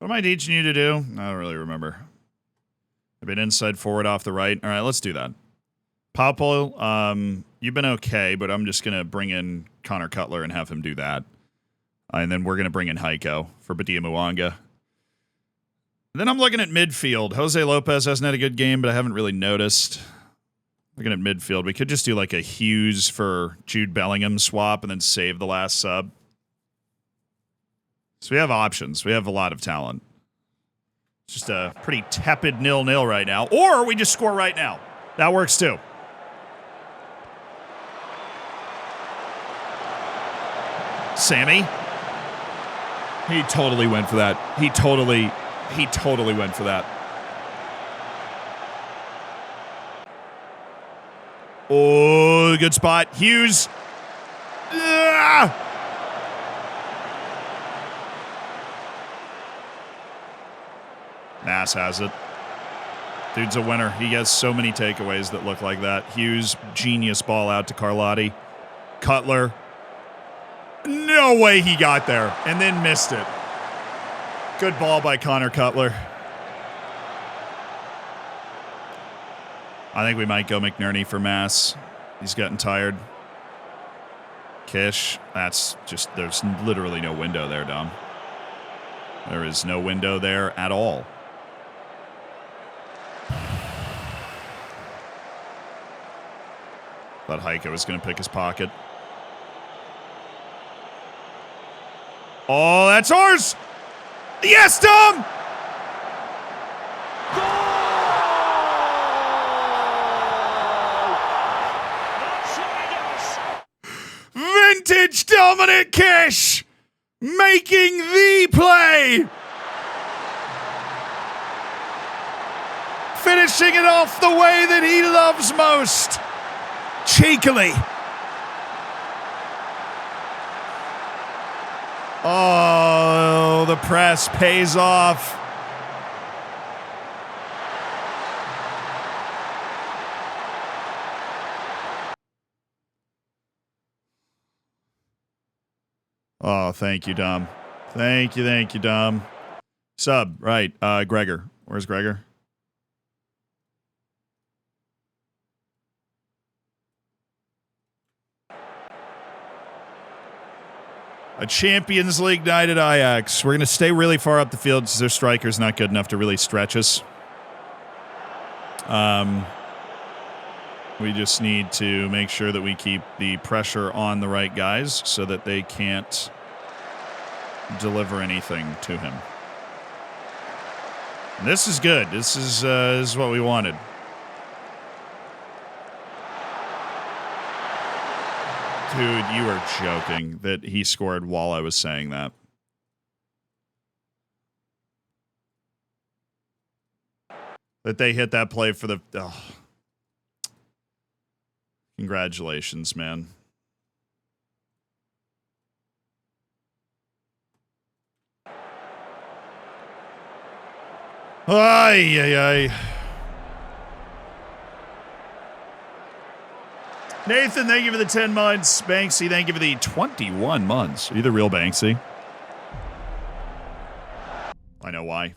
am I teaching you to do? I don't really remember. I've been inside forward off the right. All right, let's do that. Popol, you've been okay, but I'm just going to bring in Connor Cutler and have him do that. And then we're going to bring in Heiko for Badia Mwanga. Then I'm looking at midfield. Jose Lopez hasn't had a good game, but I haven't really noticed. Looking at midfield, we could just do like a Hughes for Jude Bellingham swap and then save the last sub. So we have options. We have a lot of talent. It's just a pretty tepid 0-0 right now. Or we just score right now. That works too. Sammy. He totally went for that. He totally went for that. Oh, good spot. Hughes. Mass has it. Dude's a winner. He has so many takeaways that look like that. Hughes, genius ball out to Carlotti. Cutler. No way he got there and then missed it. Good ball by Connor Cutler. I think we might go McNerney for Mass. He's getting tired. Kish. That's just, there's literally no window there, Dom. There is no window there at all. Thought Heiko was going to pick his pocket. Oh, that's ours! Yes, Dom! Vintage Dominic Kish making the play! Finishing it off the way that he loves most. Cheekily. Oh, the press pays off. Oh, thank you, Dom. Thank you, Dom. Sub, right. Gregor. Where's Gregor? A Champions League night at Ajax. We're going to stay really far up the field because their striker's not good enough to really stretch us. We just need to make sure that we keep the pressure on the right guys so that they can't deliver anything to him. And this is good. This is what we wanted. Dude, you are joking that he scored while I was saying that. That they hit that play for the... Oh. Congratulations, man. Ay, ay, ay. Nathan, thank you for the 10 months. Banksy, thank you for the 21 months. Are you the real Banksy? I know why.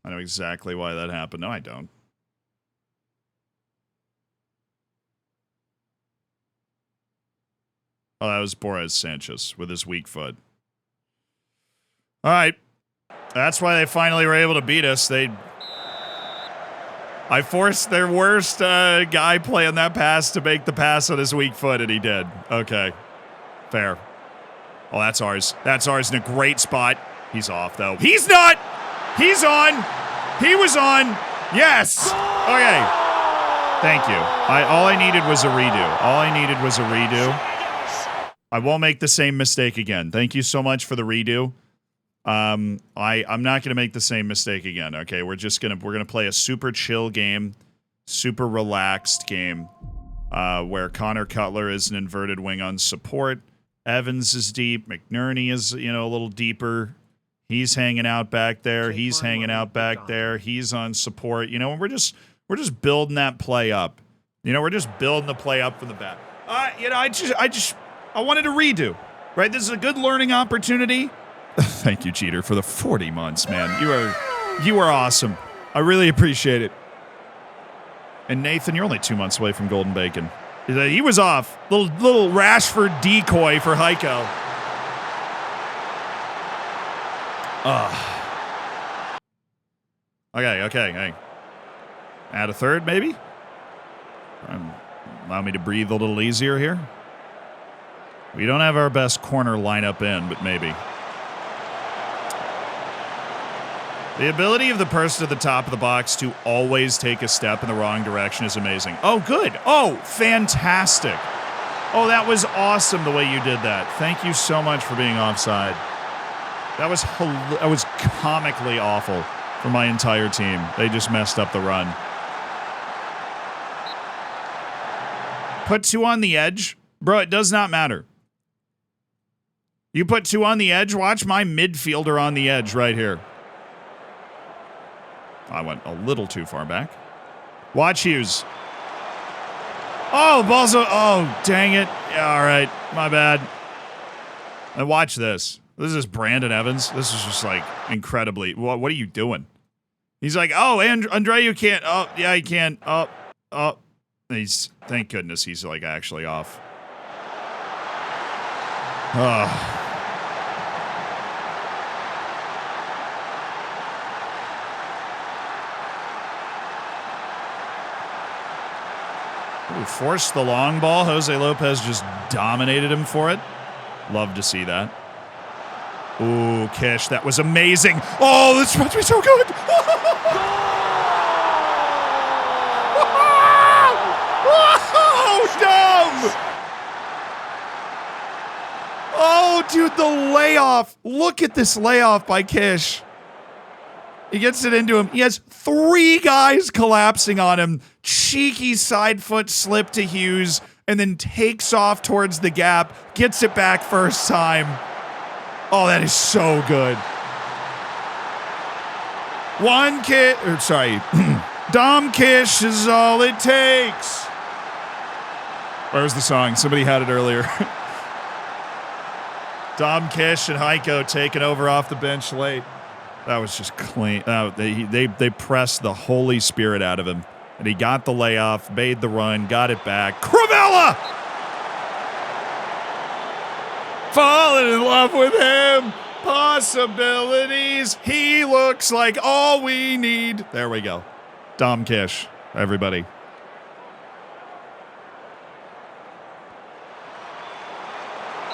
I know exactly why that happened. No, I don't. Oh, that was Boris Sanchez with his weak foot. All right. That's why they finally were able to beat us. I forced their worst guy playing that pass to make the pass on his weak foot, and he did. Okay. Fair. Oh, that's ours. That's ours in a great spot. He's off, though. He's not! He's on! He was on! Yes! Okay. Thank you. All I needed was a redo. All I needed was a redo. I won't make the same mistake again. Thank you so much for the redo. I'm not gonna make the same mistake again. Okay, we're gonna play a super chill game, super relaxed game, where Connor Cutler is an inverted wing on support. Evans is deep. McNerney is a little deeper. He's hanging out back there. He's hanging out back there. He's on support. We're just building that play up. We're just building the play up from the back. I wanted a redo. Right, this is a good learning opportunity. Thank you, Cheater, for the 40 months, man. You are awesome. I really appreciate it. And Nathan, you're only 2 months away from Golden Bacon. He was off. Little Rashford decoy for Heiko. Okay. Hey. Add a third, maybe? Allow me to breathe a little easier here. We don't have our best corner lineup in, but maybe. The ability of the person at the top of the box to always take a step in the wrong direction is amazing. Oh, good. Oh, fantastic. Oh, that was awesome the way you did that. Thank you so much for being offside. That was comically awful for my entire team. They just messed up the run. Put 2 on the edge. Bro, it does not matter. You put 2 on the edge, watch my midfielder on the edge right here. I went a little too far back. Watch Hughes. Oh, oh, dang it. Yeah, all right. My bad. And watch this. This is Brandon Evans. This is just like incredibly. What are you doing? He's like, oh, Andreu can't. Oh, yeah, he can. Oh. Thank goodness he's like actually off. Forced the long ball. Jose Lopez just dominated him for it. Love to see that. Ooh, Kish, that was amazing. Oh, this must be so good. Oh, dumb. Oh, dude, the layoff. Look at this layoff by Kish. He gets it into him. He has 3 guys collapsing on him. Cheeky side foot slip to Hughes, and then takes off towards the gap. Gets it back first time. Oh, that is so good. Dom Kish is all it takes. Where's the song? Somebody had it earlier. Dom Kish and Heiko taking over off the bench late. That was just clean. They pressed the Holy Spirit out of him. And he got the layoff, made the run, got it back. Cravella! Falling in love with him. Possibilities. He looks like all we need. There we go. Dom Kish, everybody.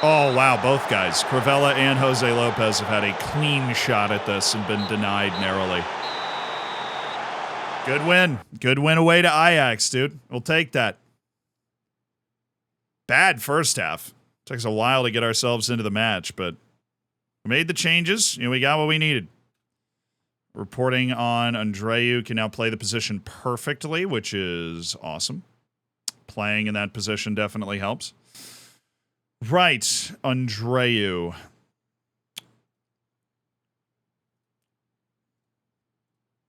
Oh, wow, both guys. Cravella and Jose Lopez have had a clean shot at this and been denied narrowly. Good win. Good win away to Ajax, dude. We'll take that. Bad first half. Took us a while to get ourselves into the match, but we made the changes. We got what we needed. Reporting on Andreu can now play the position perfectly, which is awesome. Playing in that position definitely helps. Right, Andreu.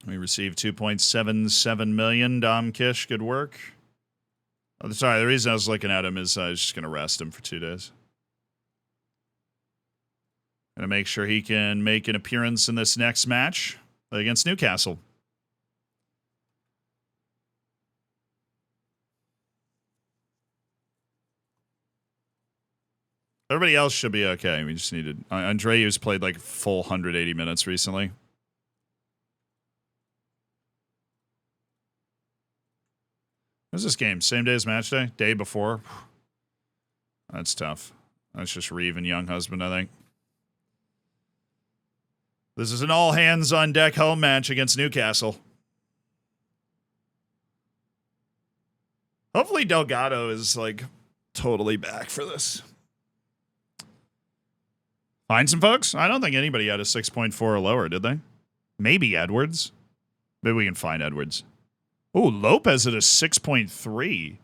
We received 2.77 million. Dom Kish, good work. Oh, sorry, the reason I was looking at him is I was just going to rest him for 2 days. Going to make sure he can make an appearance in this next match against Newcastle. Everybody else should be okay. We just needed... Andreu's played like full 180 minutes recently. When's this game? Same day as match day? Day before? That's tough. That's just Reeve and Young Husband, I think. This is an all-hands-on-deck home match against Newcastle. Hopefully Delgado is, like, totally back for this. Find some folks? I don't think anybody had a 6.4 or lower, did they? Maybe Edwards. Maybe we can find Edwards. Oh, Lopez at a 6.3.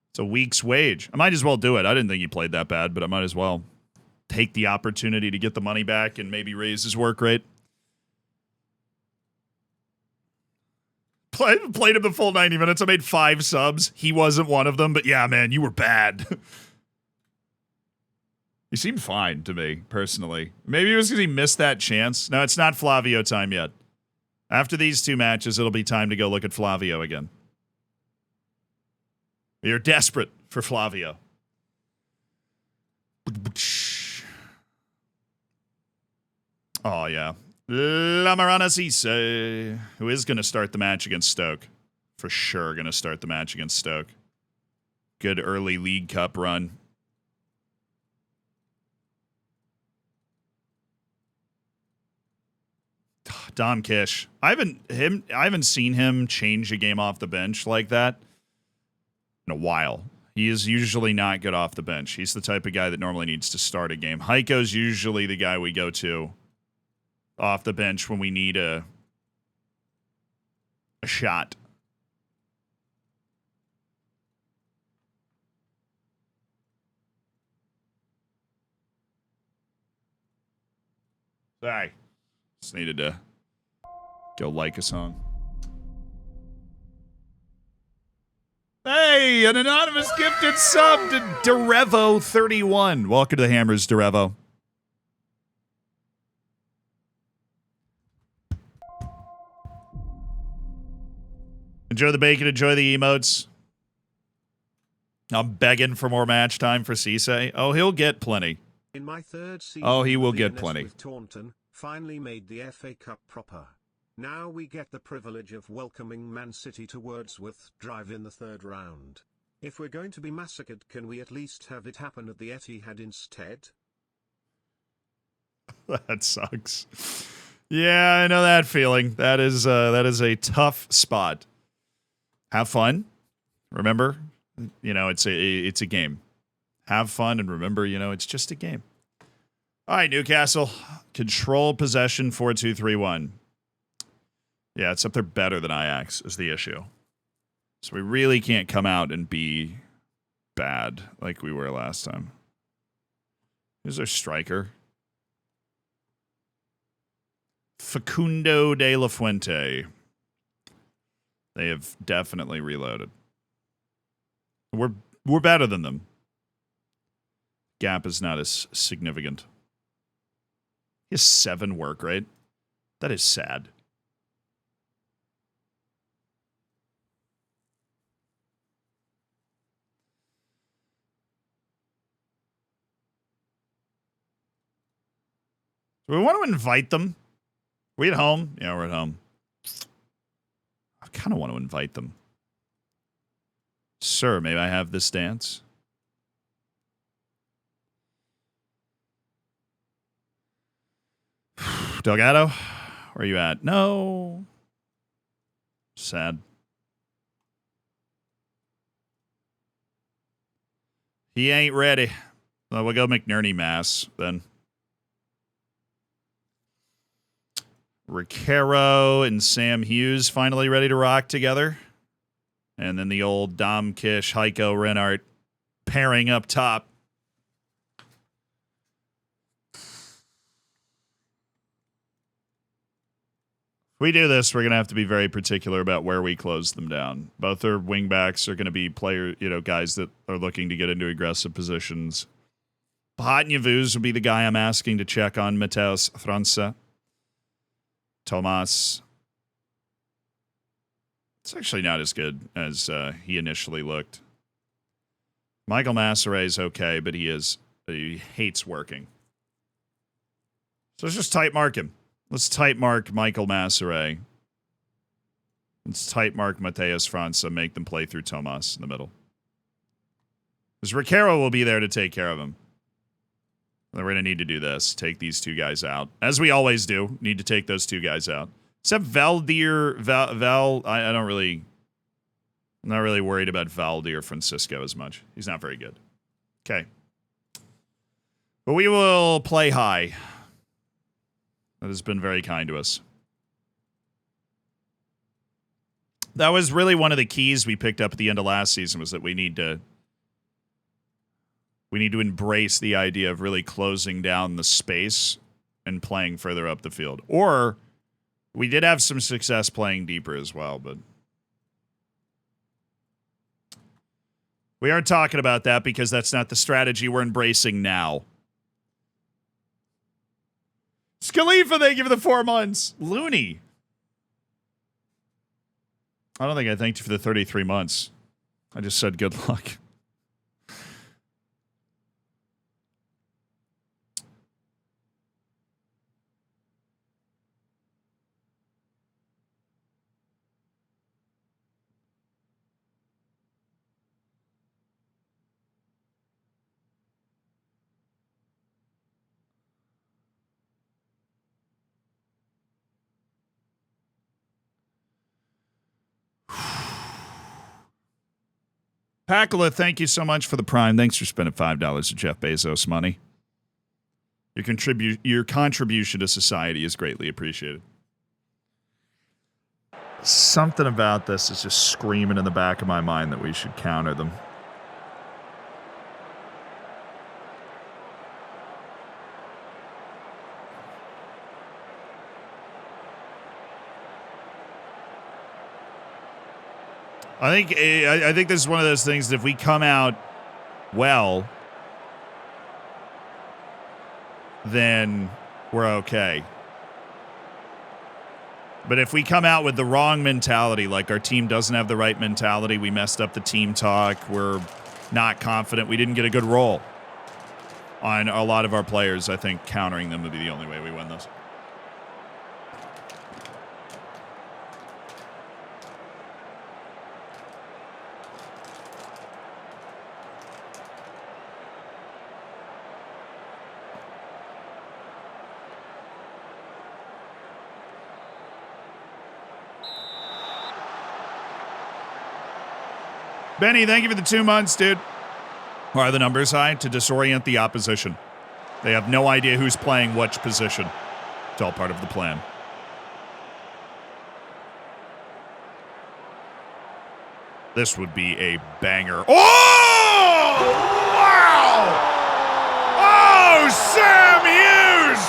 It's a week's wage. I might as well do it. I didn't think he played that bad, but I might as well take the opportunity to get the money back and maybe raise his work rate. Played him the full 90 minutes. I made 5 subs. He wasn't one of them, but yeah, man, you were bad. He seemed fine to me, personally. Maybe it was because he missed that chance. No, it's not Flavio time yet. After these 2 matches, it'll be time to go look at Flavio again. You're desperate for Flavio. Oh, yeah. Lamarana Cisse, who is going to start the match against Stoke. For sure going to start the match against Stoke. Good early League Cup run. Dom Kish. I haven't seen him change a game off the bench like that in a while. He is usually not good off the bench. He's the type of guy that normally needs to start a game. Heiko's usually the guy we go to off the bench when we need a shot. Sorry. Just needed to go like a song. Hey, an anonymous gifted sub to Derevo31. Welcome to the Hammers, Derevo. Enjoy the bacon, enjoy the emotes. I'm begging for more match time for Cisse. Oh, he'll get plenty. In my 3rd season, oh, he will the get NS plenty. With Taunton, finally made the FA Cup proper. Now we get the privilege of welcoming Man City to Wordsworth Drive in the 3rd round. If we're going to be massacred, can we at least have it happen at the Etihad instead? That sucks. Yeah, I know that feeling. That is a tough spot. Have fun. Remember, it's a game. Have fun and remember, it's just a game. All right, Newcastle. Control possession 4-2-3-1. Yeah, except they're better than Ajax is the issue. So we really can't come out and be bad like we were last time. Who's our striker? Facundo de la Fuente. They have definitely reloaded. We're better than them. Gap is not as significant. He has 7 work rate. That is sad. Do we want to invite them? Are we at home? Yeah, we're at home. I kind of want to invite them. Sir, may I have this dance? Delgado, where are you at? No. Sad. He ain't ready. Well, we'll go McNerney Mass then. Ricaro and Sam Hughes finally ready to rock together. And then the old Dom Kish, Heiko Renart pairing up top. If we do this, we're going to have to be very particular about where we close them down. Both their wingbacks are going to be guys that are looking to get into aggressive positions. Pahatnyavuz will be the guy I'm asking to check on Mateus França. Tomas. It's actually not as good as he initially looked. Michael Masseray is okay, but he hates working. So let's just tight mark him. Let's tight mark Michael Masseray. Let's tight mark Mateus França, make them play through Tomas in the middle. Because Riquero will be there to take care of him. And we're going to need to do this. Take these two guys out. As we always do. Need to take those two guys out. Except Valdir, I don't really... I'm not really worried about Valdir Francisco as much. He's not very good. Okay. But we will play high. That has been very kind to us. That was really one of the keys we picked up at the end of last season, was that we need to embrace the idea of really closing down the space and playing further up the field. Or we did have some success playing deeper as well, but we aren't talking about that because that's not the strategy we're embracing now. Scalifa, thank you for the 4 months. Looney. I don't think I thanked you for the 33 months. I just said good luck. Pacula, thank you so much for the Prime. Thanks for spending $5 to Jeff Bezos money. Your contribution to society is greatly appreciated. Something about this is just screaming in the back of my mind that we should counter them. I think this is one of those things that if we come out well, then we're okay. But if we come out with the wrong mentality, like our team doesn't have the right mentality, we messed up the team talk, we're not confident, we didn't get a good roll on a lot of our players, I think countering them would be the only way we win this. Benny, thank you for the 2 months, dude. Are the numbers high? To disorient the opposition. They have no idea who's playing which position. It's all part of the plan. This would be a banger. Oh! Wow! Oh, Sam Hughes!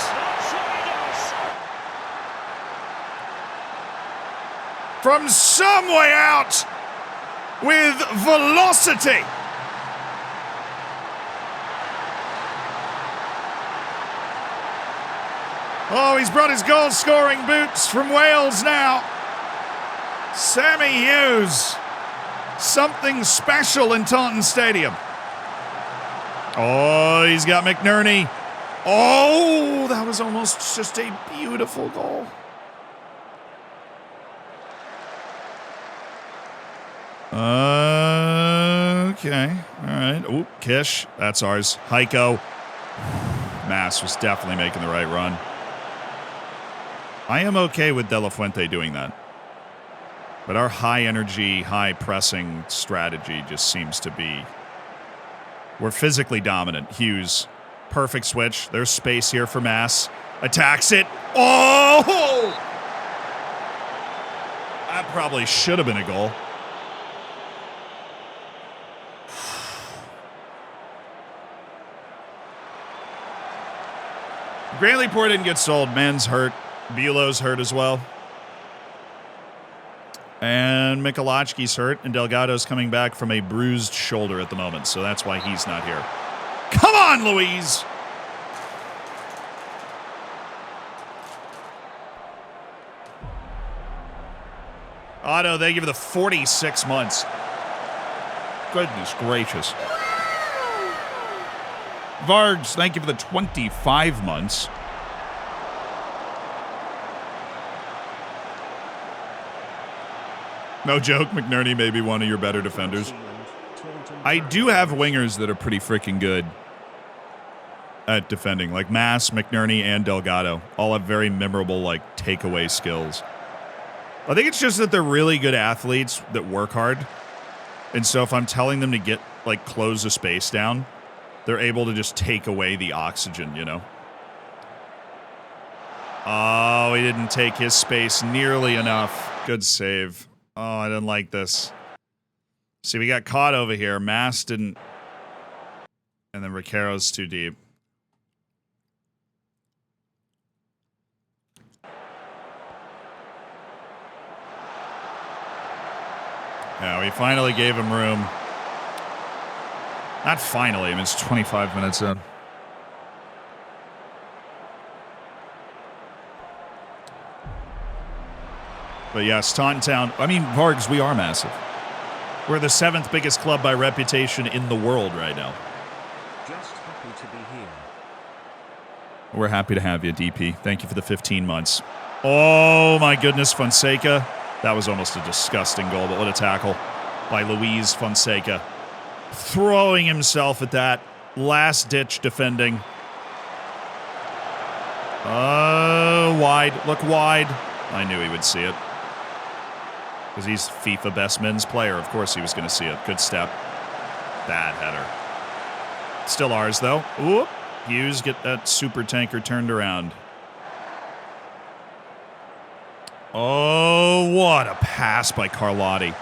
From some way out with velocity. Oh, he's brought his goal-scoring boots from Wales now. Sammy Hughes. Something special in Taunton Stadium. Oh, he's got McNerney. Oh, that was almost just a beautiful goal. Okay. All right. Oop, Kish. That's ours. Heiko. Mass was definitely making the right run. I am okay with De La Fuente doing that. But our high-energy, high-pressing strategy just seems to be... We're physically dominant. Hughes. Perfect switch. There's space here for Mass. Attacks it. Oh! That probably should have been a goal. Granley Poor didn't get sold. Man's hurt. Buloh's hurt as well. And Michalachki's hurt, and Delgado's coming back from a bruised shoulder at the moment, so that's why he's not here. Come on, Louise! Otto, thank you for the 46 months. Goodness gracious. Vargs, thank you for the 25 months. No joke, McNerney may be one of your better defenders. I do have wingers that are pretty freaking good at defending, like Mass, McNerney, and Delgado. All have very memorable, like, takeaway skills. I think it's just that they're really good athletes that work hard. And so if I'm telling them to get, like, close the space down, they're able to just take away the oxygen, you know? Oh, he didn't take his space nearly enough. Good save. Oh, I didn't like this. See, we got caught over here. Mass didn't. And then Ricaro's too deep. Yeah, we finally gave him room. Not finally, I mean, it's 25 minutes in. But yes, Taunton Town. I mean, Vargs, we are massive. We're the 7th biggest club by reputation in the world right now. Just happy to be here. We're happy to have you, DP. Thank you for the 15 months. Oh, my goodness, Fonseca. That was almost a disgusting goal, but what a tackle by Luis Fonseca. Throwing himself at that. Last-ditch defending. Wide. Look wide. I knew he would see it. Because he's FIFA Best Men's Player. Of course he was going to see it. Good step. Bad header. Still ours, though. Whoop. Hughes, get that super tanker turned around. Oh, what a pass by Carlotti.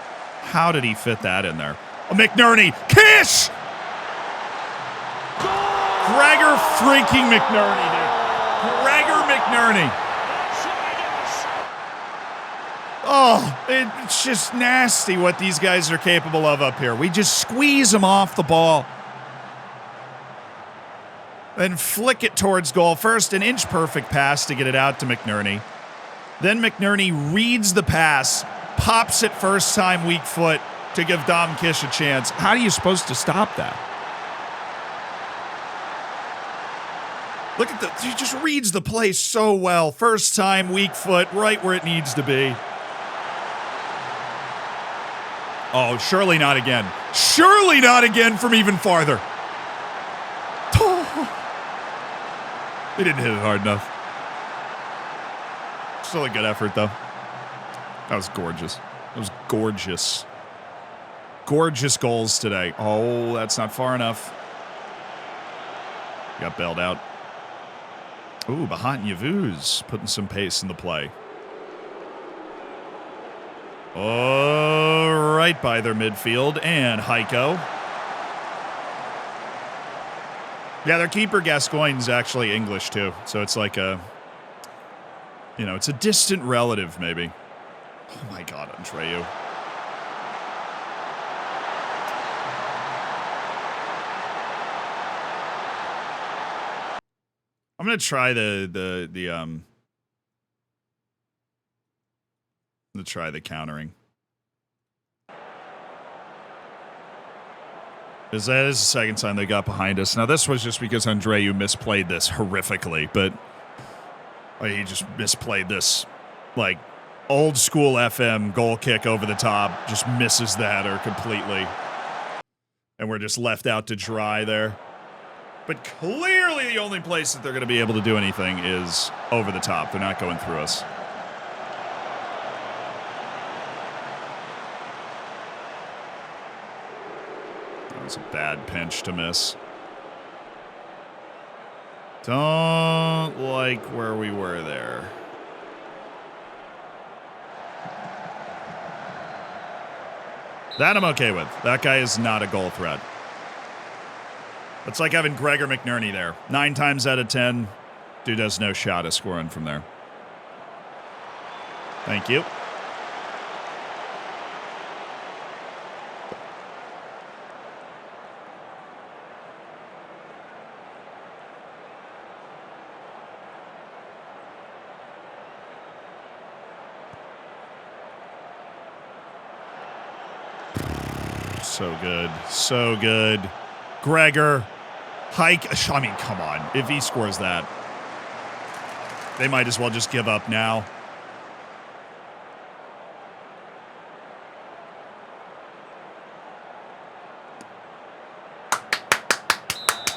How did he fit that in there? Oh, McNerney. Kish! Gregor freaking McNerney, dude. Gregor McNerney. Oh, it's just nasty what these guys are capable of up here. We just squeeze them off the ball. Then flick it towards goal. First, an inch-perfect pass to get it out to McNerney. Then McNerney reads the pass, pops it first time weak foot to give Dom Kish a chance. How are you supposed to stop that? Look at he just reads the play so well. First time weak foot, right where it needs to be. Oh, surely not again. Surely not again from even farther. Oh. They didn't hit it hard enough. Still a good effort, though. That was gorgeous. That was gorgeous. Gorgeous goals today. Oh, that's not far enough. Got bailed out. Ooh, Bahat Yavuz putting some pace in the play. Oh, right by their midfield. And Heiko. Yeah, their keeper Gascoigne's actually English, too. So it's like a, you know, it's a distant relative, maybe. Oh, my God, Andreu. I'm going to try the countering. Because that is the second time they got behind us. Now, this was just because Andreu misplayed this horrifically, but he just misplayed this, like, old school FM goal kick over the top. Just misses the header completely. And we're just left out to dry there. But clearly the only place that they're going to be able to do anything is over the top. They're not going through us. That was a bad pinch to miss. Don't like where we were there. That I'm okay with. That guy is not a goal threat. It's like having Gregor McNerney there. 9 times out of 10, dude has no shot of scoring from there. Thank you. So good. So good. Gregor. Hike. I mean, come on. If he scores that, they might as well just give up now.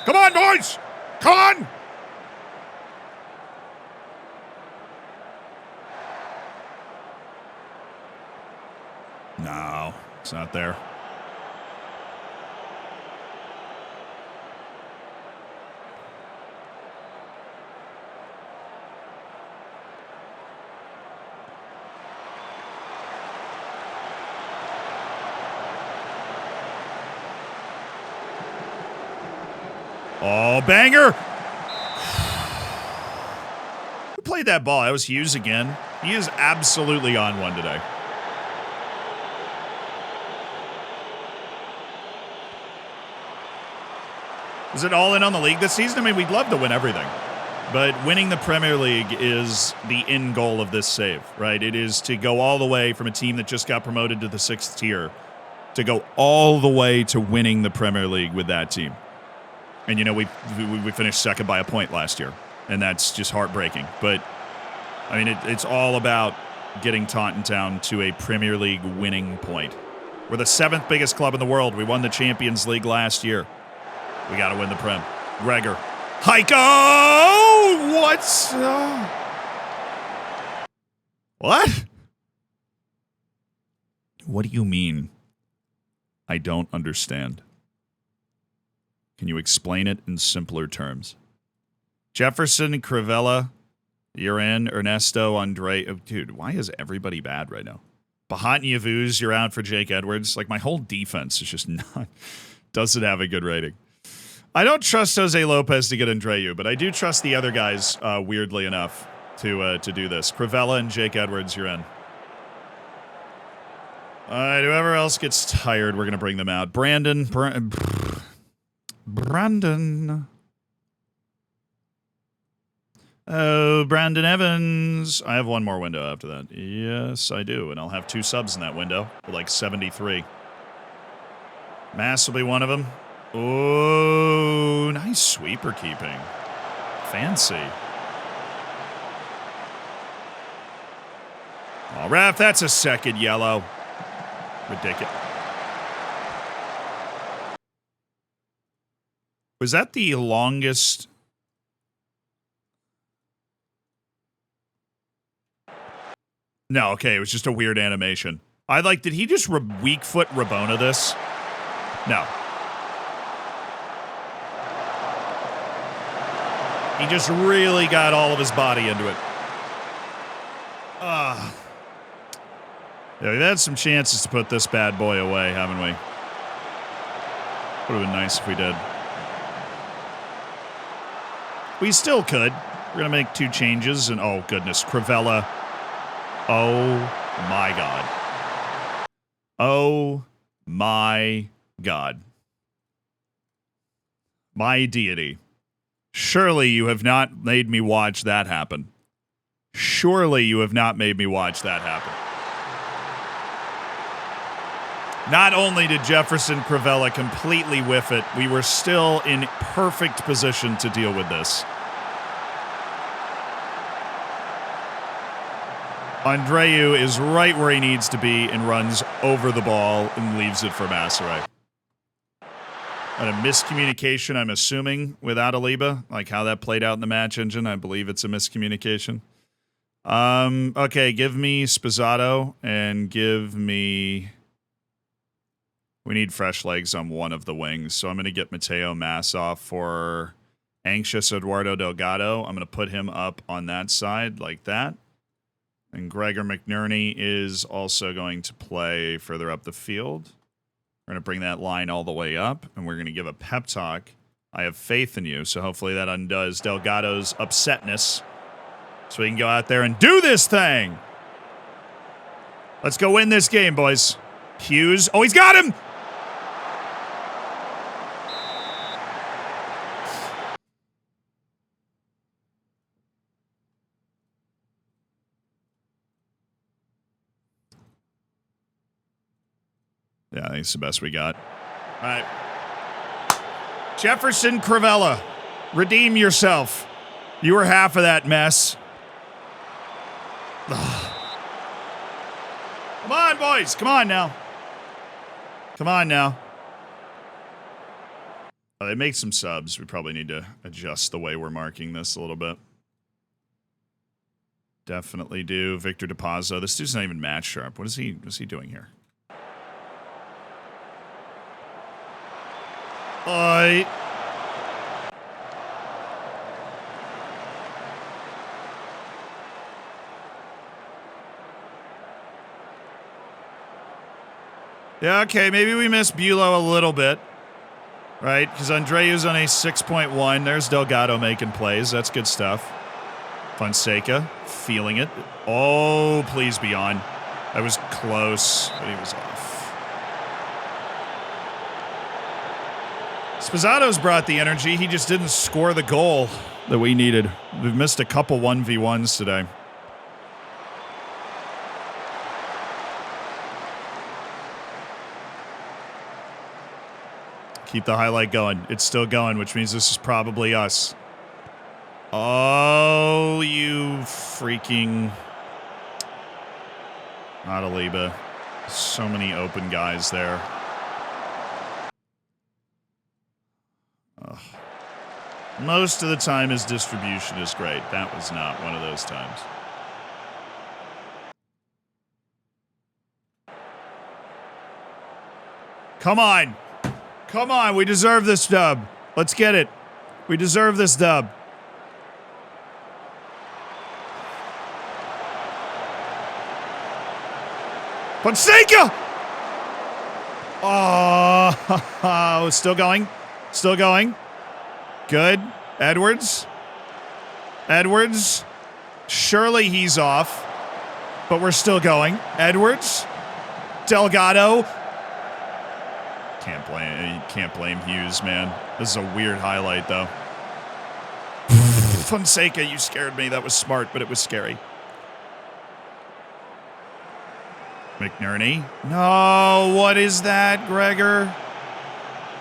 Come on, boys! Come on! No, it's not there. Oh, banger! Who played that ball? That was Hughes again. He is absolutely on one today. Is it all in on the league this season? I mean, we'd love to win everything. But winning the Premier League is the end goal of this save, right? It is to go all the way from a team that just got promoted to the 6th tier to go all the way to winning the Premier League with that team. And, you know, we finished second by a point last year, and that's just heartbreaking. But, I mean, it's all about getting Taunton Town to a Premier League winning point. We're the 7th biggest club in the world. We won the Champions League last year. We got to win the Prem. Gregor. Heiko! What's... What? What do you mean? I don't understand. Can you explain it in simpler terms? Jefferson, Crivella, you're in. Ernesto, Andre. Oh, dude, why is everybody bad right now? Bahat and Yavuz, you're out for Jake Edwards. Like, my whole defense is just not... doesn't have a good rating. I don't trust Jose Lopez to get Andreu, but I do trust the other guys, weirdly enough, to do this. Crivella and Jake Edwards, you're in. All right, whoever else gets tired, we're going to bring them out. Brandon. Oh, Brandon Evans. I have one more window after that. Yes, I do. And I'll have 2 subs in that window for like 73. Mass will be one of them. Oh, nice sweeper keeping. Fancy. Oh, ref, that's a second yellow. Ridiculous. Was that the longest... No, okay, it was just a weird animation. Did he just weak foot Rabona this? No. He just really got all of his body into it. Yeah, we've had some chances to put this bad boy away, haven't we? Would have been nice if we did. We still could. We're going to make 2 changes, and oh, goodness, Crivella. Oh, my God. Oh, my God. My deity. Surely you have not made me watch that happen. Surely you have not made me watch that happen. Not only did Jefferson Crivella completely whiff it, we were still in perfect position to deal with this. Andreu is right where he needs to be and runs over the ball and leaves it for Masseray. And a miscommunication, I'm assuming, with Adaliba, like how that played out in the match engine. I believe it's a miscommunication. Okay, give me Spizzato and give me... We need fresh legs on one of the wings, so I'm going to get Mateo Massoff for anxious Eduardo Delgado. I'm going to put him up on that side like that. And Gregor McNerney is also going to play further up the field. We're going to bring that line all the way up, and we're going to give a pep talk. I have faith in you, so hopefully that undoes Delgado's upsetness. So we can go out there and do this thing! Let's go win this game, boys. Hughes. Oh, he's got him! Yeah, I think it's the best we got. All right. Jefferson Crivella, redeem yourself. You were half of that mess. Ugh. Come on, boys. Come on now. Come on now. They make some subs. We probably need to adjust the way we're marking this a little bit. Definitely do. Victor DePazzo. This dude's not even match sharp. What is he doing here? Yeah, okay, maybe we miss Bulow a little bit. Right? Because Andreu's on a 6.1. There's Delgado making plays. That's good stuff. Fonseca, feeling it. Oh, please be on. That was close, but he was off. Sposado's brought the energy. He just didn't score the goal that we needed. We've missed a couple 1v1s today. Keep the highlight going. It's still going, which means this is probably us. Oh, you freaking... Adaliba. So many open guys there. Ugh. Most of the time his distribution is great. That was not one of those times. Come on. Come on, we deserve this dub. Let's get it. We deserve this dub. Fonseca! Oh, still going. Still going. Good. Edwards. Edwards. Surely he's off. But we're still going. Edwards. Delgado. Can't blame Hughes, man. This is a weird highlight, though. Fonseca, you scared me. That was smart, but it was scary. McNerney. No, what is that, Gregor?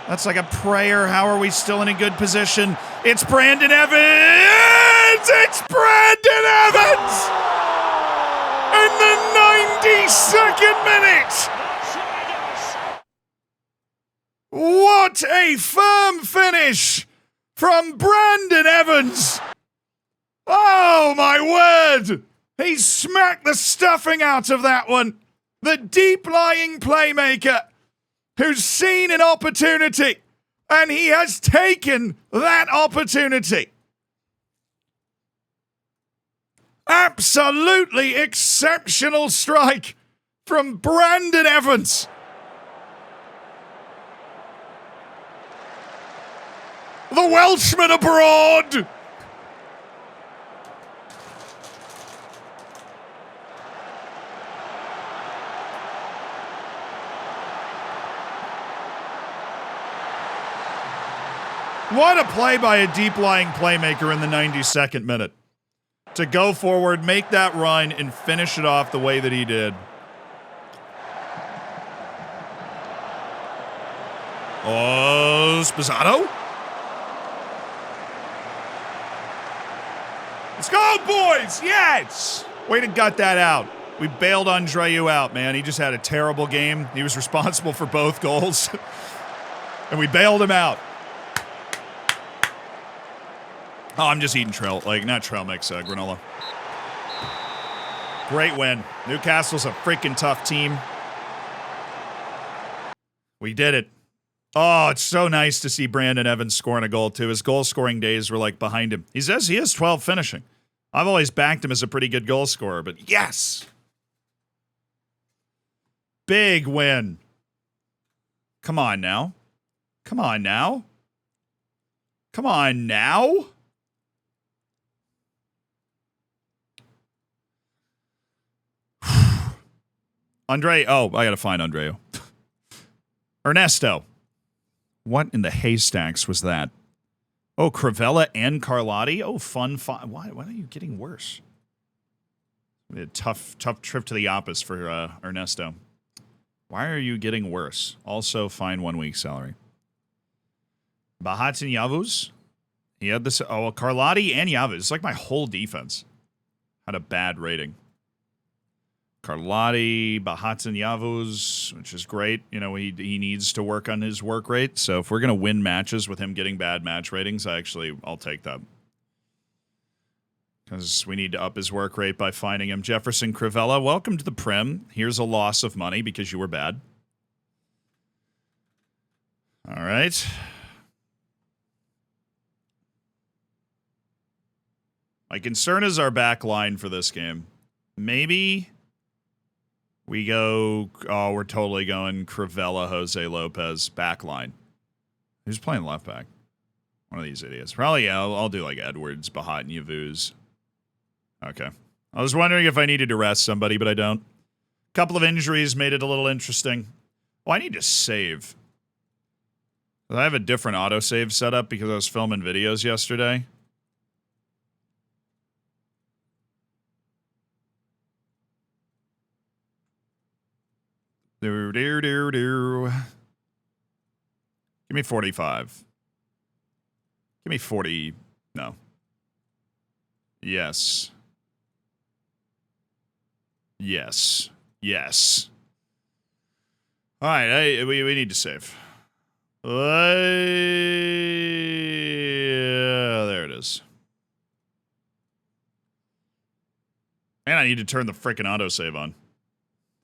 That's like a prayer. How are we still in a good position? It's Brandon Evans! It's Brandon Evans! In the 92nd minute! What a firm finish from Brandon Evans! Oh, my word! He smacked the stuffing out of that one. The deep-lying playmaker who's seen an opportunity, and he has taken that opportunity. Absolutely exceptional strike from Brandon Evans. The Welshman abroad! What a play by a deep-lying playmaker in the 92nd minute. To go forward, make that run, and finish it off the way that he did. Oh, Sposato? Let's go, boys! Yes! Way to gut that out. We bailed Andreu out, man. He just had a terrible game. He was responsible for both goals. And we bailed him out. Oh, I'm just eating trail, not trail mix, granola. Great win. Newcastle's a freaking tough team. We did it. Oh, it's so nice to see Brandon Evans scoring a goal, too. His goal-scoring days were, behind him. He says he has 12 finishing. I've always backed him as a pretty good goal scorer, but yes! Big win. Come on now. Come on now. Come on now. Andre, oh, I gotta find Andreu. Ernesto. What in the haystacks was that? Oh, Crivella and Carlotti? Oh, fun. Why are you getting worse? A tough trip to the Oppas for Ernesto. Why are you getting worse? Also, fine 1 week salary. Bahat and Yavuz. He had this. Oh, Carlotti and Yavuz. It's like my whole defense had a bad rating. Carlotti, Bahatanyavuz, which is great. You know, he needs to work on his work rate. So if we're going to win matches with him getting bad match ratings, I'll take that. Because we need to up his work rate by finding him. Jefferson Crivella, welcome to the Prim. Here's a loss of money because you were bad. All right. My concern is our back line for this game. Maybe we go... Oh, we're totally going Crivella, Jose Lopez, back line. Who's playing left back? One of these idiots. Probably, yeah, I'll do like Edwards, Bahat, and Yavuz. Okay. I was wondering if I needed to rest somebody, but I don't. A couple of injuries made it a little interesting. Oh, I need to save. I have a different autosave set up because I was filming videos yesterday. Give me 45. Give me 40. No. Yes. Yes. Yes. All right, we need to save. There it is. And I need to turn the frickin' autosave on.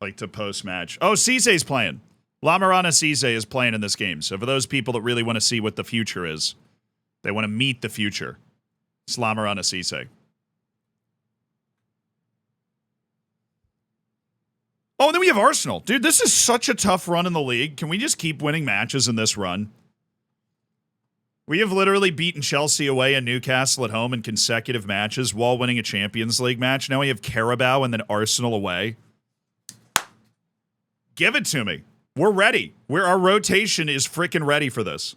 Like to post-match. Oh, Cese's playing. Lamarana Cese is playing in this game. So for those people that really want to see what the future is, they want to meet the future, it's Lamarana Cese. Oh, and then we have Arsenal. Dude, this is such a tough run in the league. Can we just keep winning matches in this run? We have literally beaten Chelsea away and Newcastle at home in consecutive matches while winning a Champions League match. Now we have Carabao and then Arsenal away. Give it to me. We're ready. Our rotation is freaking ready for this.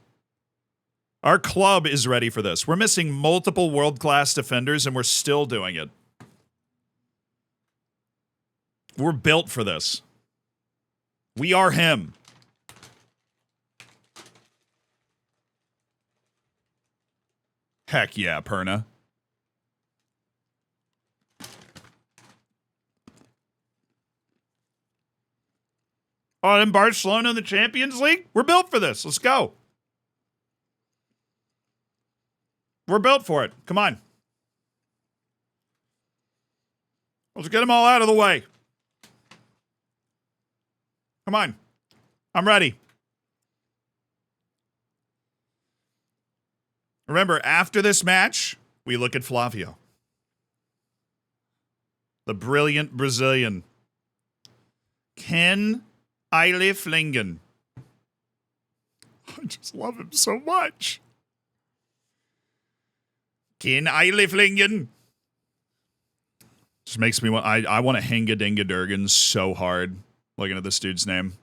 Our club is ready for this. We're missing multiple world-class defenders and we're still doing it. We're built for this. We are him. Heck yeah, Perna. Oh, and Barcelona in the Champions League? We're built for this. Let's go. We're built for it. Come on. Let's get them all out of the way. Come on. I'm ready. Remember, after this match, we look at Flavio. The brilliant Brazilian. Ken Eiliflingen. I just love him so much. Ken Eiliflingen. Just makes me want... I want to Hinga Dinga Durgan so hard. Looking at this dude's name.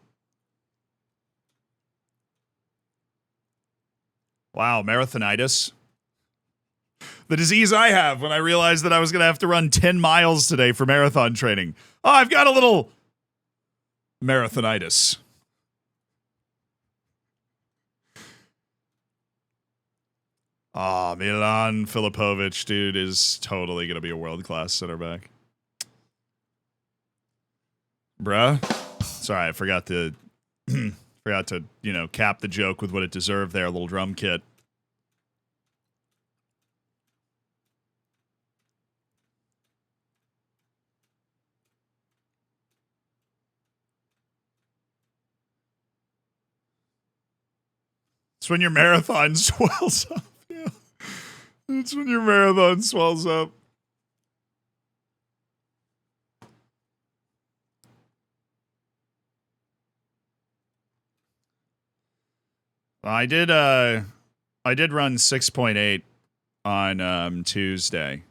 Wow, marathonitis. The disease I have when I realized that I was going to have to run 10 miles today for marathon training. Oh, I've got a little marathonitis. Oh, Milan Filipovic, dude, is totally going to be a world-class center back. Bruh. Sorry, I forgot to, cap the joke with what it deserved there, a little drum kit. It's when your marathon swells up. Yeah. It's when your marathon swells up. I did run 6.8 on Tuesday.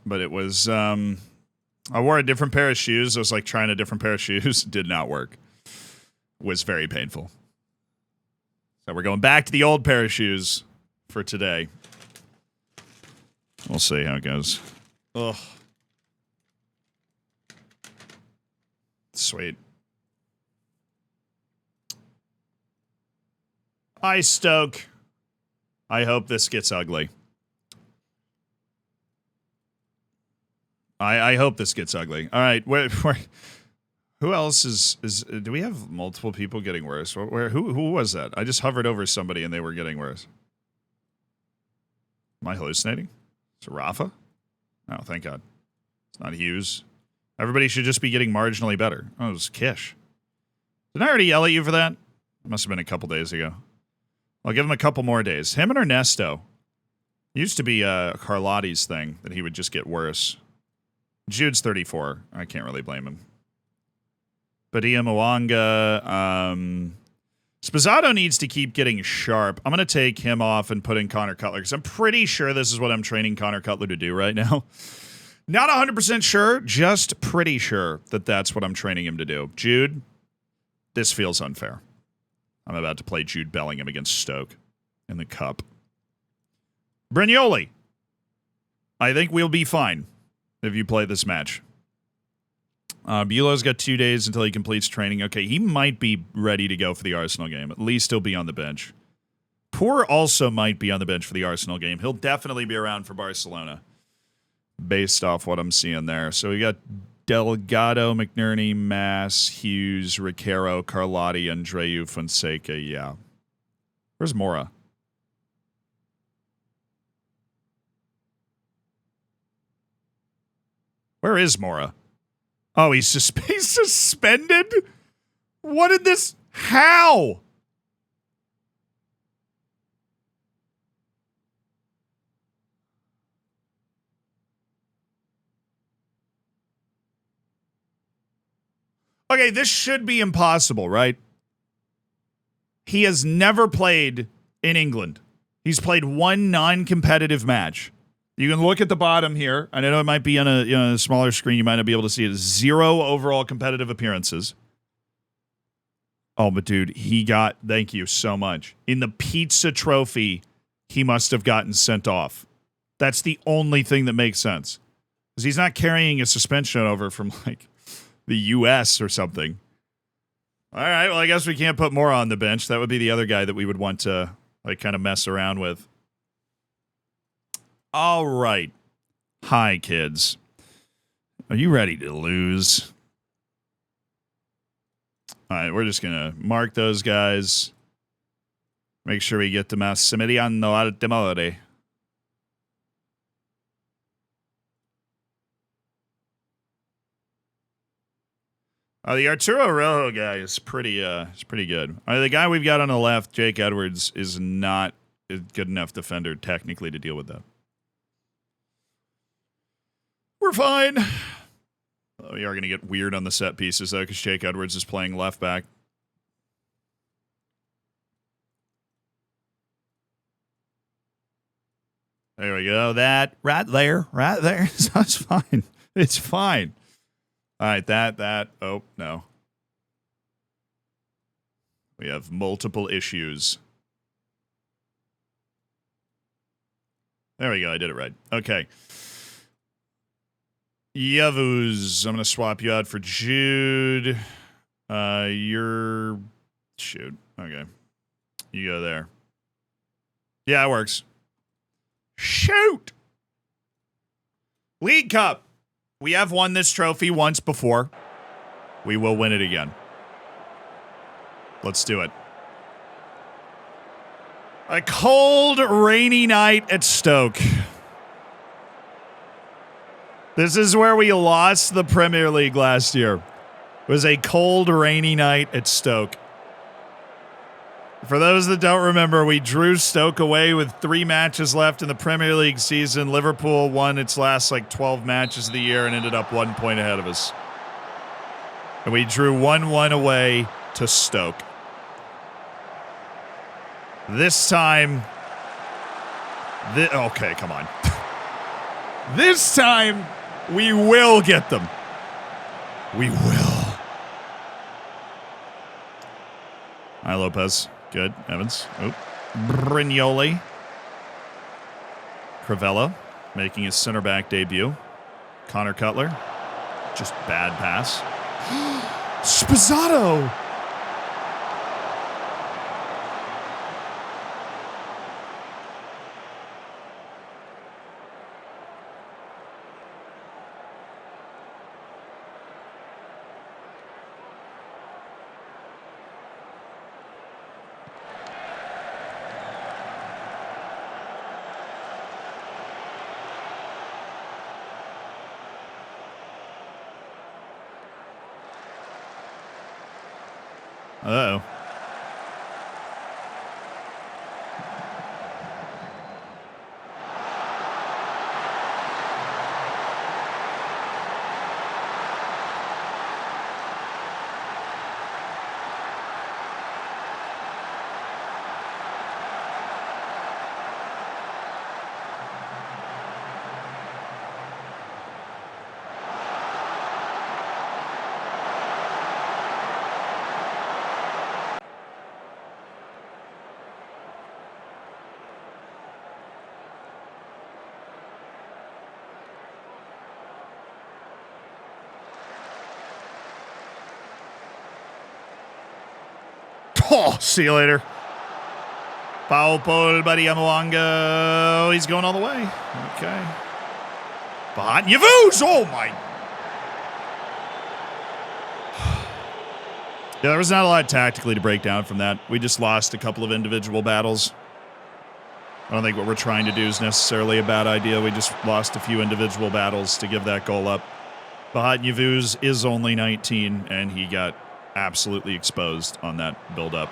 But it was I wore a different pair of shoes. I was like trying a different pair of shoes. Did not work. Was very painful. So we're going back to the old pair of shoes for today. We'll see how it goes. Ugh. Sweet. Hi, Stoke. I hope this gets ugly. I hope this gets ugly. All right, who else is do we have multiple people getting worse? Who was that? I just hovered over somebody and they were getting worse. Am I hallucinating? Is it Rafa? Oh, thank God. It's not Hughes. Everybody should just be getting marginally better. Oh, it was Kish. Didn't I already yell at you for that? It must have been a couple days ago. I'll give him a couple more days. Him and Ernesto. It used to be Carlotti's thing that he would just get worse. Jude's 34. I can't really blame him. Badia Mwanga. Spazzato needs to keep getting sharp. I'm going to take him off and put in Connor Cutler because I'm pretty sure this is what I'm training Connor Cutler to do right now. Not 100% sure, just pretty sure that that's what I'm training him to do. Jude, this feels unfair. I'm about to play Jude Bellingham against Stoke in the Cup. Brignoli, I think we'll be fine if you play this match. Buloh's got 2 days until he completes training. Okay, he might be ready to go for the Arsenal game. At least he'll be on the bench. Poor also might be on the bench for the Arsenal game. He'll definitely be around for Barcelona, based off what I'm seeing there. So we got Delgado, McNerney, Mass, Hughes, Riquero, Carlotti, Andreu, Fonseca. Yeah. Where's Mora? Where is Mora? Oh, he's suspended? What did this... How? Okay, this should be impossible, right? He has never played in England. He's played one non-competitive match. You can look at the bottom here. I know it might be on a smaller screen. You might not be able to see it. 0 overall competitive appearances. Oh, but dude, thank you so much. In the pizza trophy, he must have gotten sent off. That's the only thing that makes sense. Because he's not carrying a suspension over from, like, the U.S. or something. All right, well, I guess we can't put Mora on the bench. That would be the other guy that we would want to, like, kind of mess around with. All right. Hi, kids. Are you ready to lose? All right, we're just going to mark those guys. Make sure we get to Massimiliano Altemore. The Arturo Rojo guy is pretty good. The guy we've got on the left, Jake Edwards, is not a good enough defender technically to deal with that. We're fine. We are going to get weird on the set pieces, though, because Jake Edwards is playing left back. There we go. That right there. That's fine. It's fine. All right, that. Oh, no. We have multiple issues. There we go. I did it right. Okay. Yavuz, I'm going to swap you out for Jude. Shoot. Okay. You go there. Yeah, it works. Shoot! League Cup. We have won this trophy once before. We will win it again. Let's do it. A cold, rainy night at Stoke. This is where we lost the Premier League last year. It was a cold, rainy night at Stoke. For those that don't remember, we drew Stoke away with 3 matches left in the Premier League season. Liverpool won its last 12 matches of the year and ended up 1 point ahead of us. And we drew 1-1 away to Stoke. This time... okay, come on. This time... we will get them. We will. Hi, Lopez. Good. Evans. Oh. Brignoli. Crivella making his center back debut. Connor Cutler. Just bad pass. Spazzato. Uh-oh. Oh, see you later. Foul pole, buddy Amoanga. He's going all the way. Okay. Behind Yavuz. Oh, my. Yeah, there was not a lot tactically to break down from that. We just lost a couple of individual battles. I don't think what we're trying to do is necessarily a bad idea. We just lost a few individual battles to give that goal up. Behind Yavuz is only 19, and he got absolutely exposed on that build-up.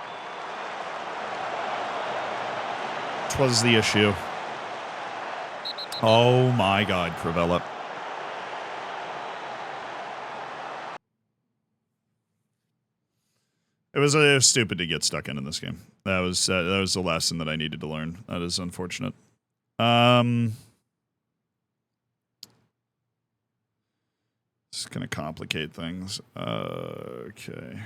Which was the issue. Oh my God, Crivella. It was stupid to get stuck in this game. That was the lesson that I needed to learn. That is unfortunate. It's going to complicate things. Okay.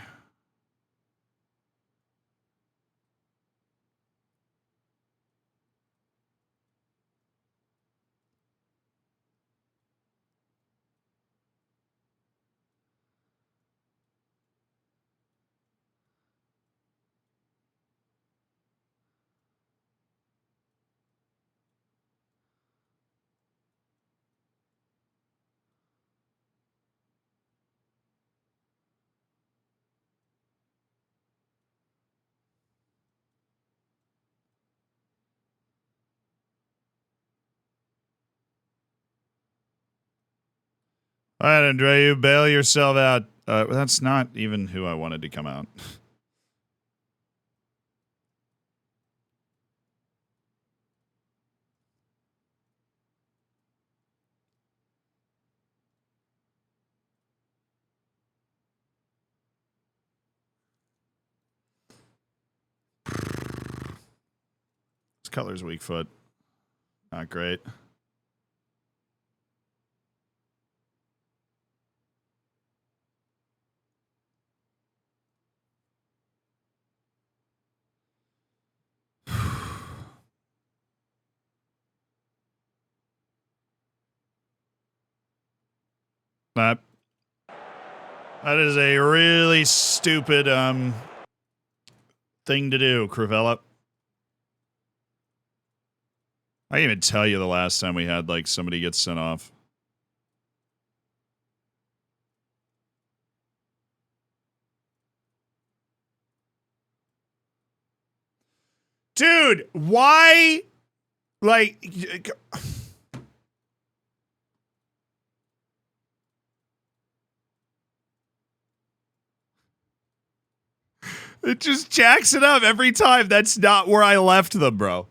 All right, Andre, you bail yourself out. That's not even who I wanted to come out. This Cutler's weak foot. Not great. That is a really stupid thing to do, Crivella. I can't even tell you the last time we had like somebody get sent off. Dude, why? Like, it just jacks it up every time. That's not where I left them, bro.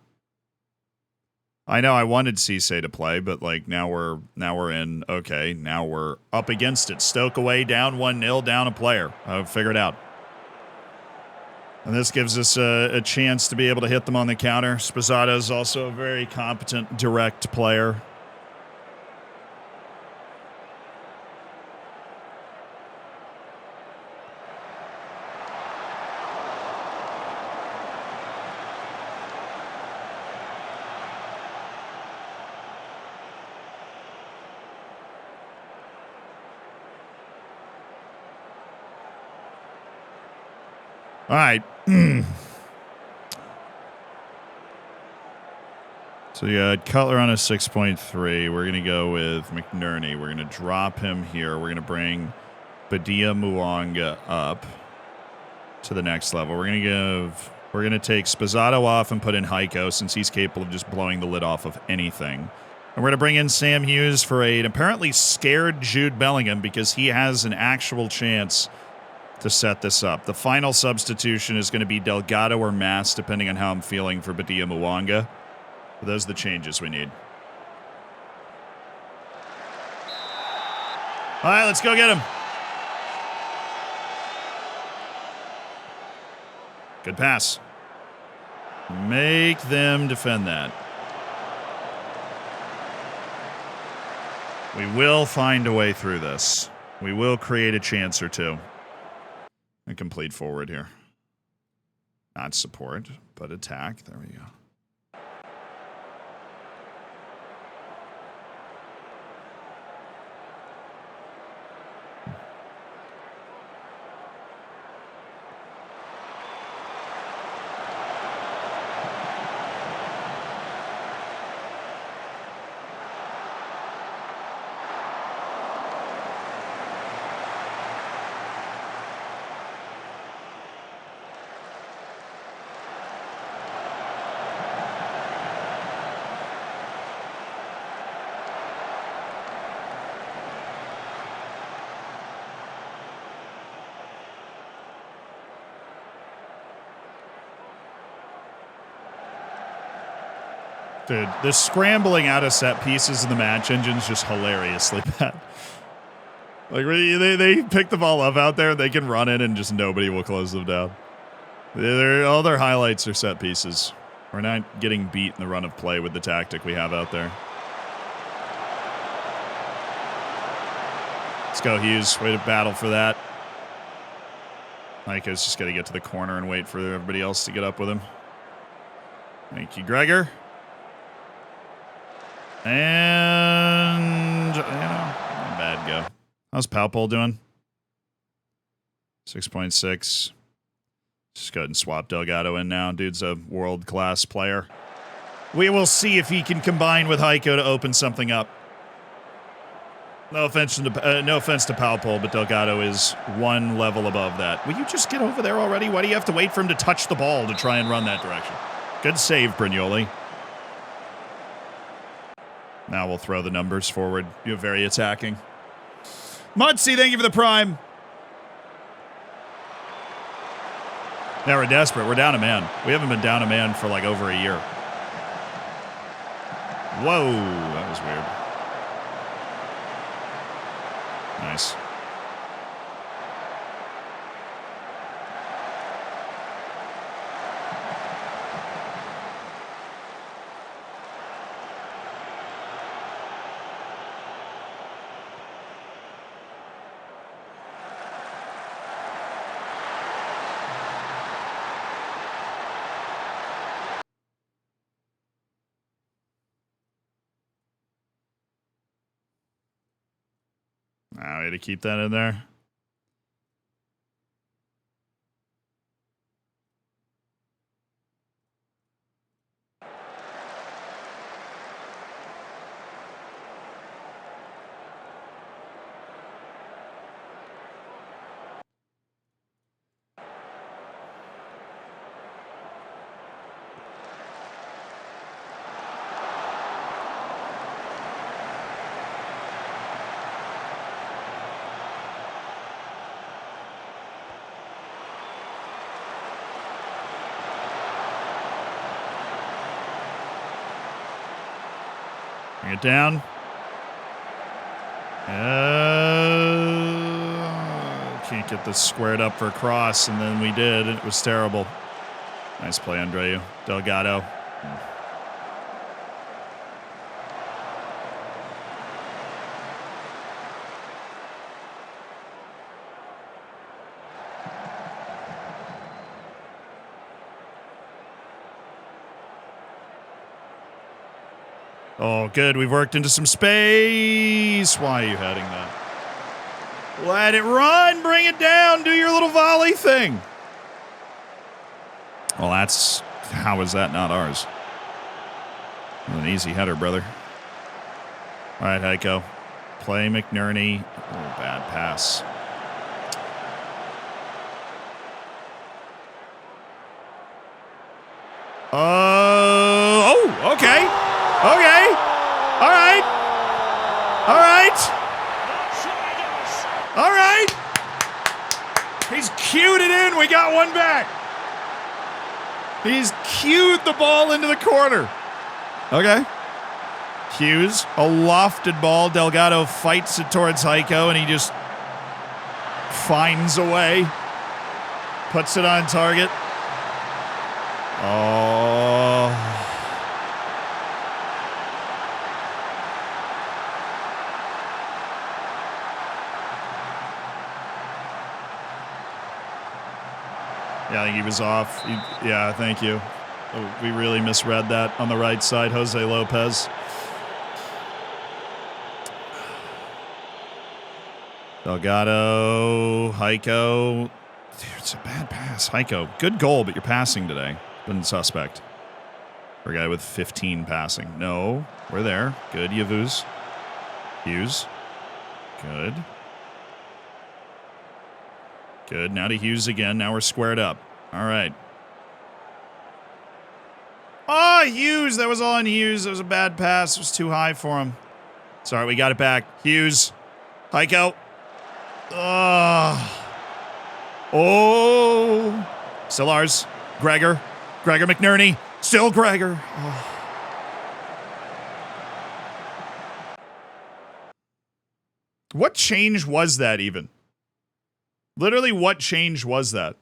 I know I wanted Cisse to play, but like now we're in. Okay, now we're up against it. Stoke away, down 1-0, down a player. I've figured it out. And this gives us a chance to be able to hit them on the counter. Sposato is also a very competent, direct player. All right. So you had Cutler on a 6.3. We're going to go with McNerney. We're going to drop him here. We're going to bring Badia Muanga up to the next level. We're going to take Sposato off and put in Heiko since he's capable of just blowing the lid off of anything. And we're going to bring in Sam Hughes for an apparently scared Jude Bellingham because he has an actual chance to set this up. The final substitution is going to be Delgado or Mass, depending on how I'm feeling for Badia Mwanga. But those are the changes we need. All right, let's go get him. Good pass. Make them defend that. We will find a way through this. We will create a chance or two. A complete forward here. Not support, but attack. There we go. Dude, the scrambling out of set pieces in the match engine is just hilariously bad. Like, they pick the ball up out there, they can run it, and just nobody will close them down. All their highlights are set pieces. We're not getting beat in the run of play with the tactic we have out there. Let's go, Hughes. Way to battle for that. Micah's just got to get to the corner and wait for everybody else to get up with him. Thank you, Gregor. And, you know, not bad go. How's Palpol doing? 6.6. Just go ahead and swap Delgado in now. Dude's a world-class player. We will see if he can combine with Heiko to open something up. No offense to Palpol, but Delgado is one level above that. Will you just get over there already? Why do you have to wait for him to touch the ball to try and run that direction? Good save, Brignoli. Now we'll throw the numbers forward. You're very attacking. Mudsy, thank you for the prime. Now we're desperate. We're down a man. We haven't been down a man for like over a year. Whoa, that was weird. Nice. Way to keep that in there. Bring it down. Can't get this squared up for a cross, and then we did. It was terrible. Nice play, Andreu. Delgado. Oh, good. We've worked into some space. Why are you heading that? Let it run. Bring it down. Do your little volley thing. Well, that's... How is that not ours? An easy header, brother. All right, Heiko. Play McNerney. Oh, bad pass. Oh, okay. Okay. All right. All right. All right. He's cued it in. We got one back. He's cued the ball into the corner. Okay. Hughes, a lofted ball. Delgado fights it towards Heiko, and he just finds a way. Puts it on target. Oh. Yeah, I think he was off. Yeah, thank you. Oh, we really misread that on the right side. Jose Lopez. Delgado, Heiko. Dude, it's a bad pass. Heiko, good goal, but you're passing today. Been suspect. For a guy with 15 passing. No, we're there. Good, Yavuz. Hughes. Good. Good, now to Hughes again. Now we're squared up. All right. Oh, Hughes. That was all on Hughes. That was a bad pass. It was too high for him. Sorry, we got it back. Hughes. Heiko. Oh. Still ours. Gregor McNerney. Still Gregor. Oh. What change was that even? Literally, what change was that?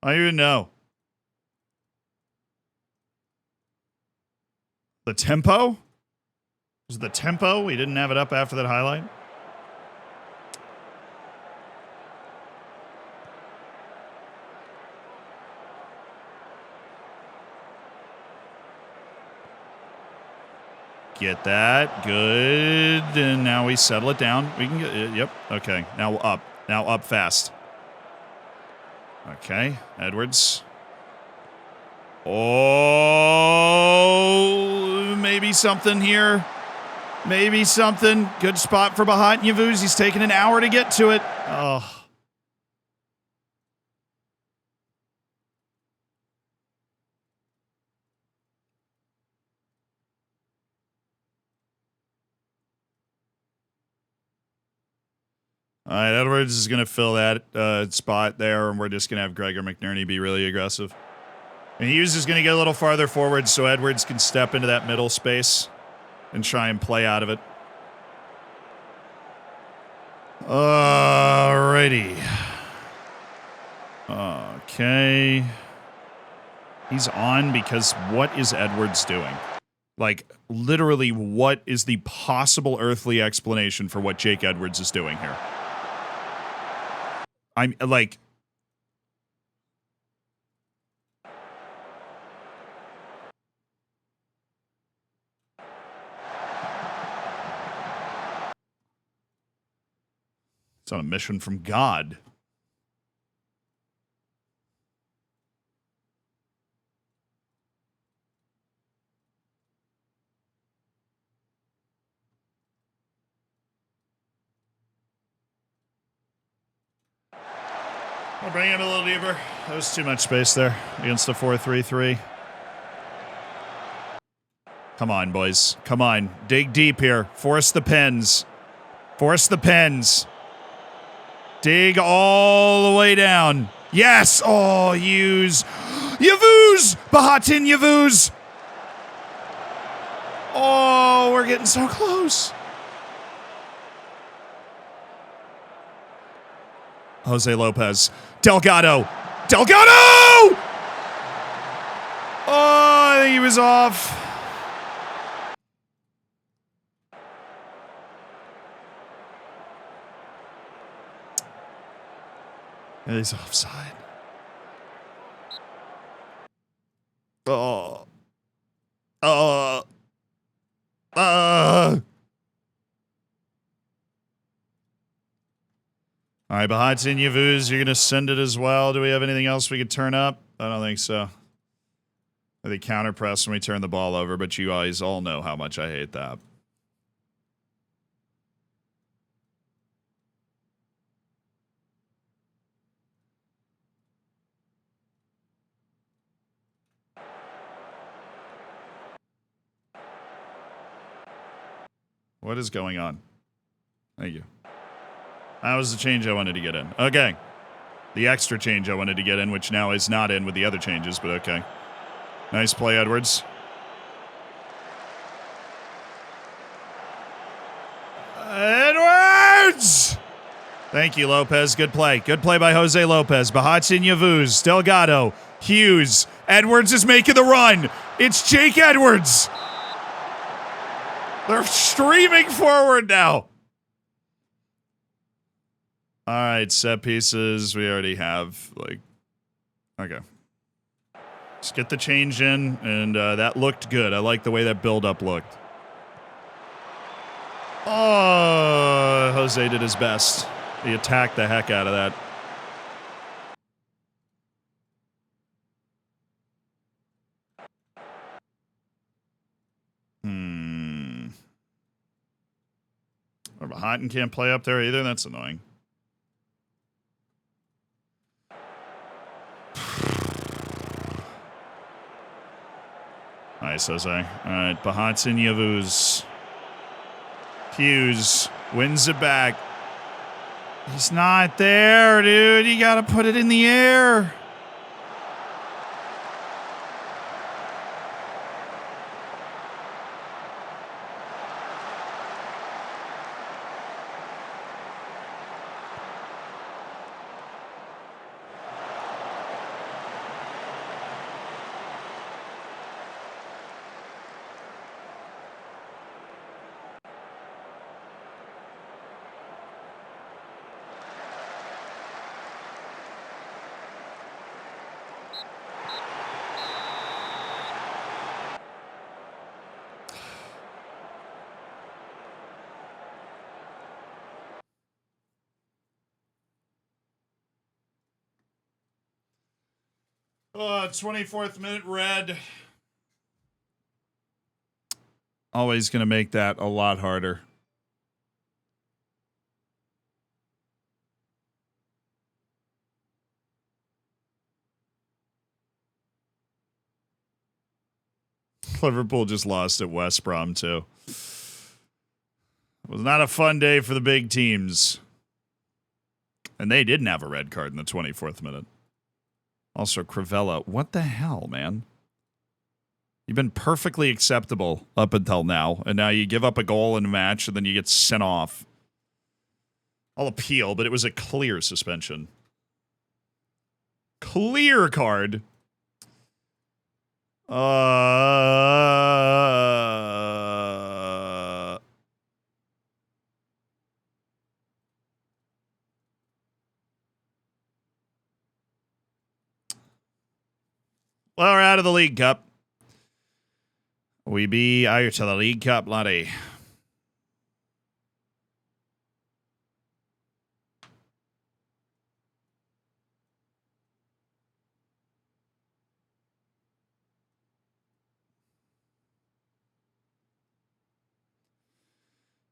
I don't even know. The tempo? Was it the tempo? We didn't have it up after that highlight? Get that. Good. And now we settle it down. We can get it. Yep. Okay. Now up. Now up fast. Okay. Edwards. Oh, maybe something here. Maybe something. Good spot for behind Yavuz. He's taking an hour to get to it. Oh. All right, Edwards is going to fill that spot there, and we're just going to have Gregor McNerney be really aggressive. And Hughes is going to get a little farther forward so Edwards can step into that middle space and try and play out of it. Alrighty. Okay. He's on because what is Edwards doing? Like, literally, what is the possible earthly explanation for what Jake Edwards is doing here? I'm like... It's on a mission from God. I'll bring him a little deeper. That was too much space there against the 4-3-3. Come on, boys. Come on. Dig deep here. Force the pins. Force the pins. Dig all the way down. Yes! Oh, Hughes. Yavuz! Bahatin Yavuz! Oh, we're getting so close. Jose Lopez. Delgado! Delgado! Oh, I think he was off. Yeah, he's offside. Oh. All right, Bahatsin Yavuz, you're going to send it as well. Do we have anything else we could turn up? I don't think so. I think counter press when we turn the ball over, but you guys all know how much I hate that. What is going on? Thank you. That was the change I wanted to get in. Okay. The extra change I wanted to get in, which now is not in with the other changes, but okay. Nice play, Edwards. Edwards! Thank you, Lopez. Good play. Good play by Jose Lopez. Bahatsin Yavuz. Delgado. Hughes. Edwards is making the run. It's Jake Edwards. They're streaming forward now. All right, set pieces. We already have, like, okay. Just get the change in, and that looked good. I like the way that build-up looked. Oh, Jose did his best. He attacked the heck out of that. Houghton can't play up there either. That's annoying. Nice, Jose. All right, Bahatsin Yavuz. Hughes wins it back. He's not there, dude. You got to put it in the air. Oh, 24th minute red. Always going to make that a lot harder. Liverpool just lost at West Brom, too. It was not a fun day for the big teams. And they didn't have a red card in the 24th minute. Also, Crivella, what the hell, man? You've been perfectly acceptable up until now, and now you give up a goal in a match, and then you get sent off. I'll appeal, but it was a clear suspension. Clear card. Well, we're out of the League Cup. We be out of the League Cup, laddie.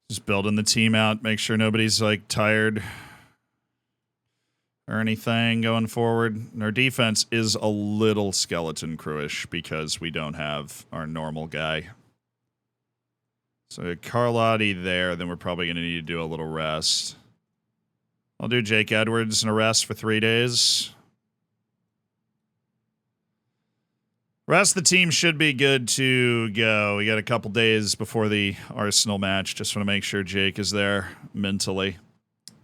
Just building the team out, make sure nobody's like tired or anything going forward. And our defense is a little skeleton crewish because we don't have our normal guy. So Carlotti there, then we're probably going to need to do a little rest. I'll do Jake Edwards and a rest for 3 days. Rest of the team should be good to go. We got a couple days before the Arsenal match. Just want to make sure Jake is there mentally.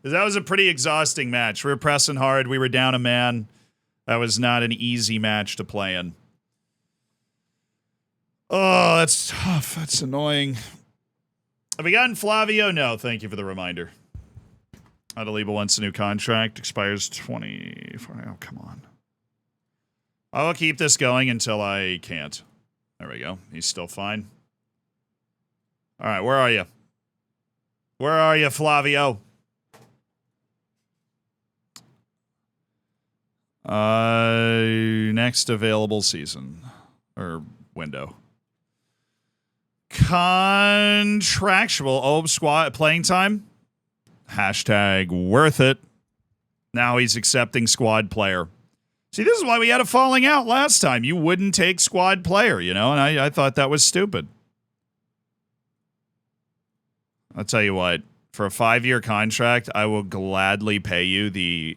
That was a pretty exhausting match. We were pressing hard. We were down a man. That was not an easy match to play in. Oh, that's tough. That's annoying. Have we gotten Flavio? No, thank you for the reminder. Adeliba wants a new contract. Expires 24. Oh, come on. I'll keep this going until I can't. There we go. He's still fine. All right, where are you? Where are you, Flavio? Next available season or window. Contractual squad playing time. Hashtag worth it. Now he's accepting squad player. See, this is why we had a falling out last time. You wouldn't take squad player, you know, and I thought that was stupid. I'll tell you what, for a 5-year contract, I will gladly pay you the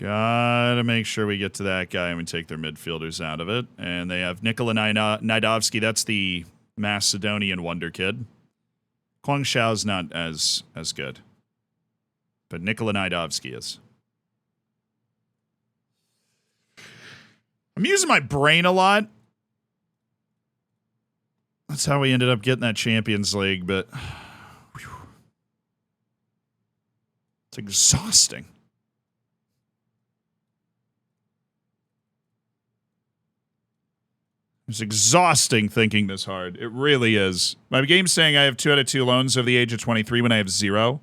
Gotta make sure we get to that guy and we take their midfielders out of it. And they have Nikola Naidovsky. That's the Macedonian wonder kid. Kwang Shao's not as good. But Nikola Naidovsky is. I'm using my brain a lot. That's how we ended up getting that Champions League, but whew, it's exhausting. It's exhausting thinking this hard. It really is. My game's saying I have 2 out of 2 loans over the age of 23 when I have 0.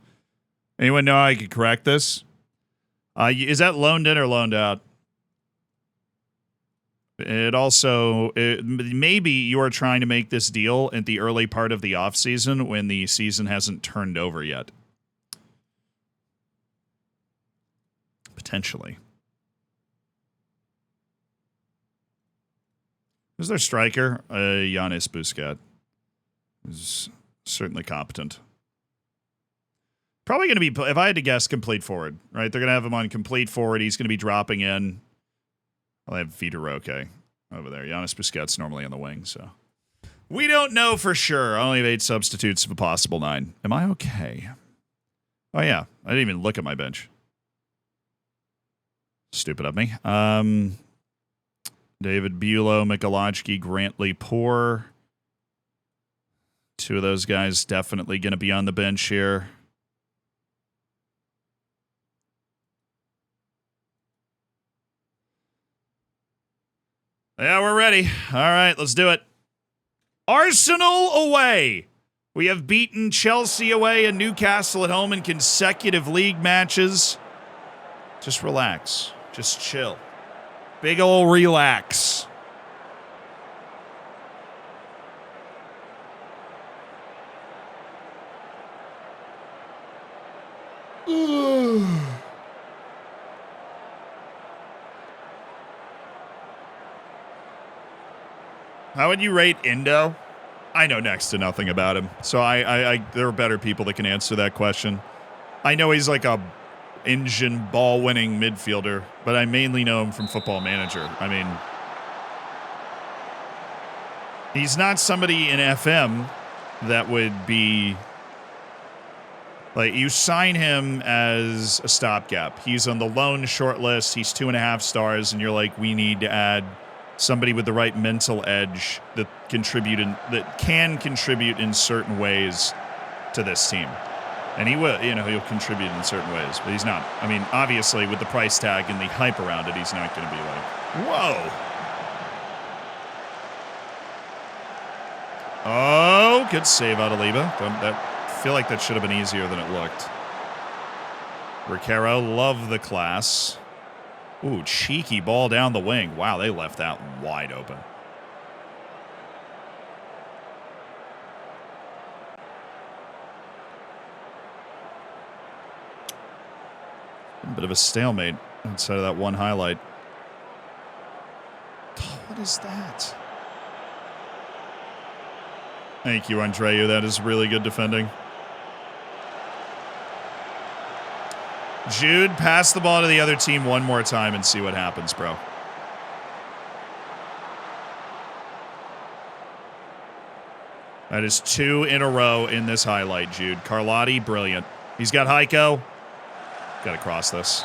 Anyone know how I could correct this? Is that loaned in or loaned out? Maybe you are trying to make this deal at the early part of the offseason when the season hasn't turned over yet. Potentially. Who's their striker? Giannis Busquets. Is certainly competent. Probably going to be, if I had to guess, complete forward, right? They're going to have him on complete forward. He's going to be dropping in. I'll have Vitor Roque over there. Giannis Busquets normally on the wing, so. We don't know for sure. I only have 8 substitutes of a possible 9. Am I okay? Oh, yeah. I didn't even look at my bench. Stupid of me. David Bulow, Michalajki, Grantley, Poor. 2 of those guys definitely going to be on the bench here. Yeah, we're ready. All right, let's do it. Arsenal away. We have beaten Chelsea away and Newcastle at home in consecutive league matches. Just relax. Just chill. Big ol' relax. How would you rate Indo? I know next to nothing about him, so there are better people that can answer that question. I know he's like a engine ball-winning midfielder, but I mainly know him from Football Manager. I mean, he's not somebody in FM that would be like, you sign him as a stopgap. He's on the loan short list. He's 2.5 stars, and you're like, we need to add somebody with the right mental edge that can contribute in certain ways to this team. And he will, he'll contribute in certain ways, but he's not. I mean, obviously, with the price tag and the hype around it, he's not going to be like, whoa. Oh, good save out of Liba. I feel like that should have been easier than it looked. Recaro, love the class. Ooh, cheeky ball down the wing. Wow, they left that wide open. A bit of a stalemate outside of that one highlight. Oh, what is that? Thank you, Andreu. That is really good defending. Jude, pass the ball to the other team one more time and see what happens, bro. That is 2 in a row in this highlight, Jude. Carlotti, brilliant. He's got Heiko. Got to cross this.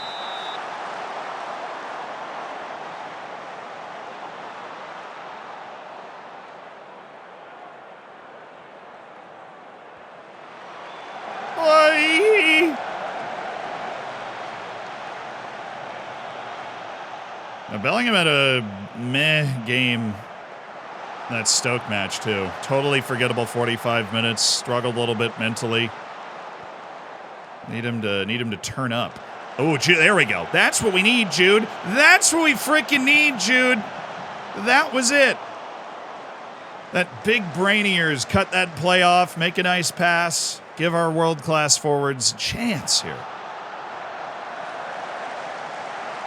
Now, Bellingham had a meh game that Stoke match, too. Totally forgettable 45 minutes. Struggled a little bit mentally. Need him to turn up. Oh, Jude, there we go. That's what we need, Jude. That's what we freaking need, Jude. That was it. That big brain of yours, cut that play off, make a nice pass, give our world-class forwards a chance here.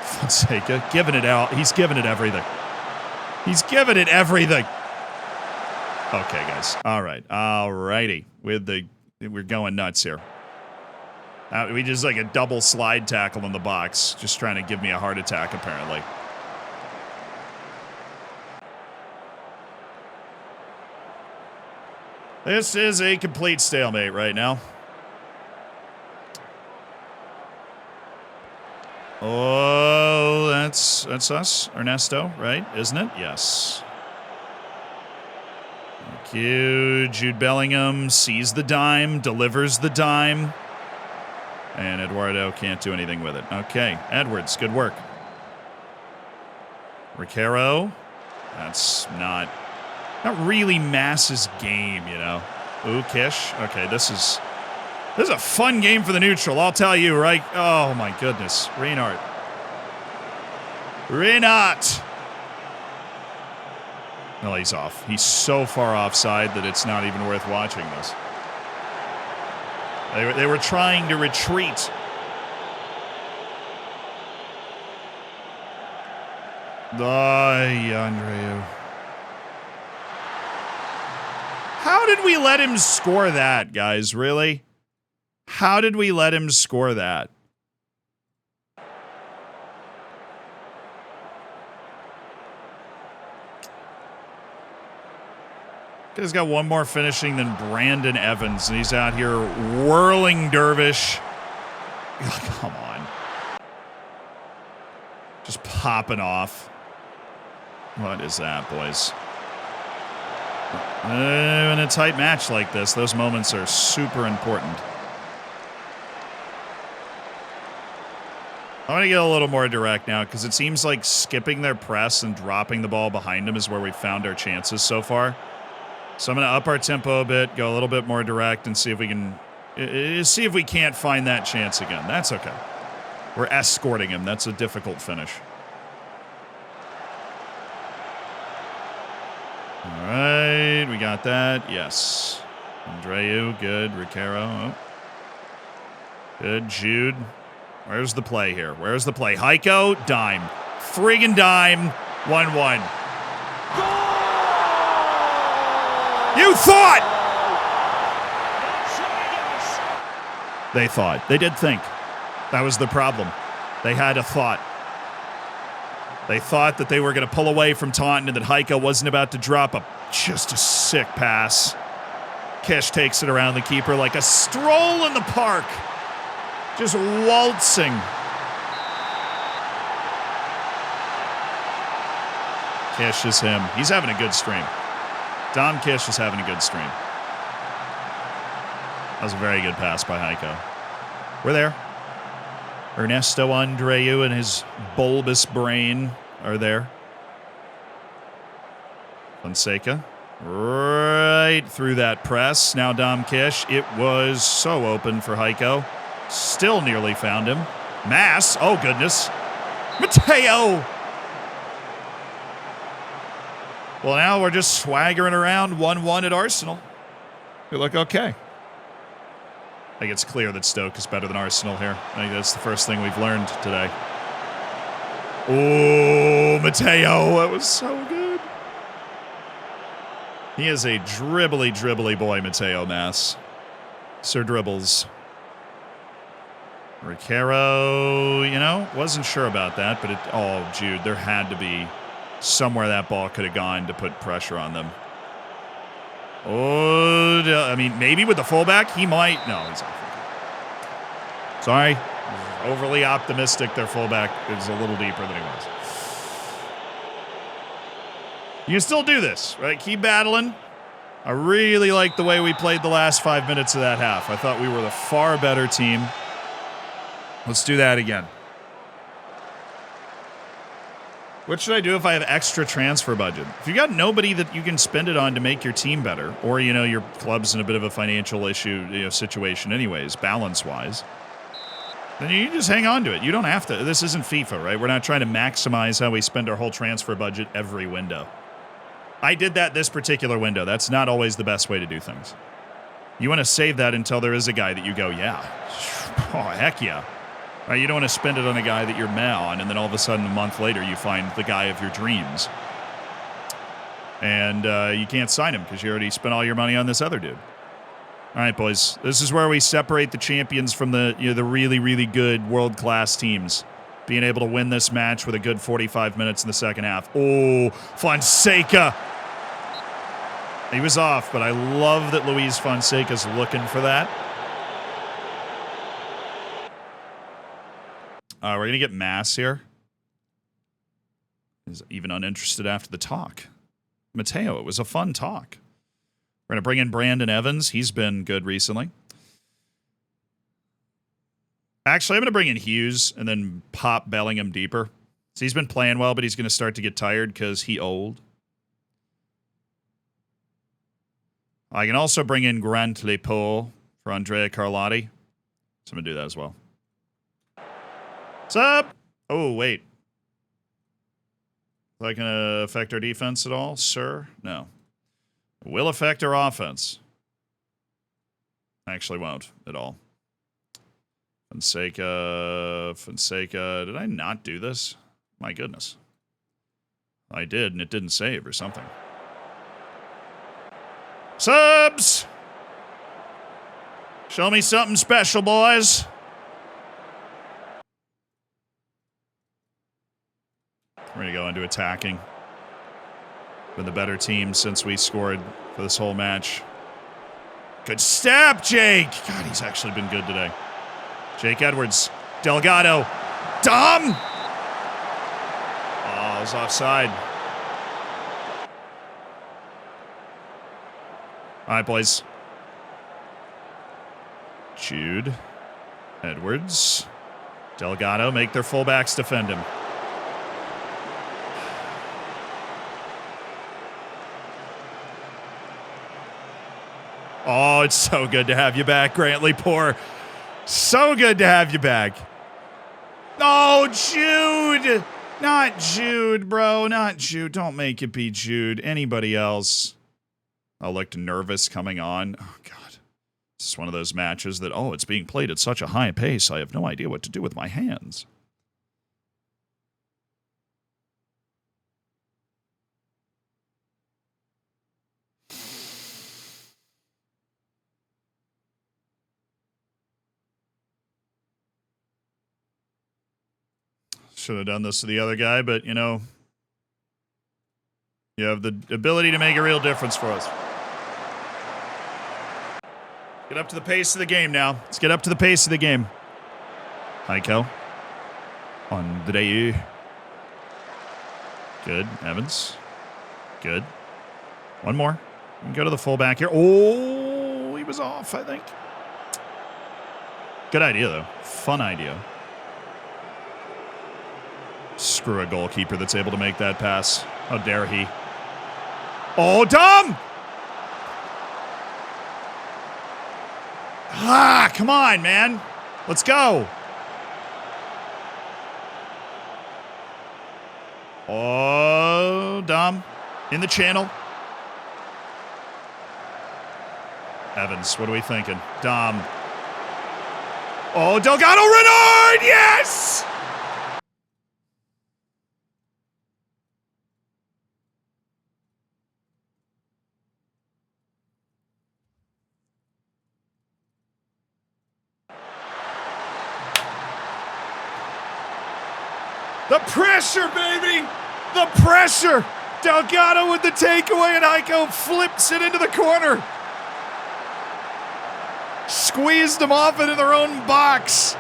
Fonseca, giving it out. He's giving it everything. He's giving it everything. Okay, guys. All right. All righty. We're going nuts here. We just like a double slide tackle in the box, just trying to give me a heart attack, apparently. This is a complete stalemate right now. Oh, that's us, Ernesto, right? Isn't it? Yes. Thank you. Jude Bellingham sees the dime, delivers the dime. And Eduardo can't do anything with it. Okay, Edwards, good work. Riquero, that's not really Mass's game, you know. Ooh, Kish. Okay, this is a fun game for the neutral, I'll tell you, right? Oh, my goodness. Reinhardt. No, he's off. He's so far offside that it's not even worth watching this. They were trying to retreat. Andreu. How did we let him score that, guys? Really? How did we let him score that? He's got one more finishing than Brandon Evans, and he's out here whirling dervish. Oh, come on. Just popping off. What is that, boys? In a tight match like this, those moments are super important. I want to get a little more direct now, because it seems like skipping their press and dropping the ball behind them is where we found our chances so far. So I'm going to up our tempo a bit, go a little bit more direct, and see if we can't find that chance again. That's okay. We're escorting him. That's a difficult finish. All right, we got that. Yes. Andreu, good. Riquero. Oh. Good. Jude. Where's the play here? Where's the play? Heiko, dime. Friggin' dime. 1-1. You thought! They thought. They did think. That was the problem. They had a thought. They thought that they were going to pull away from Taunton and that Heiko wasn't about to drop just a sick pass. Kish takes it around the keeper like a stroll in the park. Just waltzing. Kish is him. He's having a good stream. Dom Kish is having a good stream. That was a very good pass by Heiko. We're there. Ernesto Andreu and his bulbous brain are there. Fonseca. Right through that press. Now Dom Kish. It was so open for Heiko. Still nearly found him. Mass. Oh, goodness. Mateo. Well, now we're just swaggering around 1-1 at Arsenal. We look okay. I think it's clear that Stoke is better than Arsenal here. I think that's the first thing we've learned today. Oh, Mateo. That was so good. He is a dribbly boy, Mateo Mass. Sir Dribbles. Riquero, you know, wasn't sure about that, but oh, Jude, there had to be somewhere that ball could have gone to put pressure on them. Oh, I mean, maybe with the fullback, he might. No, he's off. Sorry. Overly optimistic, their fullback is a little deeper than he was. You can still do this, right? Keep battling. I really like the way we played the last 5 minutes of that half. I thought we were the far better team. Let's do that again. What should I do if I have extra transfer budget? If you got nobody that you can spend it on to make your team better, or, you know, your club's in a bit of a financial issue, you know, situation anyways, balance-wise, then you just hang on to it. You don't have to. This isn't FIFA, right? We're not trying to maximize how we spend our whole transfer budget every window. I did that this particular window. That's not always the best way to do things. You want to save that until there is a guy that you go, yeah. Oh, heck yeah. Right, you don't want to spend it on a guy that you're meh on, and then all of a sudden a month later you find the guy of your dreams. And you can't sign him because you already spent all your money on this other dude. All right, boys. This is where we separate the champions from the the really, really good world-class teams. Being able to win this match with a good 45 minutes in the second half. Oh, Fonseca. He was off, but I love that Luis Fonseca's looking for that. We're going to get Mass here. He's even uninterested after the talk. Mateo, it was a fun talk. We're going to bring in Brandon Evans. He's been good recently. Actually, I'm going to bring in Hughes and then pop Bellingham deeper. So he's been playing well, but he's going to start to get tired because he old. I can also bring in Grant Lepo for Andrea Carlotti. So I'm going to do that as well. What's up? Oh, wait. Is that going to affect our defense at all, sir? No. Will affect our offense. Actually won't at all. Fonseca. Did I not do this? My goodness. I did, and it didn't save or something. Subs! Show me something special, boys. We're going to go into attacking. Been the better team since we scored for this whole match. Good step, Jake! God, he's actually been good today. Jake Edwards. Delgado. Dom! Oh, it was offside. All right, boys. Jude. Edwards. Delgado make their fullbacks defend him. Oh, it's so good to have you back, Grantley Poor. So good to have you back. Oh, Jude. Not Jude, bro. Not Jude. Don't make it be Jude. Anybody else. I looked nervous coming on. Oh, God. This is one of those matches that, it's being played at such a high pace, I have no idea what to do with my hands. Should have done this to the other guy, but, you have the ability to make a real difference for us. Get up to the pace of the game now. Let's get up to the pace of the game. Heiko. Andreu. Good. Evans. Good. One more. We can go to the fullback here. Oh, he was off, I think. Good idea, though. Fun idea. Screw a goalkeeper that's able to make that pass. How dare he? Oh, Dom! Ah, come on, man. Let's go. Oh, Dom. In the channel. Evans, what are we thinking? Dom. Oh, Delgado Renard! Yes! The pressure, baby! The pressure! Delgado with the takeaway, and Heiko flips it into the corner. Squeezed them off into their own box.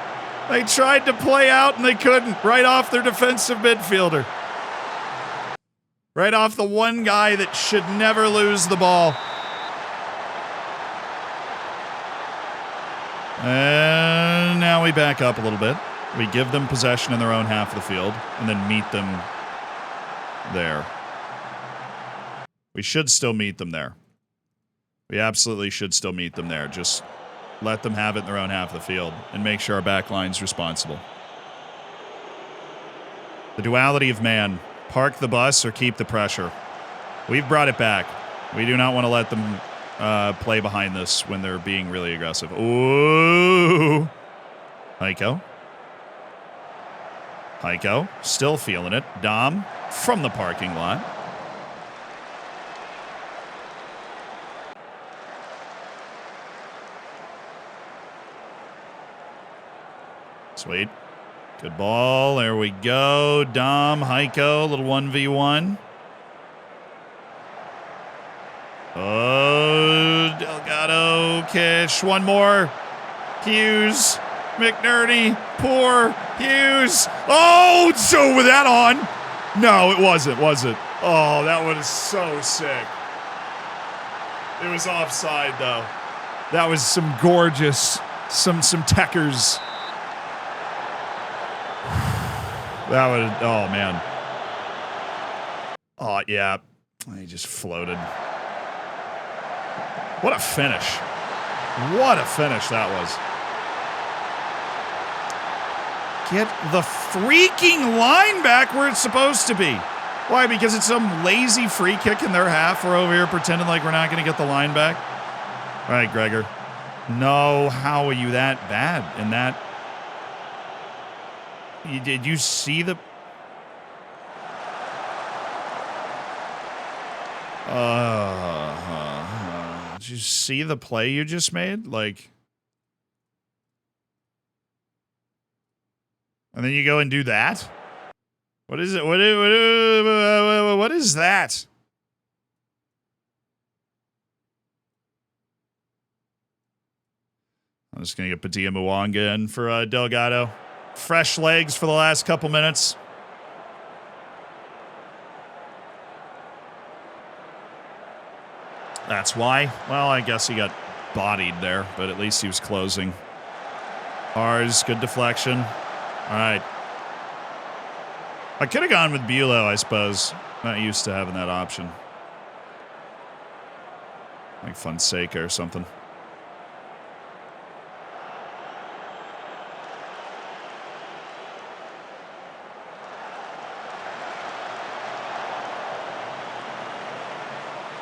They tried to play out, and they couldn't. Right off their defensive midfielder. Right off the one guy that should never lose the ball. And now we back up a little bit. We give them possession in their own half of the field and then meet them there. We should still meet them there. We absolutely should still meet them there. Just let them have it in their own half of the field and make sure our back line's responsible. The duality of man. Park the bus or keep the pressure. We've brought it back. We do not want to let them play behind this when they're being really aggressive. Ooh. Heiko. Heiko, still feeling it. Dom from the parking lot. Sweet. Good ball. There we go. Dom, Heiko, little 1v1. Oh, Delgado, Kish. One more. Hughes. McNerney. Poor. Hughes. Oh, so with that on. No, it wasn't, was it? Oh, that was so sick. It was offside, though. That was some gorgeous, some techers. That would, oh, man. Oh, yeah. He just floated. What a finish. What a finish that was. Get the freaking line back where it's supposed to be. Why? Because it's some lazy free kick in their half. We're over here pretending like we're not going to get the line back. All right, Gregor. No, how are you that bad in that? Did you see the... Did you see the play you just made? Like... And then you go and do that? What is it? What is that? I'm just going to get Padilla Mwanga in for Delgado. Fresh legs for the last couple minutes. That's why. Well, I guess he got bodied there, but at least he was closing. Ours, good deflection. All right. I could have gone with Bulow, I suppose. Not used to having that option. Like Fonseca or something.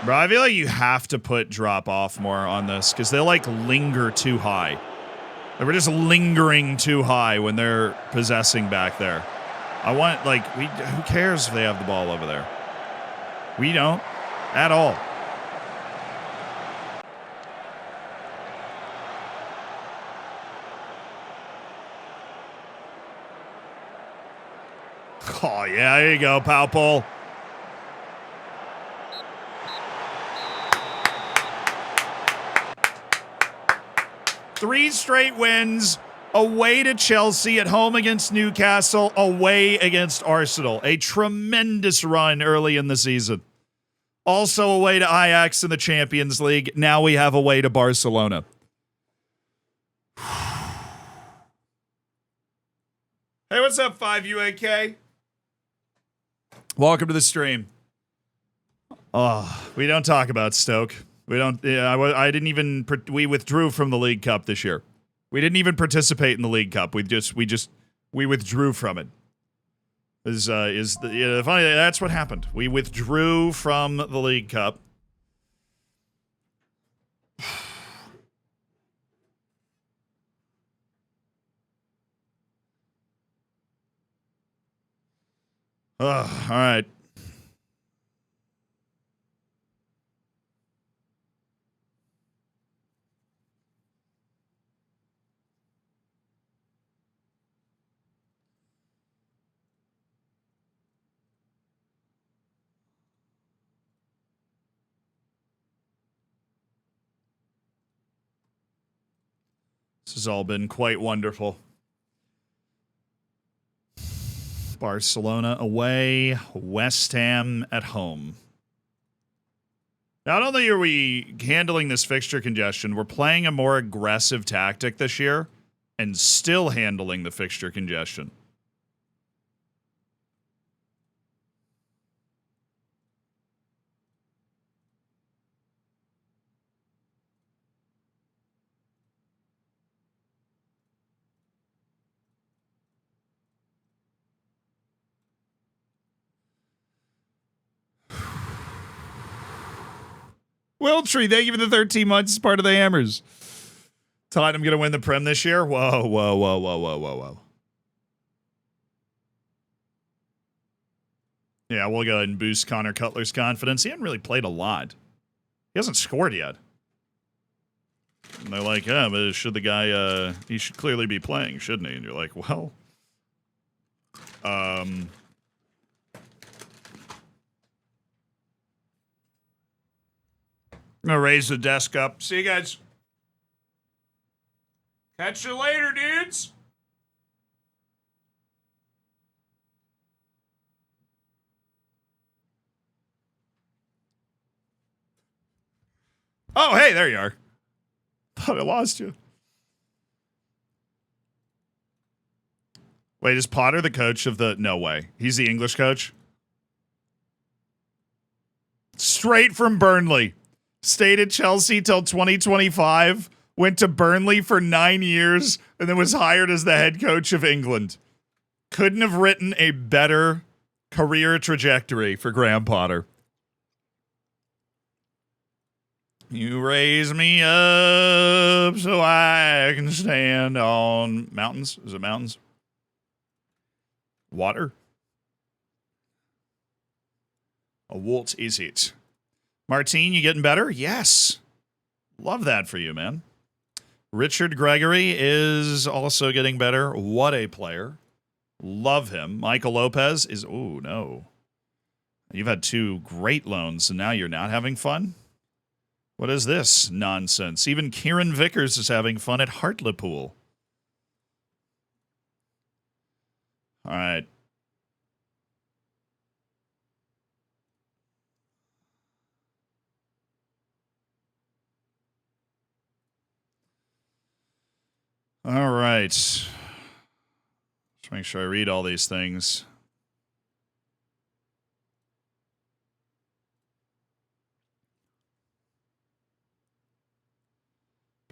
Bro, I feel like you have to put drop off more on this because they like linger too high. They were just lingering too high when they're possessing back there. I want, like, who cares if they have the ball over there? We don't at all. Oh, yeah, there you go, Powell. Three straight wins, away to Chelsea, at home against Newcastle, away against Arsenal. A tremendous run early in the season. Also away to Ajax in the Champions League. Now we have away to Barcelona. Hey, what's up, 5UAK? Welcome to the stream. Oh, we don't talk about Stoke. We don't. Yeah, I didn't even. We withdrew from the League Cup this year. We didn't even participate in the League Cup. We withdrew from it. Funny? That's what happened. We withdrew from the League Cup. All right. This has all been quite wonderful. Barcelona away, West Ham at home. Not only are we handling this fixture congestion, we're playing a more aggressive tactic this year and still handling the fixture congestion. Wiltree, thank you for the 13 months as part of the Hammers. Tottenham going to win the Prem this year? Whoa. Yeah, we'll go ahead and boost Connor Cutler's confidence. He hasn't really played a lot. He hasn't scored yet. And they're like, yeah, but should the guy, he should clearly be playing, shouldn't he? And you're like, well, I'm gonna raise the desk up. See you guys. Catch you later, dudes. Oh, hey, there you are. Thought I lost you. Wait, is Potter the coach of the... No way. He's the English coach? Straight from Burnley. Stayed at Chelsea till 2025. Went to Burnley for 9 years. And then was hired as the head coach of England. Couldn't have written a better career trajectory for Graham Potter. You raise me up so I can stand on mountains. Is it mountains? Water? What is it? Martine, you getting better? Yes. Love that for you, man. Richard Gregory is also getting better. What a player. Love him. Michael Lopez is... Oh, no. You've had 2 great loans, and now you're not having fun? What is this nonsense? Even Kieran Vickers is having fun at Hartlepool. All right. All right. Let's make sure I read all these things.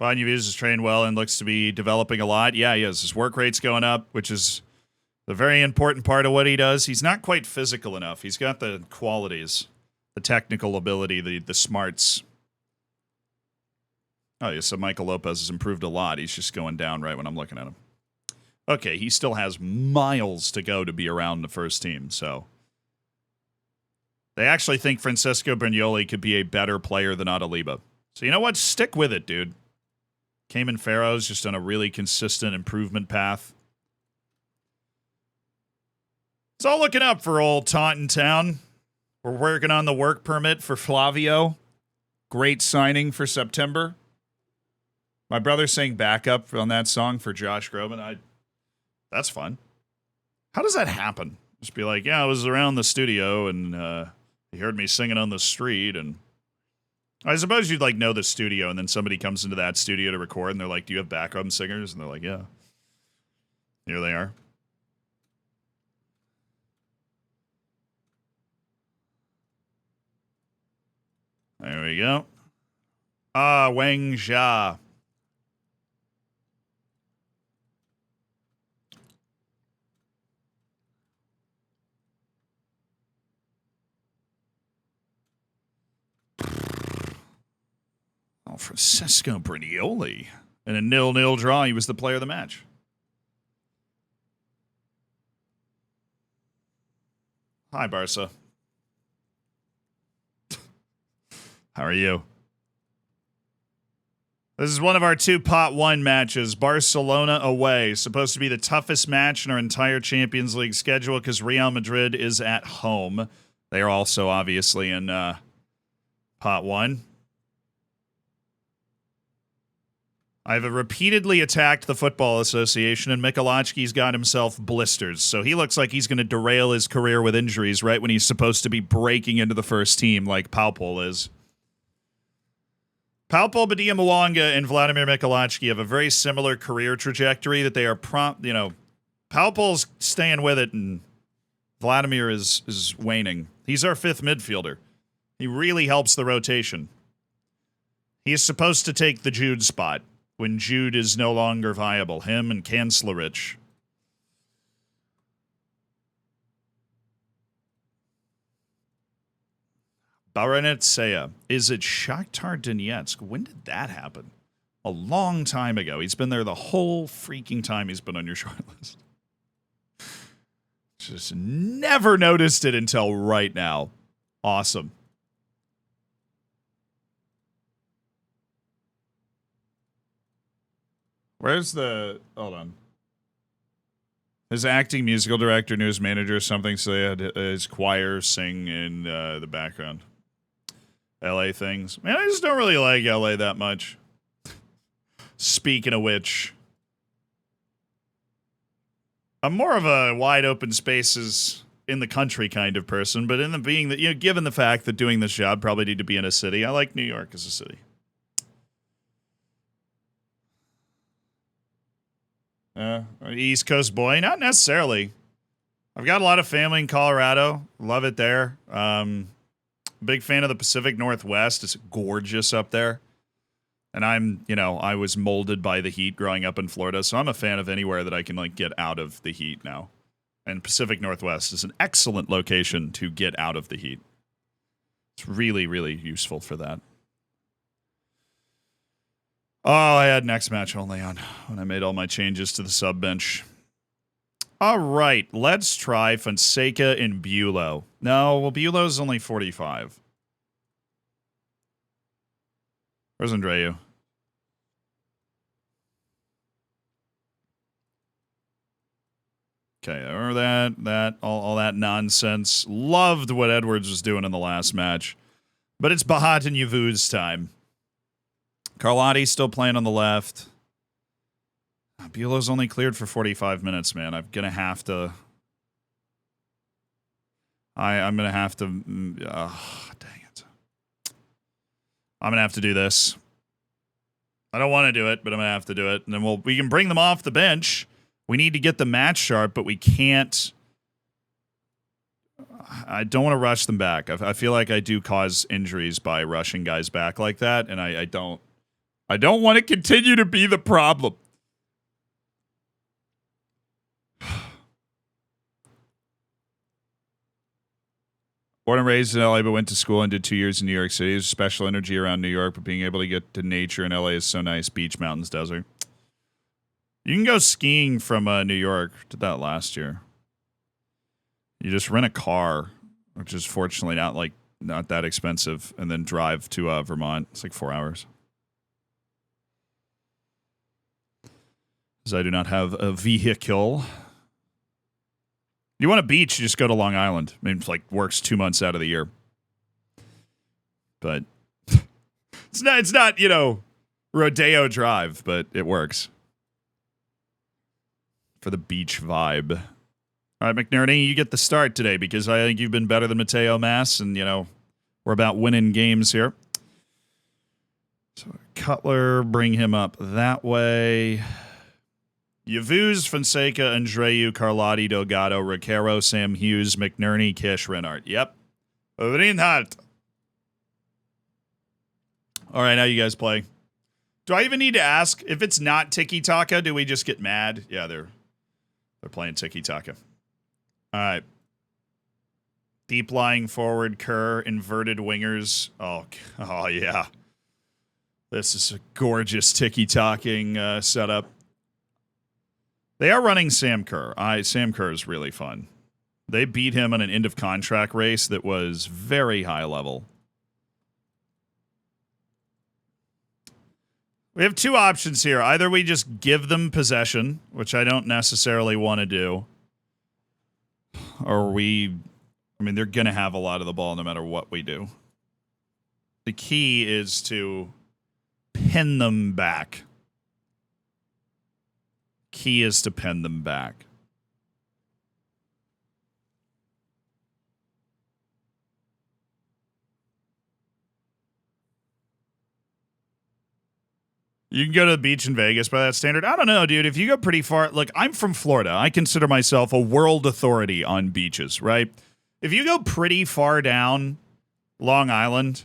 Biden is trained well and looks to be developing a lot. Yeah, he is. His work rate's going up, which is the very important part of what he does. He's not quite physical enough. He's got the qualities, the technical ability, the smarts. Oh, yeah, so Michael Lopez has improved a lot. He's just going down right when I'm looking at him. Okay, he still has miles to go to be around the first team, so. They actually think Francesco Brignoli could be a better player than Adaliba. So you know what? Stick with it, dude. Cayman Farrow's just on a really consistent improvement path. It's all looking up for old Taunton Town. We're working on the work permit for Flavio. Great signing for September. My brother sang backup on that song for Josh Groban. That's fun. How does that happen? Just be like, yeah, I was around the studio and he heard me singing on the street. And I suppose you'd like know the studio and then somebody comes into that studio to record and they're like, do you have backup singers? And they're like, yeah. Here they are. There we go. Wang Xia. Oh, Francesco Brignoli. In a 0-0 draw, he was the player of the match. Hi, Barca. How are you? This is one of our 2 pot 1 matches. Barcelona away. Supposed to be the toughest match in our entire Champions League schedule because Real Madrid is at home. They are also obviously in pot 1. I've repeatedly attacked the Football Association, and Michalowski's got himself blisters. So he looks like he's going to derail his career with injuries right when he's supposed to be breaking into the first team like Paupol is. Paupol, Badia Mwanga, and Vladimir Michalowski have a very similar career trajectory that they are Paupol's staying with it, and Vladimir is waning. He's our 5th midfielder. He really helps the rotation. He is supposed to take the Jude spot when Jude is no longer viable. Him and Kanslerich. Baranetsaya. Is it Shakhtar Donetsk? When did that happen? A long time ago. He's been there the whole freaking time he's been on your short list. Just never noticed it until right now. Awesome. Where's the... Hold on. His acting, musical director, news manager, something, so they had his choir sing in the background. LA things. Man, I just don't really like LA that much. Speaking of which, I'm more of a wide open spaces in the country kind of person, but in the being that, you know, given the fact that doing this job probably need to be in a city, I like New York as a city. East Coast boy, not necessarily. I've got a lot of family in Colorado. Love it there. Big fan of the Pacific Northwest. It's gorgeous up there. And I was molded by the heat growing up in Florida, so I'm a fan of anywhere that I can like get out of the heat now. And Pacific Northwest is an excellent location to get out of the heat. It's really, really useful for that. Oh, I had next match only on when I made all my changes to the sub bench. All right, let's try Fonseca and Bulow. No, well, Bulow's only 45. Where's Andreu? Okay, or all that nonsense. Loved what Edwards was doing in the last match. But it's Bahat and Yavuz time. Carlotti still playing on the left. Bulow's only cleared for 45 minutes, man. I'm going to have to... I'm going to have to... dang it. I'm going to have to do this. I don't want to do it, but I'm going to have to do it. And then we can bring them off the bench. We need to get the match sharp, but we can't... I don't want to rush them back. I feel like I do cause injuries by rushing guys back like that, and I don't want to continue to be the problem. Born and raised in LA, but went to school and did 2 years in New York City. There's special energy around New York, but being able to get to nature in LA is so nice. Beach, mountains, desert. You can go skiing from New York. Did that last year. You just rent a car, which is fortunately not that expensive, and then drive to Vermont. It's like 4 hours. Because I do not have a vehicle. You want a beach, you just go to Long Island. I mean, it's like works 2 months out of the year. But it's not, Rodeo Drive, but it works. For the beach vibe. All right, McNerney, you get the start today because I think you've been better than Mateo Mass, and, we're about winning games here. So Cutler, bring him up that way. Yavuz, Fonseca, Andreu, Carlotti, Delgado, Ricaro, Sam Hughes, McNerney, Kish, Reinhardt. Yep. Reinhardt. All right, how you guys play? Do I even need to ask? If it's not tiki-taka, do we just get mad? Yeah, they're playing tiki-taka. All right. Deep lying forward, Kerr, inverted wingers. Oh yeah. This is a gorgeous tiki-taking setup. They are running Sam Kerr. Sam Kerr is really fun. They beat him in an end-of-contract race that was very high level. We have two options here. Either we just give them possession, which I don't necessarily want to do, or they're going to have a lot of the ball no matter what we do. The key is to pin them back. Key is to pin them back. You can go to the beach in Vegas by that standard. I don't know, dude. If you go pretty far, look, I'm from Florida. I consider myself a world authority on beaches, right? If you go pretty far down Long Island,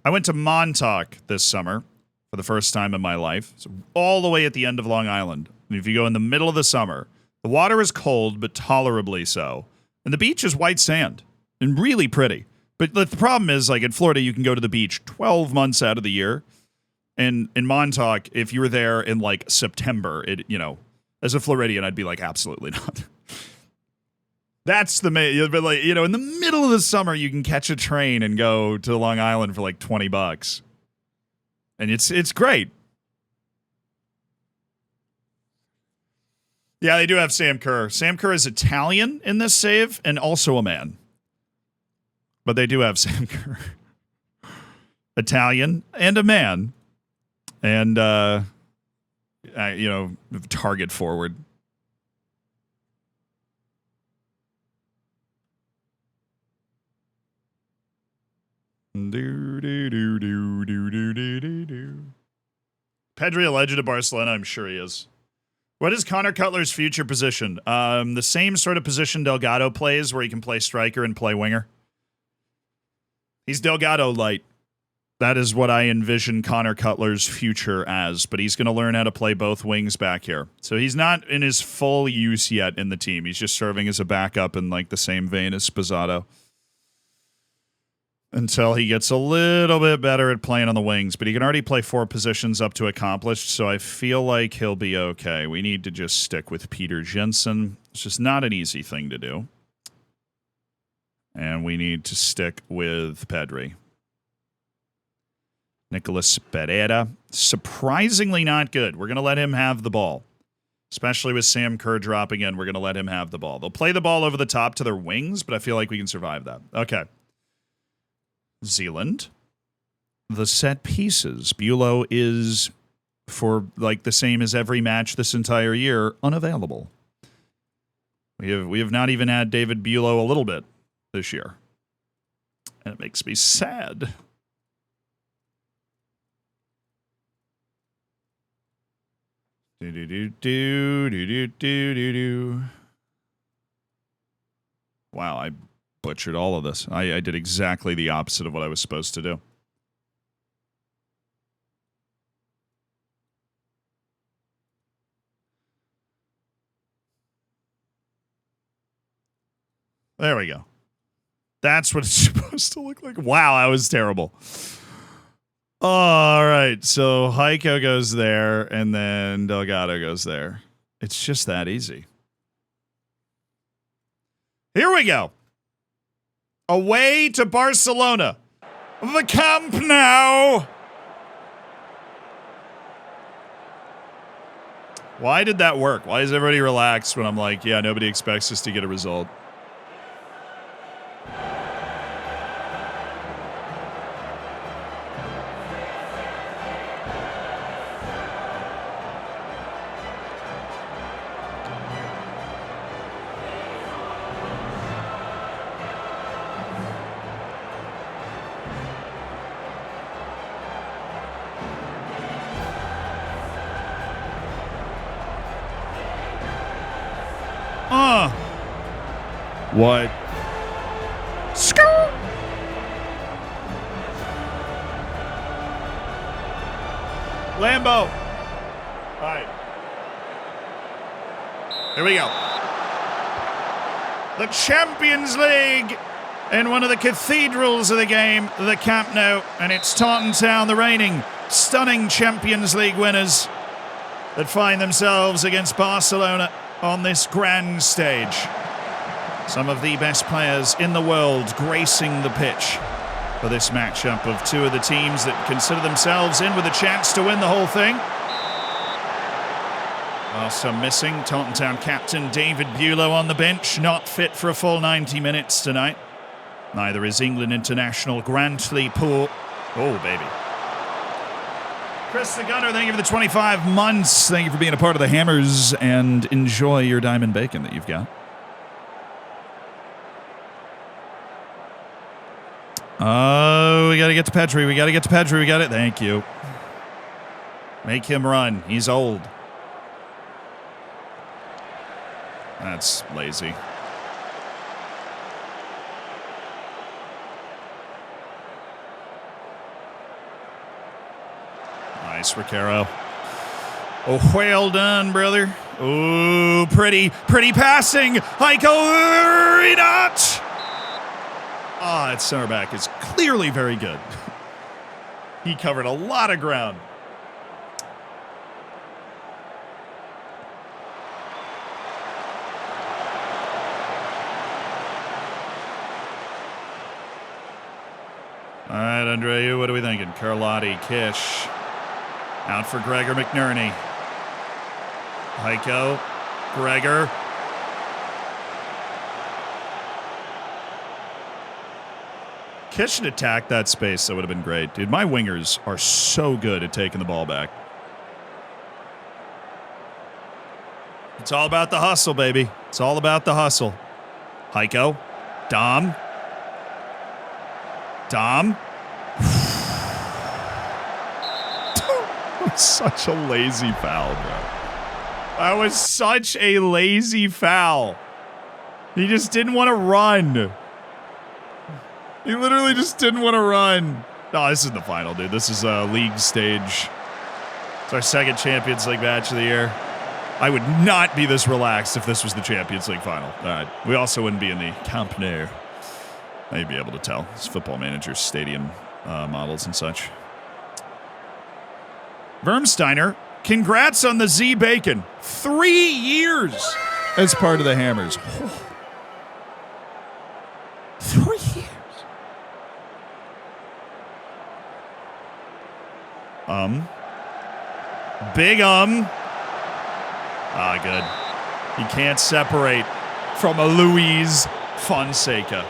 I went to Montauk this summer for the first time in my life. So all the way at the end of Long Island. And if you go in the middle of the summer, the water is cold, but tolerably so. And the beach is white sand and really pretty. But the problem is, like in Florida, you can go to the beach 12 months out of the year. And in Montauk, if you were there in like September, as a Floridian, I'd be like, absolutely not. That's the main, but like, in the middle of the summer, you can catch a train and go to Long Island for like $20. And it's great. Yeah, they do have Sam Kerr. Sam Kerr is Italian in this save and also a man. But they do have Sam Kerr. Italian and a man. And, target forward. Pedri a legend of Barcelona? I'm sure he is. What is Connor Cutler's future position? The same sort of position Delgado plays, where he can play striker and play winger. He's Delgado light. That is what I envision Connor Cutler's future as, but he's going to learn how to play both wings back here. So he's not in his full use yet in the team. He's just serving as a backup in like the same vein as Spazzato. Until he gets a little bit better at playing on the wings, but he can already play 4 positions up to accomplished, so I feel like he'll be okay. We need to just stick with Peter Jensen. It's just not an easy thing to do. And we need to stick with Pedri. Nicolas Pereira, surprisingly not good. We're going to let him have the ball. Especially with Sam Kerr dropping in, we're going to let him have the ball. They'll play the ball over the top to their wings, but I feel like we can survive that. Okay. Zealand. The set pieces. Bulow is, for like the same as every match this entire year, unavailable. We have not even had David Bulow a little bit this year. And it makes me sad. Wow, I butchered all of this. I did exactly the opposite of what I was supposed to do. There we go. That's what it's supposed to look like. Wow, that was terrible. All right, so Heiko goes there, and then Delgado goes there. It's just that easy. Here we go. Away to Barcelona. The Camp Nou. Why did that work? Why is everybody relaxed when I'm like, yeah, nobody expects us to get a result? What? Skirt! Lambo. All right. Here we go. The Champions League in one of the cathedrals of the game, the Camp Nou, and it's Taunton Town, the reigning, stunning Champions League winners that find themselves against Barcelona on this grand stage. Some of the best players in the world gracing the pitch for this matchup of two of the teams that consider themselves in with a chance to win the whole thing. Also missing Taunton Town captain David Bulow on the bench, not fit for a full 90 minutes tonight. Neither is England international Grantley Poole. Oh, baby. Chris the Gunner, thank you for the 25 months. Thank you for being a part of the Hammers, and enjoy your diamond bacon that you've got. Oh, we got to get to Pedri. We got to get to Pedri. We got it. Thank you. Make him run. He's old. That's lazy. Nice, Recaro. Oh, well done, brother. Oh, pretty passing. Heiko Renat. Ah, that center back is clearly very good. He covered a lot of ground. All right, Andreu, what are we thinking? Carlotti, Kish. Out for Gregor McNerney. Heiko. Gregor. Kish should attack that space. That would have been great. Dude, my wingers are so good at taking the ball back. It's all about the hustle, baby. It's all about the hustle. Heiko. Dom. Dom. Such a lazy foul, bro. That was such a lazy foul. He just didn't want to run. He literally just didn't want to run. No, this isn't the final, dude. This is a league stage. It's our second Champions League match of the year. I would not be this relaxed if this was the Champions League final. All right. We also wouldn't be in the Camp Nou. I'd be able to tell. It's Football Manager's stadium models and such. Vermsteiner, congrats on the Z Bacon. 3 years as part of the Hammers. 3 years. Big Ah, good. He can't separate from a Luis Fonseca.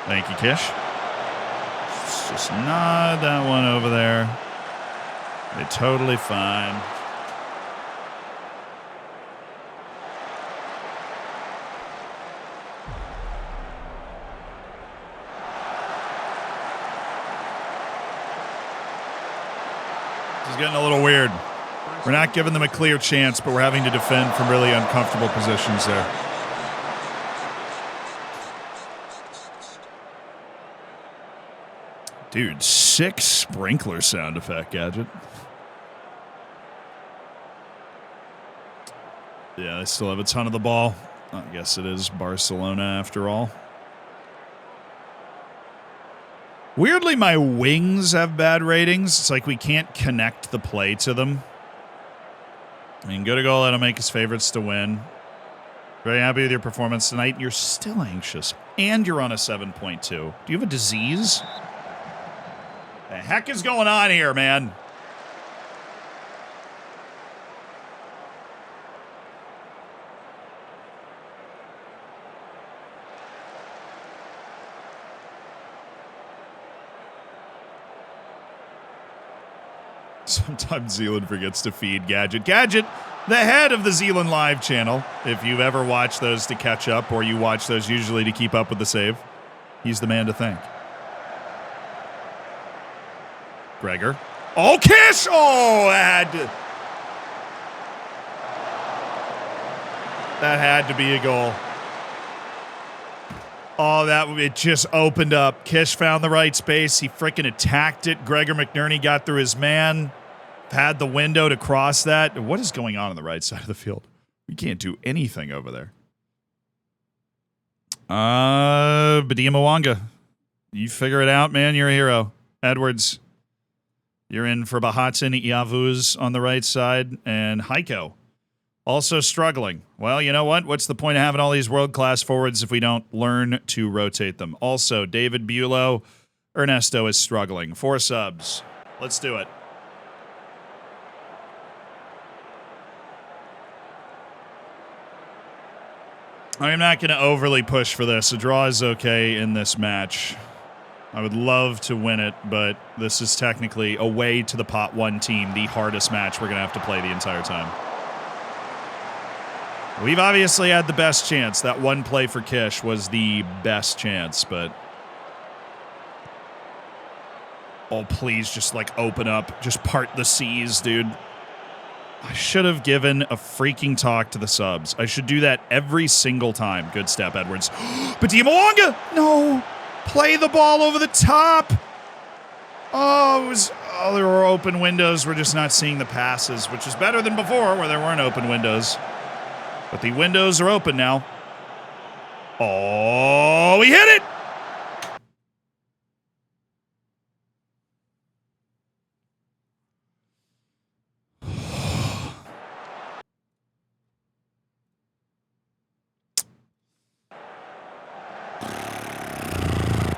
Thank you, Kish. Just nod that one over there. They're totally fine. This is getting a little weird. We're not giving them a clear chance, but we're having to defend from really uncomfortable positions there. Dude, 6 sprinkler sound effect, Gadget. Yeah, they still have a ton of the ball. I guess it is Barcelona after all. Weirdly, my wings have bad ratings. It's like we can't connect the play to them. I mean, good to go. That'll make us favorites to win. Very happy with your performance tonight. You're still anxious, and you're on a 7.2. Do you have a disease? The heck is going on here, man? Sometimes Zealand forgets to feed Gadget. Gadget, the head of the Zealand Live channel. If you've ever watched those to catch up, or you watch those usually to keep up with the save, he's the man to thank. Gregor. Oh, Kish! Oh, that had to be a goal. Oh, it just opened up. Kish found the right space. He freaking attacked it. Gregor McNerney got through his man. Had the window to cross that. What is going on the right side of the field? We can't do anything over there. Badia Mwanga. You figure it out, man. You're a hero. Edwards. You're in for Bahatsin Iavuz on the right side. And Heiko. Also struggling. Well, you know what? What's the point of having all these world-class forwards if we don't learn to rotate them? Also, David Bulow. Ernesto is struggling. 4 subs. Let's do it. I'm not going to overly push for this. A draw is okay in this match. I would love to win it, but this is technically away to the Pot 1 team, the hardest match we're going to have to play the entire time. We've obviously had the best chance. That one play for Kish was the best chance, but... Oh, please, just, like, open up. Just part the seas, dude. I should have given a freaking talk to the subs. I should do that every single time. Good step, Edwards. Badia Mwanga! No! Play the ball over the top! Oh, there were open windows. We're just not seeing the passes, which is better than before where there weren't open windows. But the windows are open now. Oh, we hit it!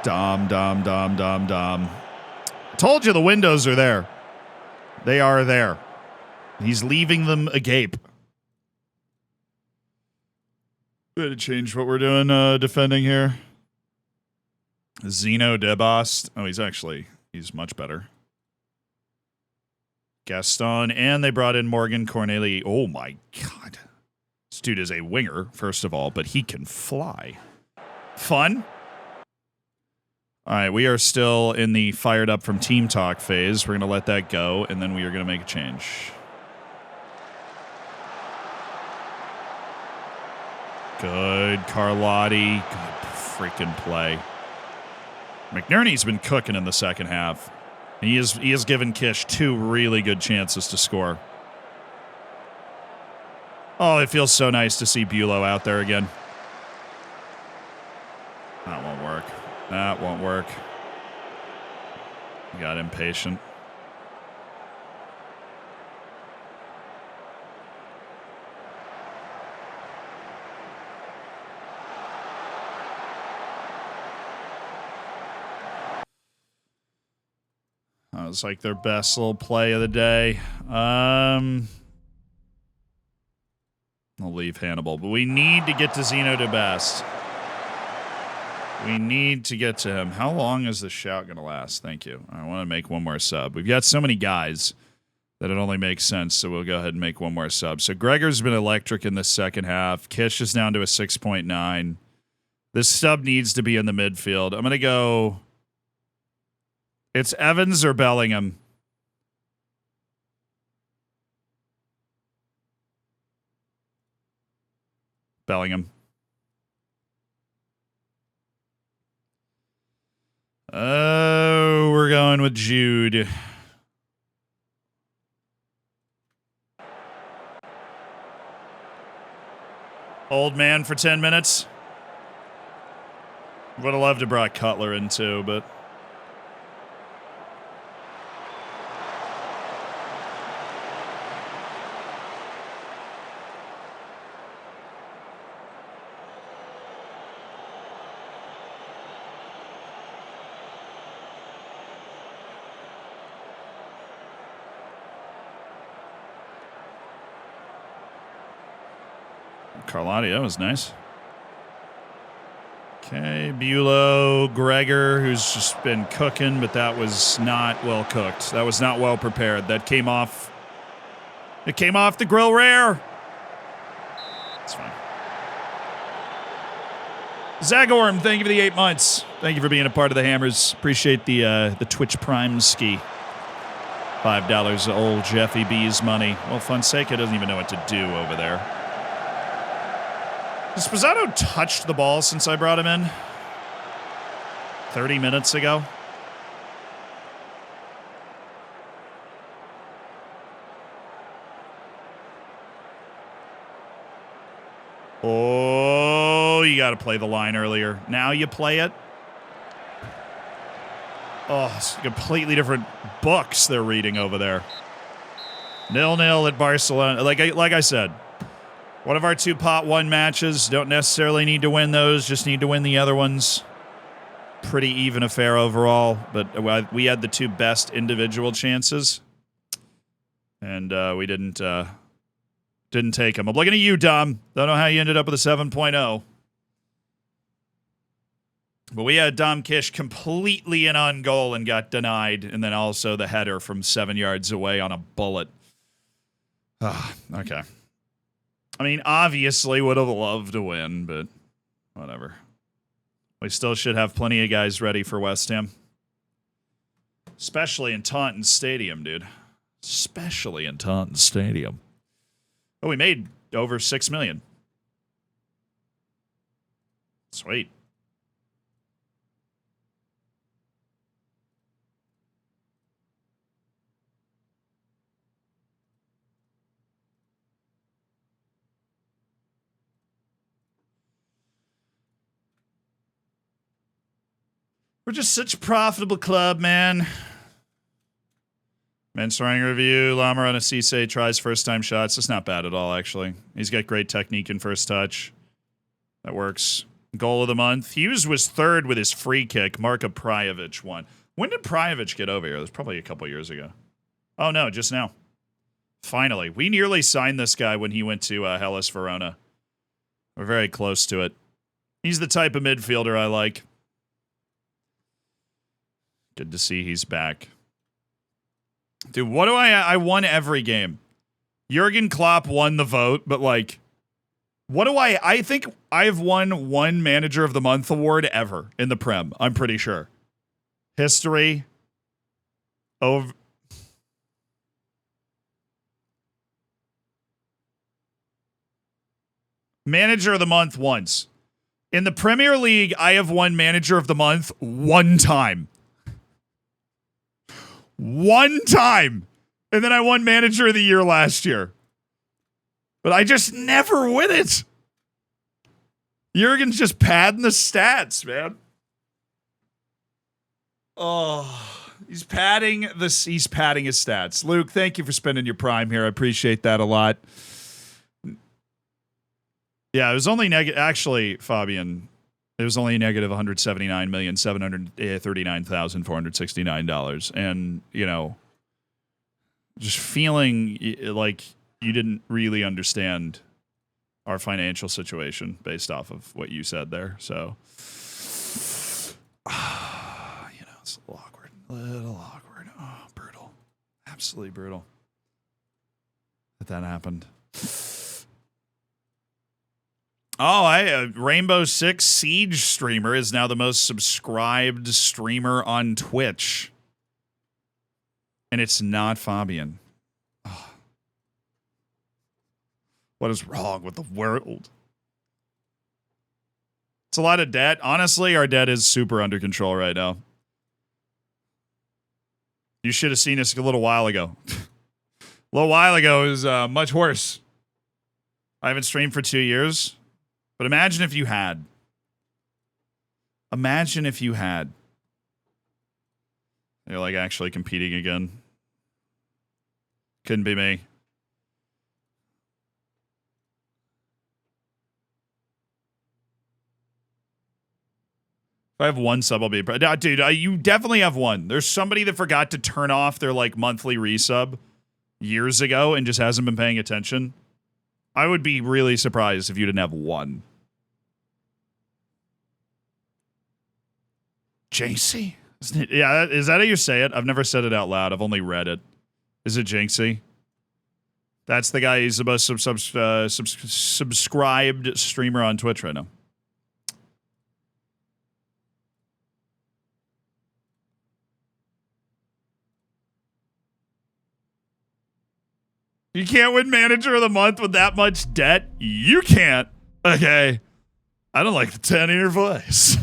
Dom. Told you the windows are there. They are there. He's leaving them agape. We had to change what we're doing defending here. Zeno Debost. Oh, he's much better. Gaston, and they brought in Morgan Corneli. Oh my God. This dude is a winger, first of all, but he can fly. Fun. All right, we are still in the fired up from team talk phase. We're going to let that go, and then we are going to make a change. Good, Carlotti. Good freaking play. McNerney's been cooking in the second half. He has given Kish 2 really good chances to score. Oh, it feels so nice to see Bulow out there again. That won't work. That won't work. He got impatient. That was like their best little play of the day. I'll leave Hannibal, but we need to get to Zeno de Best. We need to get to him. How long is this shout going to last? Thank you. I want to make one more sub. We've got so many guys that it only makes sense, so we'll go ahead and make one more sub. So Gregor's been electric in the second half. Kish is down to a 6.9. This sub needs to be in the midfield. I'm going to go... It's Evans or Bellingham. Bellingham. Oh, we're going with Jude. Old man for 10 minutes. Would have loved to brought Cutler in too, but... Carlotti, that was nice. Okay, Bulow, Gregor, who's just been cooking, but that was not well cooked. That was not well prepared. That came off. It came off the grill rare. It's fine. Zagorm, thank you for the 8 months. Thank you for being a part of the Hammers. Appreciate the Twitch Prime ski. $5 old Jeffy B's money. Well, Fonseca doesn't even know what to do over there. Has Posado touched the ball since I brought him in? 30 minutes ago? Oh, you got to play the line earlier. Now you play it? Oh, it's completely different books they're reading over there. 0-0 at Barcelona. Like I said, one of our 2 pot 1 matches. Don't necessarily need to win those. Just need to win the other ones. Pretty even affair overall. But we had the 2 best individual chances. And we didn't take them. I'm looking at you, Dom. Don't know how you ended up with a 7.0. But we had Dom Kish completely in on goal and got denied. And then also the header from 7 yards away on a bullet. Okay. I mean, obviously would have loved to win, but whatever. We still should have plenty of guys ready for West Ham. Especially in Taunton Stadium, dude. Especially in Taunton Stadium. Oh, we made over 6 million. Sweet. We're just such a profitable club, man. Men's running review. Lamarana Cisse tries first-time shots. That's not bad at all, actually. He's got great technique in first touch. That works. Goal of the month. Hughes was 3rd with his free kick. Marko Prajovic won. When did Priovic get over here? It was probably a couple years ago. Oh, no, just now. Finally. We nearly signed this guy when he went to Hellas Verona. We're very close to it. He's the type of midfielder I like. Good to see he's back. Dude, what do I won every game. Jurgen Klopp won the vote, but like, what do I think I've won one Manager of the Month award ever in the Prem. I'm pretty sure. History. Over. Manager of the Month once. In the Premier League, I have won Manager of the Month one time. One time. And then I won Manager of the Year last year. But I just never win it. Jurgen's just padding the stats, man. Oh, he's padding his stats. Luke, thank you for spending your prime here. I appreciate that a lot. Yeah, it was only actually, Fabian, it was only negative $179,739,469. And, you know, just feeling like you didn't really understand our financial situation based off of what you said there. So, you know, it's a little awkward. Oh, brutal. Absolutely brutal that happened. Oh, Rainbow Six Siege streamer is now the most subscribed streamer on Twitch. And it's not Fabian. Oh. What is wrong with the world? It's a lot of debt. Honestly, our debt is super under control right now. You should have seen us a little while ago. A little while ago, it was much worse. I haven't streamed for 2 years. But imagine if you had. Imagine if you had. You're like actually competing again. Couldn't be me. If I have one sub, I'll be... Dude, you definitely have one. There's somebody that forgot to turn off their like monthly resub years ago and just hasn't been paying attention. I would be really surprised if you didn't have one. Jinxie? Yeah, is that how you say it? I've never said it out loud. I've only read it. Is it Jinxie? That's the guy. He's the most subscribed streamer on Twitch right now. You can't win Manager of the Month with that much debt. You can't. Okay. I don't like the tone of your voice.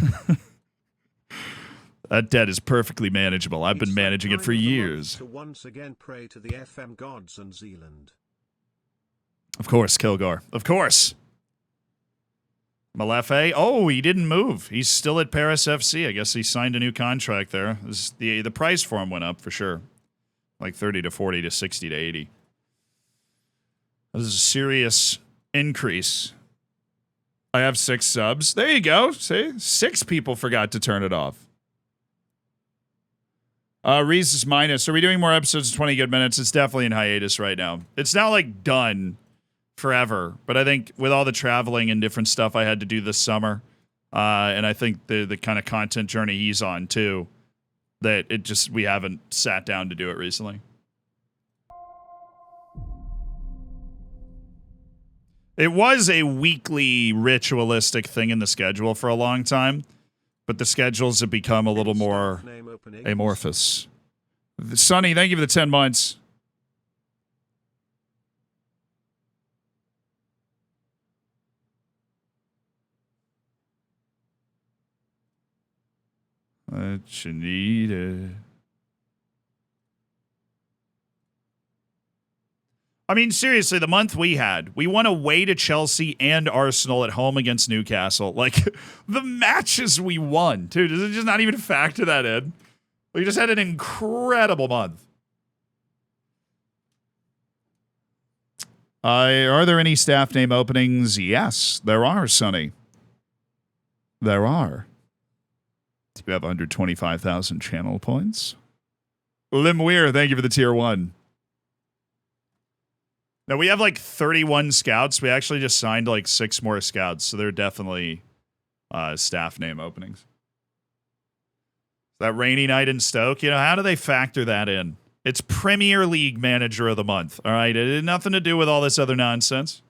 That debt is perfectly manageable. I've been managing it for years. To once again pray to the FM gods and Zealand. Of course, Kilgore. Of course. Malefe. Oh, he didn't move. He's still at Paris FC. I guess he signed a new contract there. The price for him went up for sure. Like 30 to 40 to 60 to 80. This is a serious increase. I have 6 subs. There you go. See? 6 people forgot to turn it off. Reese is minus. Are we doing more episodes of 20 good minutes? It's definitely in hiatus right now. It's not like done forever, but I think with all the traveling and different stuff I had to do this summer, and I think the kind of content journey he's on too, that we haven't sat down to do it recently. It was a weekly ritualistic thing in the schedule for a long time, but the schedules have become a little more amorphous. Sonny, thank you for the 10 months. What you needed. I mean, seriously, the month we won away to Chelsea and Arsenal at home against Newcastle. Like, the matches we won, dude, does it just not even factor that in? We just had an incredible month. Are there any staff name openings? Yes, there are, Sonny. There are. You have 125,000 channel points. Lim Weir, thank you for the tier 1. Now, we have like 31 scouts. We actually just signed like 6 more scouts, so they're definitely staff name openings. That rainy night in Stoke, how do they factor that in? It's Premier League Manager of the Month, all right? It had nothing to do with all this other nonsense.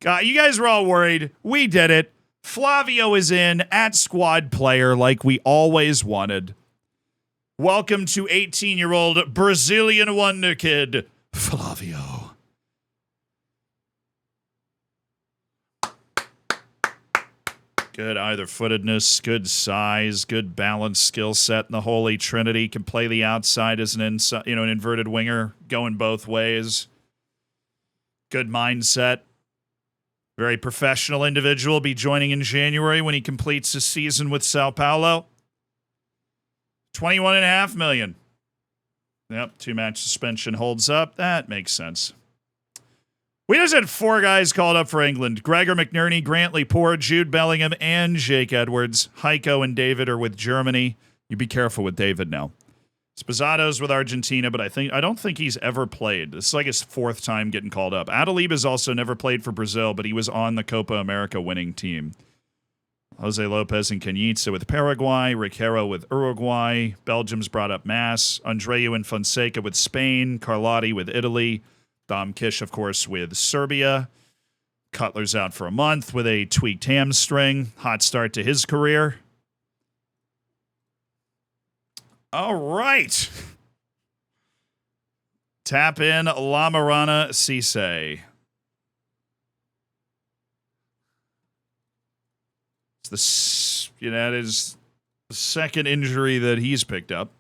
God, you guys were all worried. We did it. Flavio is in at squad player like we always wanted. Welcome to 18-year-old Brazilian wonder kid, Flavio. Good either-footedness, good size, good balance skill set in the Holy Trinity. Can play the outside as an inside, an inverted winger, going both ways. Good mindset. Very professional individual. Be joining in January when he completes his season with Sao Paulo. 21.5 million. Yep, 2-match suspension holds up. That makes sense. We just had 4 guys called up for England. Gregor McNerney, Grantley Poor, Jude Bellingham, and Jake Edwards. Heiko and David are with Germany. You be careful with David now. Sposado's with Argentina, but I don't think he's ever played. This is like his 4th time getting called up. Adaliba's also never played for Brazil, but he was on the Copa America winning team. Jose Lopez and Canitza with Paraguay. Riquero with Uruguay. Belgium's brought up Mass. Andreu and Fonseca with Spain. Carlotti with Italy. Dom Kish, of course, with Serbia. Cutler's out for a month with a tweaked hamstring. Hot start to his career. All right. Tap in Lamarana Cisse. That is the second injury that he's picked up.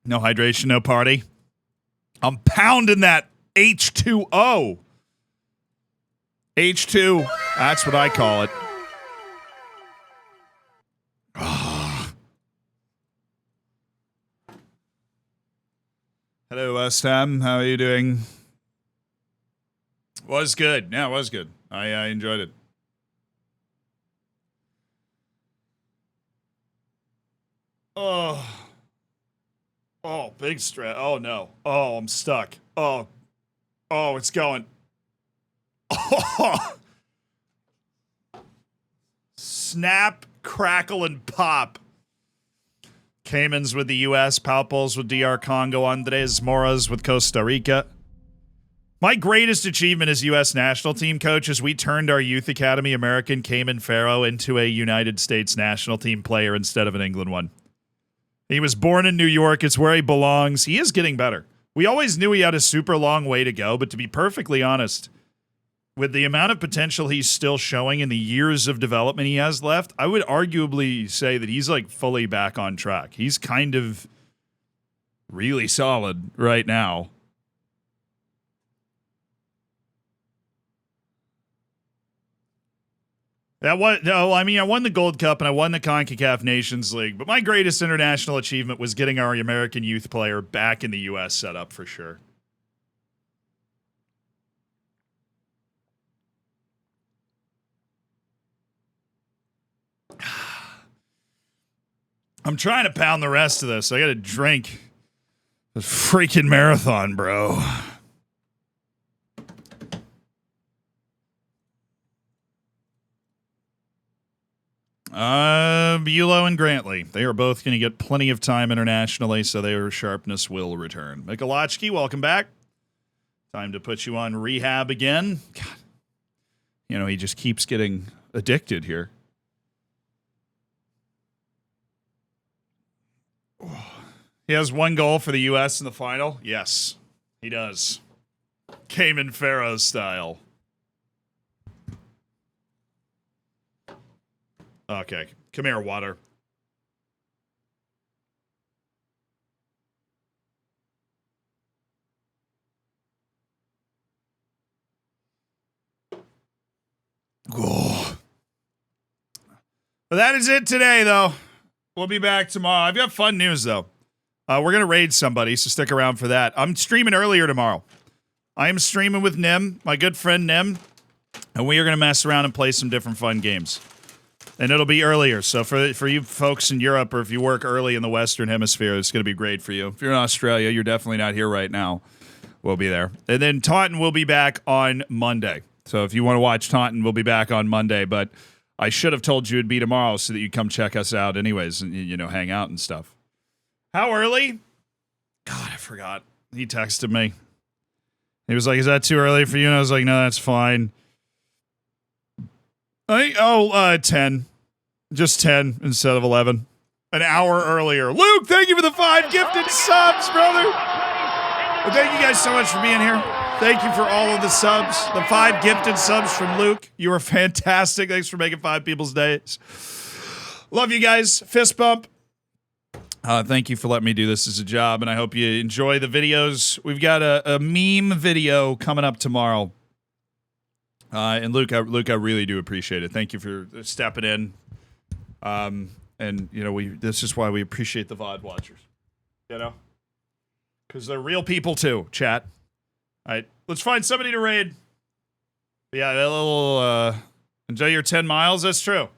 No hydration, no party. I'm pounding that H2O. H2, that's what I call it. Hello, West Ham. How are you doing? Was good. Yeah, it was good. I enjoyed it. Oh, big stress. Oh, no. Oh, I'm stuck. Oh, it's going. Oh. Snap, crackle, and pop. Caymans with the U.S., Palpos with DR Congo, Andres Moras with Costa Rica. My greatest achievement as U.S. national team coach is we turned our youth academy American Cayman Pharaoh into a United States national team player instead of an England one. He was born in New York. It's where he belongs. He is getting better. We always knew he had a super long way to go, but to be perfectly honest, with the amount of potential he's still showing and the years of development he has left, I would arguably say that he's like fully back on track. He's kind of really solid right now. I won the Gold Cup and I won the CONCACAF Nations League, but my greatest international achievement was getting our American youth player back in the U.S. setup for sure. I'm trying to pound the rest of this. I got to drink a freaking marathon, bro. Bulow and Grantley. They are both going to get plenty of time internationally, so their sharpness will return. Mikulachki, welcome back. Time to put you on rehab again. God. He just keeps getting addicted here. He has one goal for the U.S. in the final. Yes, he does. Cayman Pharaoh style. Okay, come here, water. Oh. But that is it today, though. We'll be back tomorrow. I've got fun news, though. We're going to raid somebody, so stick around for that. I'm streaming earlier tomorrow. I am streaming with Nim, my good friend Nim, and we are going to mess around and play some different fun games. And it'll be earlier, so for you folks in Europe, or if you work early in the Western Hemisphere, it's going to be great for you. If you're in Australia, you're definitely not here right now. We'll be there. And then Taunton will be back on Monday. So if you want to watch Taunton, we'll be back on Monday, but I should have told you it'd be tomorrow so that you come check us out anyways and, you know, hang out and stuff. How early? God, I forgot. He texted me. He was like, is that too early for you? And I was like, no, that's fine. 10. Just 10 instead of 11. An hour earlier. Luke, thank you for the 5 gifted subs, brother. Well, thank you guys so much for being here. Thank you for all of the subs. The 5 gifted subs from Luke. You are fantastic. Thanks for making 5 people's days. Love you guys. Fist bump. Thank you for letting me do this as a job, and I hope you enjoy the videos. We've got a meme video coming up tomorrow. And Luke, I really do appreciate it. Thank you for stepping in. And you know, this is why we appreciate the VOD watchers. You know? Because they're real people too, chat. All right, let's find somebody to raid. Yeah, a little, enjoy your 10 miles. That's true.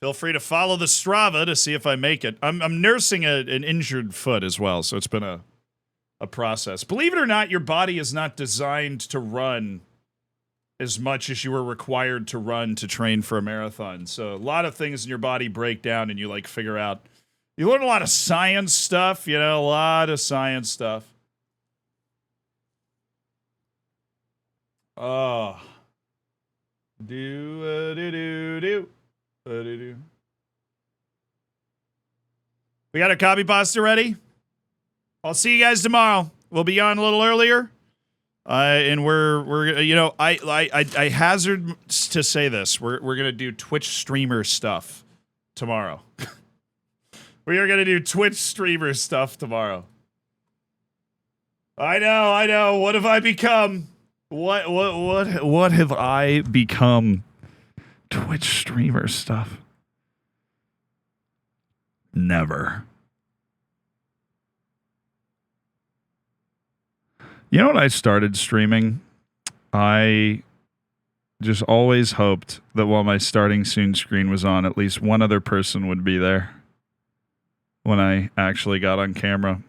Feel free to follow the Strava to see if I make it. I'm nursing an injured foot as well, so it's been a process. Believe it or not, your body is not designed to run as much as you were required to run to train for a marathon. So a lot of things in your body break down, and you like figure out. You learn a lot of science stuff, you know, a lot of science stuff. Oh. Do. We got our copy pasta ready? I'll see you guys tomorrow. We'll be on a little earlier. And we're you know, I hazard to say this. We're going to do Twitch streamer stuff tomorrow. We are going to do Twitch streamer stuff tomorrow. I know. What have I become? What have I become? Twitch streamer stuff. Never. You know when I started streaming? I just always hoped that while my starting soon screen was on, at least one other person would be there when I actually got on camera.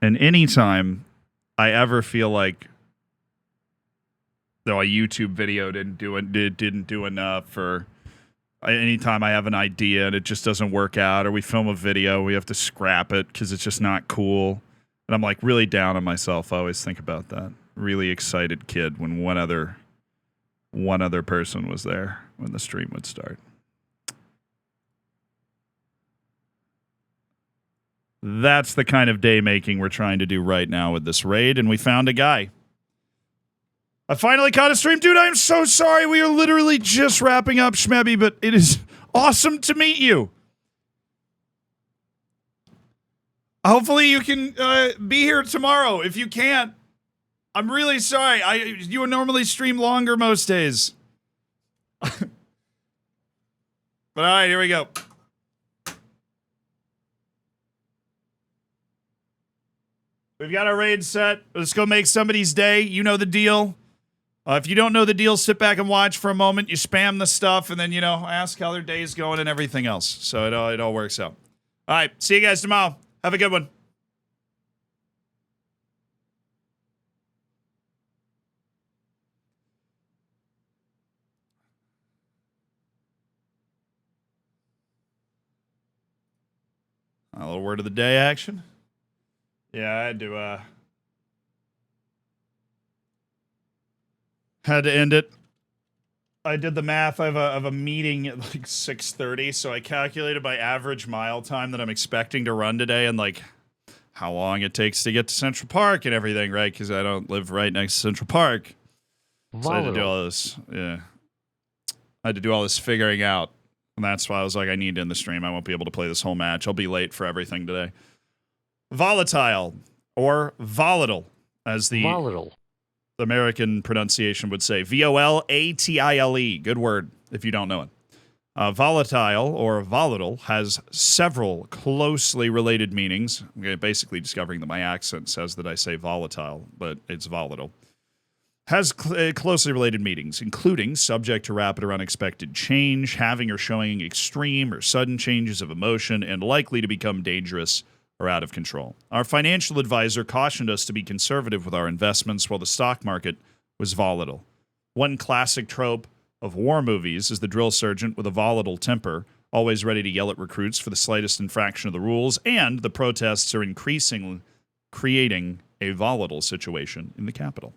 And anytime I ever feel like though a YouTube video didn't do enough, or anytime I have an idea and it just doesn't work out, or we film a video, we have to scrap it because it's just not cool. And I'm like really down on myself. I always think about that. Really excited kid when one other person was there when the stream would start. That's the kind of day making we're trying to do right now with this raid, and we found a guy. I finally caught a stream. Dude, I'm so sorry. We are literally just wrapping up Shmebby, but it is awesome to meet you. Hopefully you can be here tomorrow. If you can't, I'm really sorry. You would normally stream longer most days. But all right, here we go. We've got our raid set. Let's go make somebody's day. You know the deal. If you don't know the deal, sit back and watch for a moment. You spam the stuff, and then, you know, ask how their day's going and everything else. So it all works out. All right, see you guys tomorrow. Have a good one. A little word of the day action. Yeah, I had to end it. I did the math. I have a meeting at like 6:30, so I calculated my average mile time that I'm expecting to run today and like how long it takes to get to Central Park and everything, right? Because I don't live right next to Central Park. So I had to do all this. Yeah, I had to do all this figuring out, and that's why I was like, I need to end the stream. I won't be able to play this whole match. I'll be late for everything today. Volatile or volatile as the The American pronunciation would say volatile. Good word if you don't know it. Volatile or volatile has several closely related meanings. I'm basically discovering that my accent says that I say volatile, but it's volatile. Has closely related meanings, including subject to rapid or unexpected change, having or showing extreme or sudden changes of emotion, and likely to become dangerous or out of control. Our financial advisor cautioned us to be conservative with our investments while the stock market was volatile. One classic trope of war movies is the drill sergeant with a volatile temper, always ready to yell at recruits for the slightest infraction of the rules, and the protests are increasingly creating a volatile situation in the capital.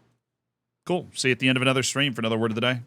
Cool. See you at the end of another stream for another word of the day.